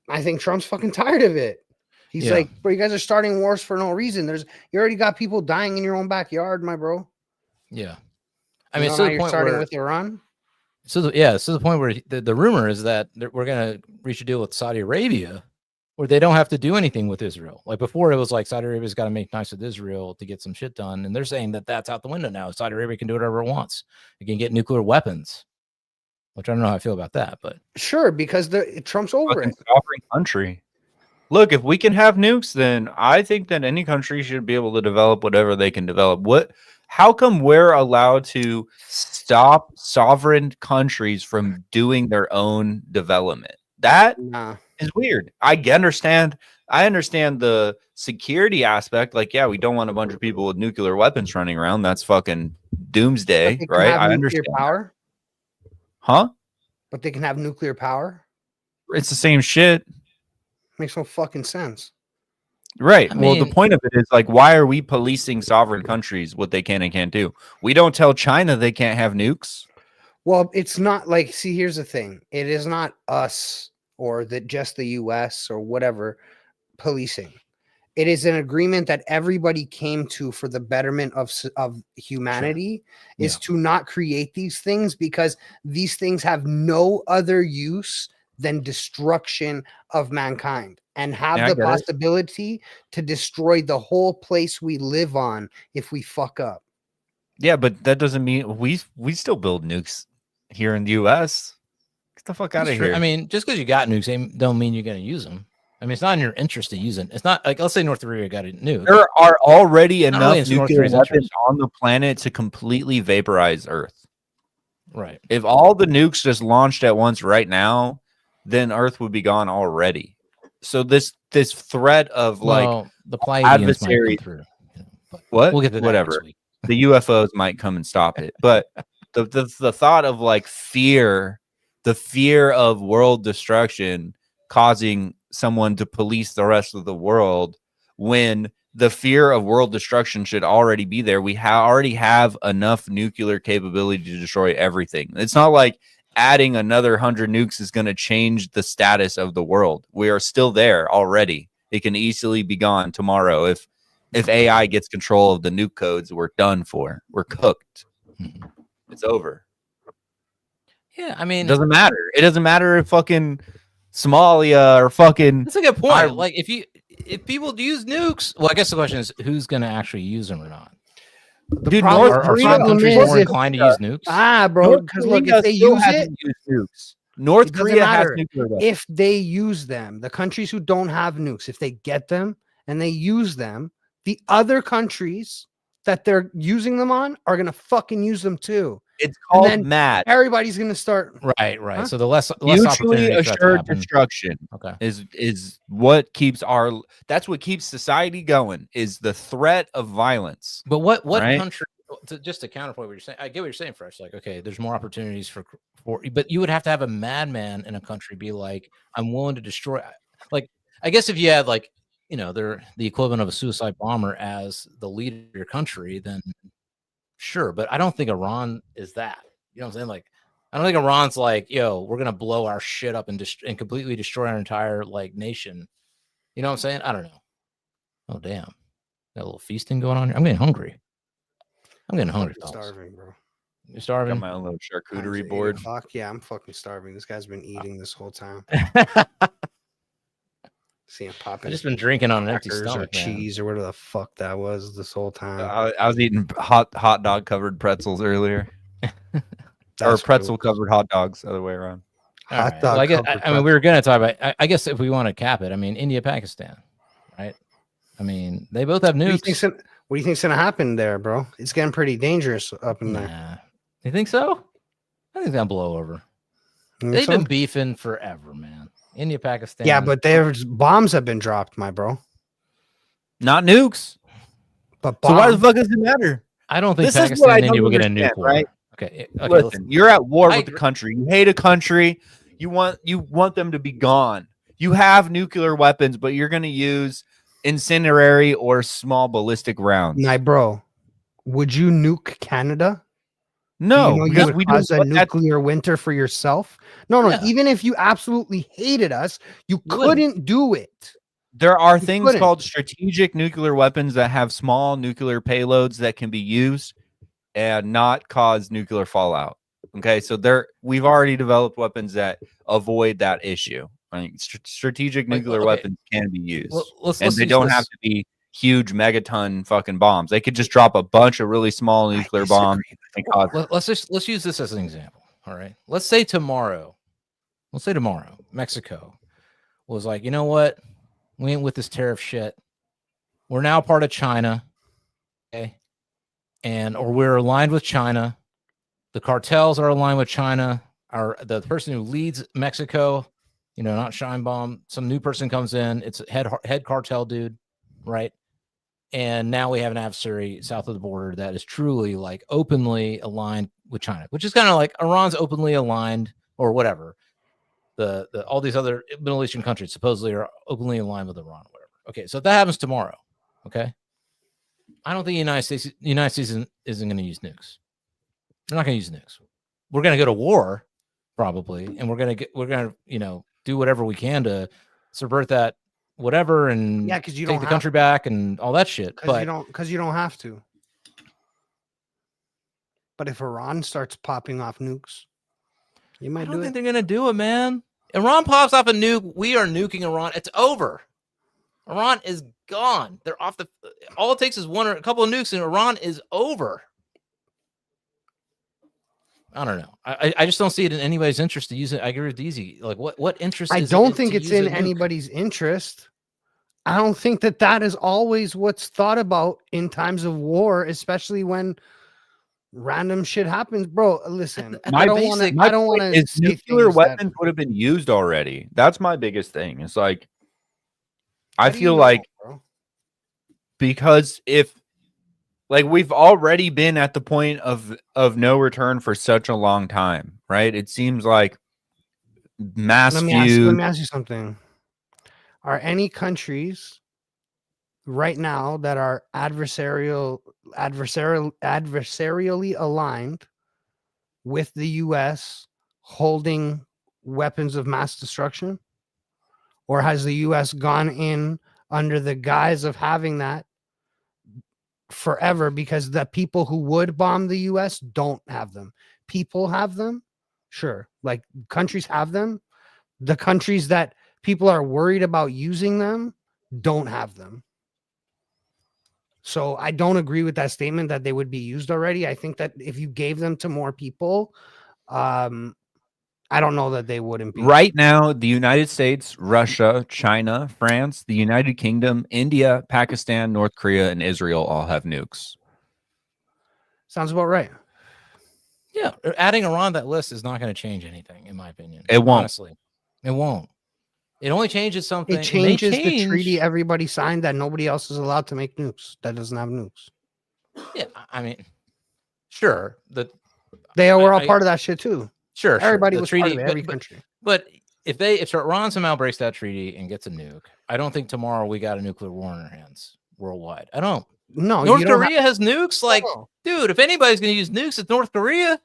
Speaker 3: I think Trump's fucking tired of it. He's like, bro, you guys are starting wars for no reason. You already got people dying in your own backyard, my bro.
Speaker 1: Yeah. I mean, so
Speaker 3: you're starting with Iran.
Speaker 1: So the point where the rumor is that we're going to reach a deal with Saudi Arabia where they don't have to do anything with Israel. Like before it was like Saudi Arabia's got to make nice with Israel to get some shit done. And they're saying that that's out the window now. Saudi Arabia can do whatever it wants. It can get nuclear weapons, which I don't know how I feel about that, but
Speaker 3: sure. Because Trump's over it.
Speaker 2: Sovereign country. Look, if we can have nukes, then I think that any country should be able to develop whatever they can develop. How come we're allowed to stop sovereign countries from doing their own development? That
Speaker 3: Nah.
Speaker 2: is weird. I understand the security aspect. Like, yeah, we don't want a bunch of people with nuclear weapons running around. That's fucking doomsday,
Speaker 3: But they can
Speaker 2: right?
Speaker 3: have
Speaker 2: I
Speaker 3: nuclear
Speaker 2: understand.
Speaker 3: power.
Speaker 2: Huh?
Speaker 3: But they can have nuclear power.
Speaker 2: It's the same shit.
Speaker 3: Makes no fucking sense.
Speaker 2: Right.
Speaker 1: I
Speaker 2: Well, the
Speaker 1: mean-
Speaker 2: point of it is like, why are we policing sovereign countries what they can and can't do? We don't tell China they can't have nukes.
Speaker 3: Well, it's not like, see, here's the thing. It is not us or just the US or whatever policing. It is an agreement that everybody came to for the betterment of humanity, is to not create these things, because these things have no other use than destruction of mankind, and have
Speaker 2: Yeah, I
Speaker 3: the
Speaker 2: get it.
Speaker 3: possibility to destroy the whole place we live on if we fuck up.
Speaker 2: Yeah, but that doesn't mean we still build nukes here in the US. Get the fuck out
Speaker 1: That's
Speaker 2: of
Speaker 1: true.
Speaker 2: here.
Speaker 1: I mean, just because you got nukes don't mean you're going to use them. I mean, it's not in your interest to use it. It's not like, let's say North Korea got a nuke.
Speaker 2: There are already
Speaker 1: Not
Speaker 2: enough
Speaker 1: really in North
Speaker 2: nuclear
Speaker 1: Korea's
Speaker 2: weapons
Speaker 1: interest.
Speaker 2: on the planet to completely vaporize Earth.
Speaker 1: Right.
Speaker 2: If all the nukes just launched at once right now, then Earth would be gone already. So this threat of like
Speaker 1: Well, the Pleiadians might come
Speaker 2: adversary,
Speaker 1: through. But
Speaker 2: what?
Speaker 1: we'll get to that
Speaker 2: Whatever.
Speaker 1: next week.
Speaker 2: The UFOs might come and stop it. But the thought of like fear, the fear of world destruction causing someone to police the rest of the world, when the fear of world destruction should already be there. We already have enough nuclear capability to destroy everything. It's not like adding another 100 nukes is going to change the status of the world. We are still there already. It can easily be gone tomorrow. If AI gets control of the nuke codes, we're done for. We're cooked.
Speaker 1: Mhm.
Speaker 2: It's over.
Speaker 1: Yeah, I
Speaker 2: It
Speaker 1: mean,
Speaker 2: doesn't matter. It doesn't matter if fucking Somalia or fucking
Speaker 1: that's a good point.
Speaker 2: I-
Speaker 1: Like, if people use nukes, well, I guess the question is who's going to actually use them or not.
Speaker 2: dude,
Speaker 3: problem-
Speaker 2: North
Speaker 1: Are
Speaker 2: Korea
Speaker 1: some countries
Speaker 3: is
Speaker 1: more
Speaker 3: if-
Speaker 1: inclined to use nukes?
Speaker 3: Bro,
Speaker 2: North
Speaker 3: because look,
Speaker 2: Korea
Speaker 3: if they
Speaker 2: still
Speaker 3: use it,
Speaker 2: hasn't used nukes. North
Speaker 3: It doesn't
Speaker 2: Korea has
Speaker 3: matter.
Speaker 2: nuclear weapons.
Speaker 3: if they use them, the countries who don't have nukes, if they get them and they use them, the other countries that they're using them on are gonna fucking use them too.
Speaker 2: It's called
Speaker 3: then
Speaker 2: MAD.
Speaker 3: Everybody's gonna start.
Speaker 1: Right.
Speaker 3: Huh?
Speaker 1: So the less
Speaker 2: Mutually
Speaker 1: opportunity for that to
Speaker 2: assured
Speaker 1: happen.
Speaker 2: destruction
Speaker 1: Okay.
Speaker 2: is what keeps that's what keeps society going, is the threat of violence.
Speaker 1: But what
Speaker 2: Right?
Speaker 1: country? Just to counterpoint what you're saying, I get what you're saying. Fresh, like, okay, there's more opportunities for, but you would have to have a madman in a country be like, I'm willing to destroy. Like, I guess if you had like, they're the equivalent of a suicide bomber as the leader of your country, then sure. But I don't think Iran is that. You know what I'm saying? Like, I don't think Iran's like, yo, we're gonna blow our shit up and completely destroy our entire like nation. You know what I'm saying? I don't know. Oh damn, got a little feasting going on here. I'm getting hungry. I'm getting hungry.
Speaker 3: Fucking
Speaker 1: fellas.
Speaker 3: starving, bro.
Speaker 1: You're
Speaker 2: Got
Speaker 1: starving.
Speaker 2: my own little
Speaker 3: Time's
Speaker 2: charcuterie
Speaker 3: 8
Speaker 2: board.
Speaker 3: o'clock. Yeah, I'm fucking starving. This guy's been eating this whole time. See him
Speaker 1: I've
Speaker 3: popping.
Speaker 1: just been drinking on an empty
Speaker 3: crackers
Speaker 1: stomach,
Speaker 3: or
Speaker 1: man.
Speaker 3: cheese or whatever the fuck that was this whole time.
Speaker 2: I was eating hot dog covered pretzels earlier, or
Speaker 3: That's
Speaker 2: pretzel
Speaker 3: cool.
Speaker 2: covered hot dogs, other way around.
Speaker 1: All
Speaker 3: Hot
Speaker 1: right.
Speaker 3: dog
Speaker 1: Well, I, guess,
Speaker 3: covered
Speaker 1: I mean, we were going to talk about. I guess if we want to cap it, I mean, India, Pakistan, right? I mean, they both have
Speaker 3: What do you
Speaker 1: nukes.
Speaker 3: think's gonna happen there, bro? It's getting pretty dangerous up in there.
Speaker 1: Nah. You think so? I think that'll blow over.
Speaker 3: You think
Speaker 1: They've
Speaker 3: so?
Speaker 1: been beefing forever, man. India, Pakistan.
Speaker 3: Yeah, but there's bombs have been dropped, my bro.
Speaker 2: Not nukes.
Speaker 3: But
Speaker 2: So why the
Speaker 3: bombs-
Speaker 2: fuck does it matter?
Speaker 1: I don't think
Speaker 2: This is what
Speaker 1: Pakistan
Speaker 2: I
Speaker 1: and India
Speaker 2: don't
Speaker 1: will get a nuke
Speaker 2: understand,
Speaker 1: war.
Speaker 2: right?
Speaker 1: Okay.
Speaker 2: Listen, you're at war
Speaker 1: I
Speaker 2: with the
Speaker 1: agree.
Speaker 2: country. You hate a country. You want them to be gone. You have nuclear weapons, but you're going to use incendiary or small ballistic rounds.
Speaker 3: my bro, would you nuke Canada?
Speaker 2: No,
Speaker 3: you know
Speaker 2: because
Speaker 3: you would
Speaker 2: we
Speaker 3: cause
Speaker 2: don't.
Speaker 3: a nuclear winter for yourself. No.
Speaker 1: Yeah.
Speaker 3: Even if you absolutely hated us, you
Speaker 1: You wouldn't.
Speaker 3: couldn't do it.
Speaker 2: There are
Speaker 3: You
Speaker 2: things
Speaker 3: couldn't.
Speaker 2: called strategic nuclear weapons that have small nuclear payloads that can be used and not cause nuclear fallout. Okay, so we've already developed weapons that avoid that issue. I mean, strategic
Speaker 1: Like,
Speaker 2: nuclear
Speaker 1: okay.
Speaker 2: weapons can be used,
Speaker 1: Let's
Speaker 2: and they
Speaker 1: use
Speaker 2: don't
Speaker 1: this.
Speaker 2: have to be huge megaton fucking bombs. They could just drop a bunch of really small nuclear bombs and cause.
Speaker 1: Let's use this as an example. All right. Let's say tomorrow, Mexico was like, you know what? We ain't with this tariff shit. We're now part of China. Okay. Or we're aligned with China. The cartels are aligned with China. The person who leads Mexico You know, not Scheinbaum. Some new person comes in. It's a head cartel dude, right? And now we have an adversary south of the border that is truly like openly aligned with China, which is kind of like Iran's openly aligned or whatever. The all these other Middle Eastern countries supposedly are openly aligned with Iran or whatever. Okay, so if that happens tomorrow, okay, I don't think the United States isn't going to use nukes. They're not going to use nukes. We're going to go to war probably, and we're going to do whatever we can to subvert that whatever and
Speaker 3: because you
Speaker 1: take
Speaker 3: don't
Speaker 1: the country back and all that shit. But
Speaker 3: you don't have to. But if Iran starts popping off nukes, you might
Speaker 1: I
Speaker 3: do
Speaker 1: don't
Speaker 3: it.
Speaker 1: think they're going to do it, man. Iran pops off a nuke. We are nuking Iran. It's over. Iran is gone. They're off the. All it takes is one or a couple of nukes, and Iran is over. I don't know. I just don't see it in anybody's interest to use it. I agree with Deezy. Like, what interest?
Speaker 3: I
Speaker 1: is
Speaker 3: don't
Speaker 1: it
Speaker 3: think
Speaker 1: to
Speaker 3: it's
Speaker 1: use
Speaker 3: in
Speaker 1: a nuke?
Speaker 3: anybody's interest. I don't think that is always what's thought about in times of war, especially when random shit happens, bro. Listen, I don't want to.
Speaker 2: Nuclear weapons would have been used already. That's my biggest thing. It's like, I feel like, because if, like, we've already been at the point of no return for such a long time, right? It seems like mass feud.
Speaker 3: Let me ask you something. Are any countries right now that are adversarially aligned with the US holding weapons of mass destruction? Or has the US gone in under the guise of having that forever because the people who would bomb the US don't have them? People have them, sure, like countries have them. The countries that people are worried about using them don't have them. So I don't agree with that statement that they would be used already. I think that if you gave them to more people, I don't know that they wouldn't be.
Speaker 2: Right now, the United States, Russia, China, France, the United Kingdom, India, Pakistan, North Korea, and Israel all have nukes.
Speaker 3: Sounds about right.
Speaker 1: Yeah, adding Iran to that list is not going to change anything, in my opinion.
Speaker 2: It won't.
Speaker 1: Honestly, it won't. It only changes something.
Speaker 3: It changes the treaty everybody signed that nobody else is allowed to make nukes that doesn't have nukes.
Speaker 1: Yeah, I mean, sure.
Speaker 3: They were all part of that shit too.
Speaker 1: Sure,
Speaker 3: everybody
Speaker 1: was
Speaker 3: was
Speaker 1: treaty,
Speaker 3: part of it, every country.
Speaker 1: But if Iran somehow breaks that treaty and gets a nuke, I don't think tomorrow we got a nuclear war in our hands worldwide. I don't.
Speaker 3: No,
Speaker 1: North Korea has nukes. Like, dude, if anybody's going to use nukes, it's North Korea.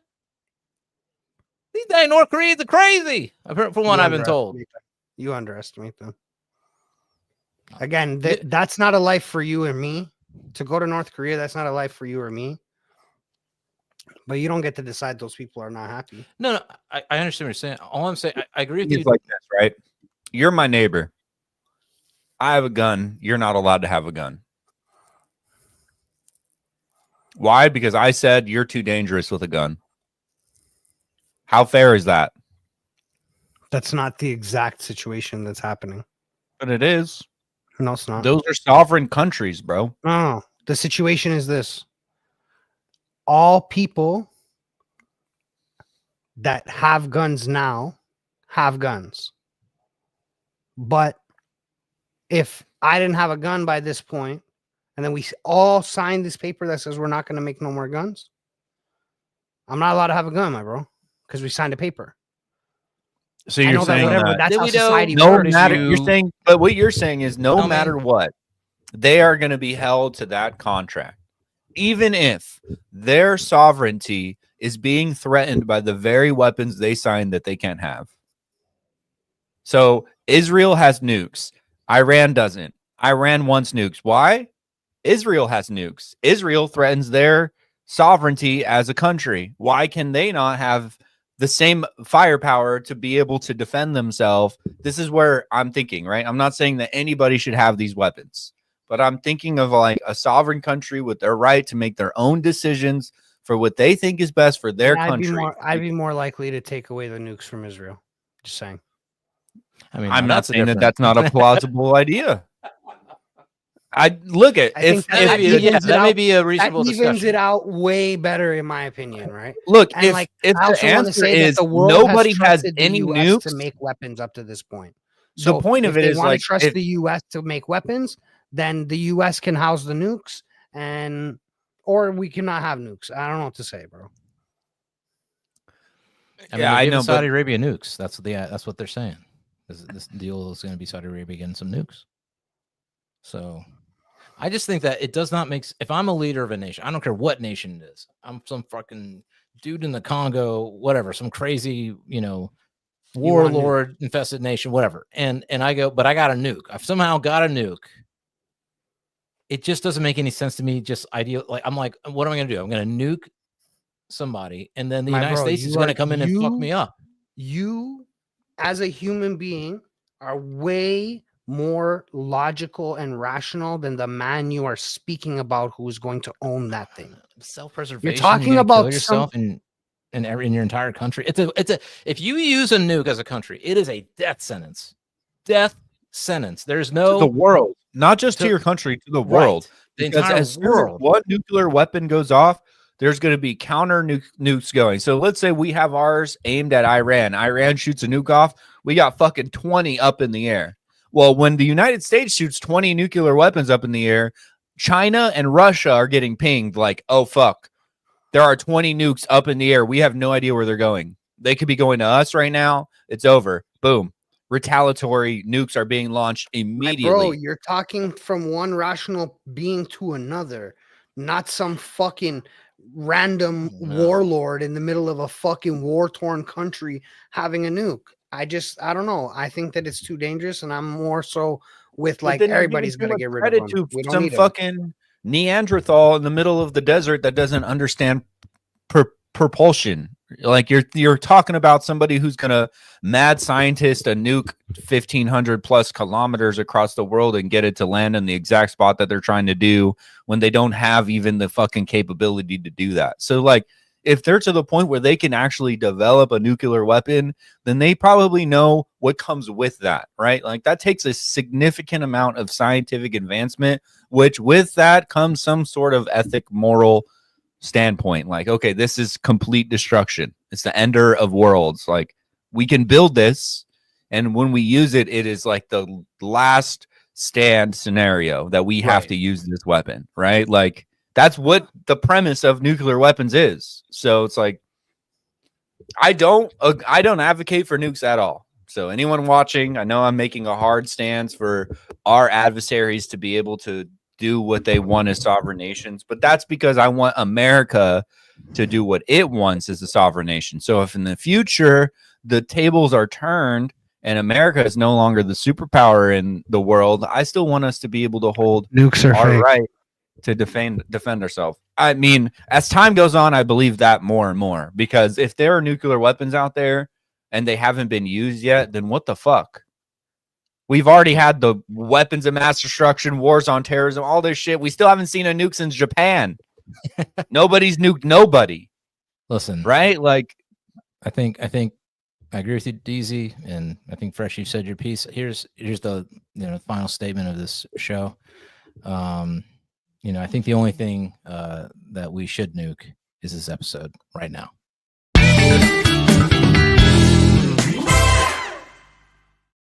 Speaker 1: These dang North Koreans are crazy. From what I've been told.
Speaker 3: You underestimate them. Again, that's not a life for you and me. To go to North Korea, that's not a life for you or me. But you don't get to decide those people are not happy.
Speaker 1: No, I understand what you're saying. All I'm saying, I agree with you.
Speaker 2: It's like this, right? You're my neighbor. I have a gun. You're not allowed to have a gun. Why? Because I said you're too dangerous with a gun. How fair is that?
Speaker 3: That's not the exact situation that's happening.
Speaker 2: But it is.
Speaker 3: No, it's not.
Speaker 2: Those are sovereign countries, bro.
Speaker 3: No, the situation is this. All people that have guns now have guns. But if I didn't have a gun by this point, and then we all signed this paper that says we're not going to make no more guns, I'm not allowed to have a gun, my bro, because we signed a paper.
Speaker 2: So you're saying
Speaker 3: that's how society
Speaker 2: works. You're saying, but what you're saying is no matter what, they are going to be held to that contract, even if their sovereignty is being threatened by the very weapons they signed that they can't have. So Israel has nukes. Iran doesn't. Iran wants nukes. Why? Israel has nukes. Israel threatens their sovereignty as a country. Why can they not have the same firepower to be able to defend themselves? This is where I'm thinking, right? I'm not saying that anybody should have these weapons, but I'm thinking of like a sovereign country with their right to make their own decisions for what they think is best for their country.
Speaker 3: I'd be more likely to take away the nukes from Israel. Just saying.
Speaker 1: I mean,
Speaker 2: I'm not saying that that's not a plausible idea. I look at
Speaker 3: I think
Speaker 1: That may be a reasonable
Speaker 3: that evens
Speaker 1: discussion.
Speaker 3: it out way better, in my opinion, right?
Speaker 2: look
Speaker 3: And
Speaker 2: if
Speaker 3: like,
Speaker 2: if
Speaker 3: I
Speaker 2: the
Speaker 3: also want to
Speaker 2: answer
Speaker 3: say that
Speaker 2: is
Speaker 3: the world
Speaker 2: nobody has
Speaker 3: trusted the
Speaker 2: any
Speaker 3: US
Speaker 2: nukes,
Speaker 3: to make weapons up to this point.
Speaker 2: the
Speaker 3: So
Speaker 2: point
Speaker 3: if
Speaker 2: of it
Speaker 3: they
Speaker 2: is
Speaker 3: want to
Speaker 2: like
Speaker 3: trust
Speaker 2: if,
Speaker 3: the US to make weapons, then the US can house the nukes, or we cannot have nukes. I don't know what to say, bro.
Speaker 1: I mean,
Speaker 2: yeah,
Speaker 1: they're
Speaker 2: I
Speaker 1: giving
Speaker 2: know,
Speaker 1: Saudi
Speaker 2: but
Speaker 1: Arabia nukes. That's what they're saying. This deal is going to be Saudi Arabia getting some nukes. So I just think that it does not make. If I'm a leader of a nation, I don't care what nation it is. I'm some fucking dude in the Congo, whatever, some crazy, warlord infested nation, whatever. And I go, but I got a nuke. I've somehow got a nuke. It just doesn't make any sense to me. Just ideal. Like, I'm like, what am I going to do? I'm going to nuke somebody, and then the United States is going to come in and fuck me up.
Speaker 3: You, as a human being, are way more logical and rational than the man you are speaking about who is going to own that thing.
Speaker 1: Self-preservation.
Speaker 3: You're talking about
Speaker 1: kill yourself in your entire country. It's a if you use a nuke as a country, it is a death sentence. Death sentence. There's no
Speaker 2: to the world, not just to your country, to the world.
Speaker 1: The
Speaker 2: Because
Speaker 1: entire
Speaker 2: as soon as
Speaker 1: world.
Speaker 2: one nuclear weapon goes off, there's going to be counter nukes going. So let's say we have ours aimed at Iran. Iran shoots a nuke off. We got fucking 20 up in the air. Well, when the United States shoots 20 nuclear weapons up in the air, China and Russia are getting pinged like, oh, fuck. There are 20 nukes up in the air. We have no idea where they're going. They could be going to us right now. It's over. Boom. Retaliatory nukes are being launched immediately.
Speaker 3: Bro, you're talking from one rational being to another, not some fucking random warlord in the middle of a fucking war-torn country having a nuke. I don't know. I think that it's too dangerous, and I'm more so with like everybody's got to get rid of them.
Speaker 2: We don't some fucking Neanderthal in the middle of the desert that doesn't understand propulsion. Like you're talking about somebody who's gonna mad scientist a nuke 1,500 plus kilometers across the world and get it to land in the exact spot that they're trying to do when they don't have even the fucking capability to do that. So like if they're to the point where they can actually develop a nuclear weapon, then they probably know what comes with that, right? Like that takes a significant amount of scientific advancement, which with that comes some sort of ethic, moral standpoint. Like, okay, this is complete destruction. It's the ender of worlds. Like we can build this, and when we use it, it is like the last stand scenario that we have to use this weapon, right? Like that's what the premise of nuclear weapons is. So it's like I don't advocate for nukes at all. So anyone watching, I know I'm making a hard stance for our adversaries to be able to do what they want as sovereign nations, but that's because I want America to do what it wants as a sovereign nation. So if in the future the tables are turned and America is no longer the superpower in the world, I still want us to be able to hold
Speaker 3: nukes are
Speaker 2: our
Speaker 3: fake.
Speaker 2: right to defend ourselves. I mean, as time goes on, I believe that more and more, because if there are nuclear weapons out there and they haven't been used yet, then what the fuck? We've already had the weapons of mass destruction, wars on terrorism, all this shit. We still haven't seen a nuke since Japan. Nobody's nuked nobody.
Speaker 1: Listen,
Speaker 2: right? Like,
Speaker 1: I think I agree with you, Deezy, and I think Fresh, you said your piece. Here's the final statement of this show. I think the only thing that we should nuke is this episode right now.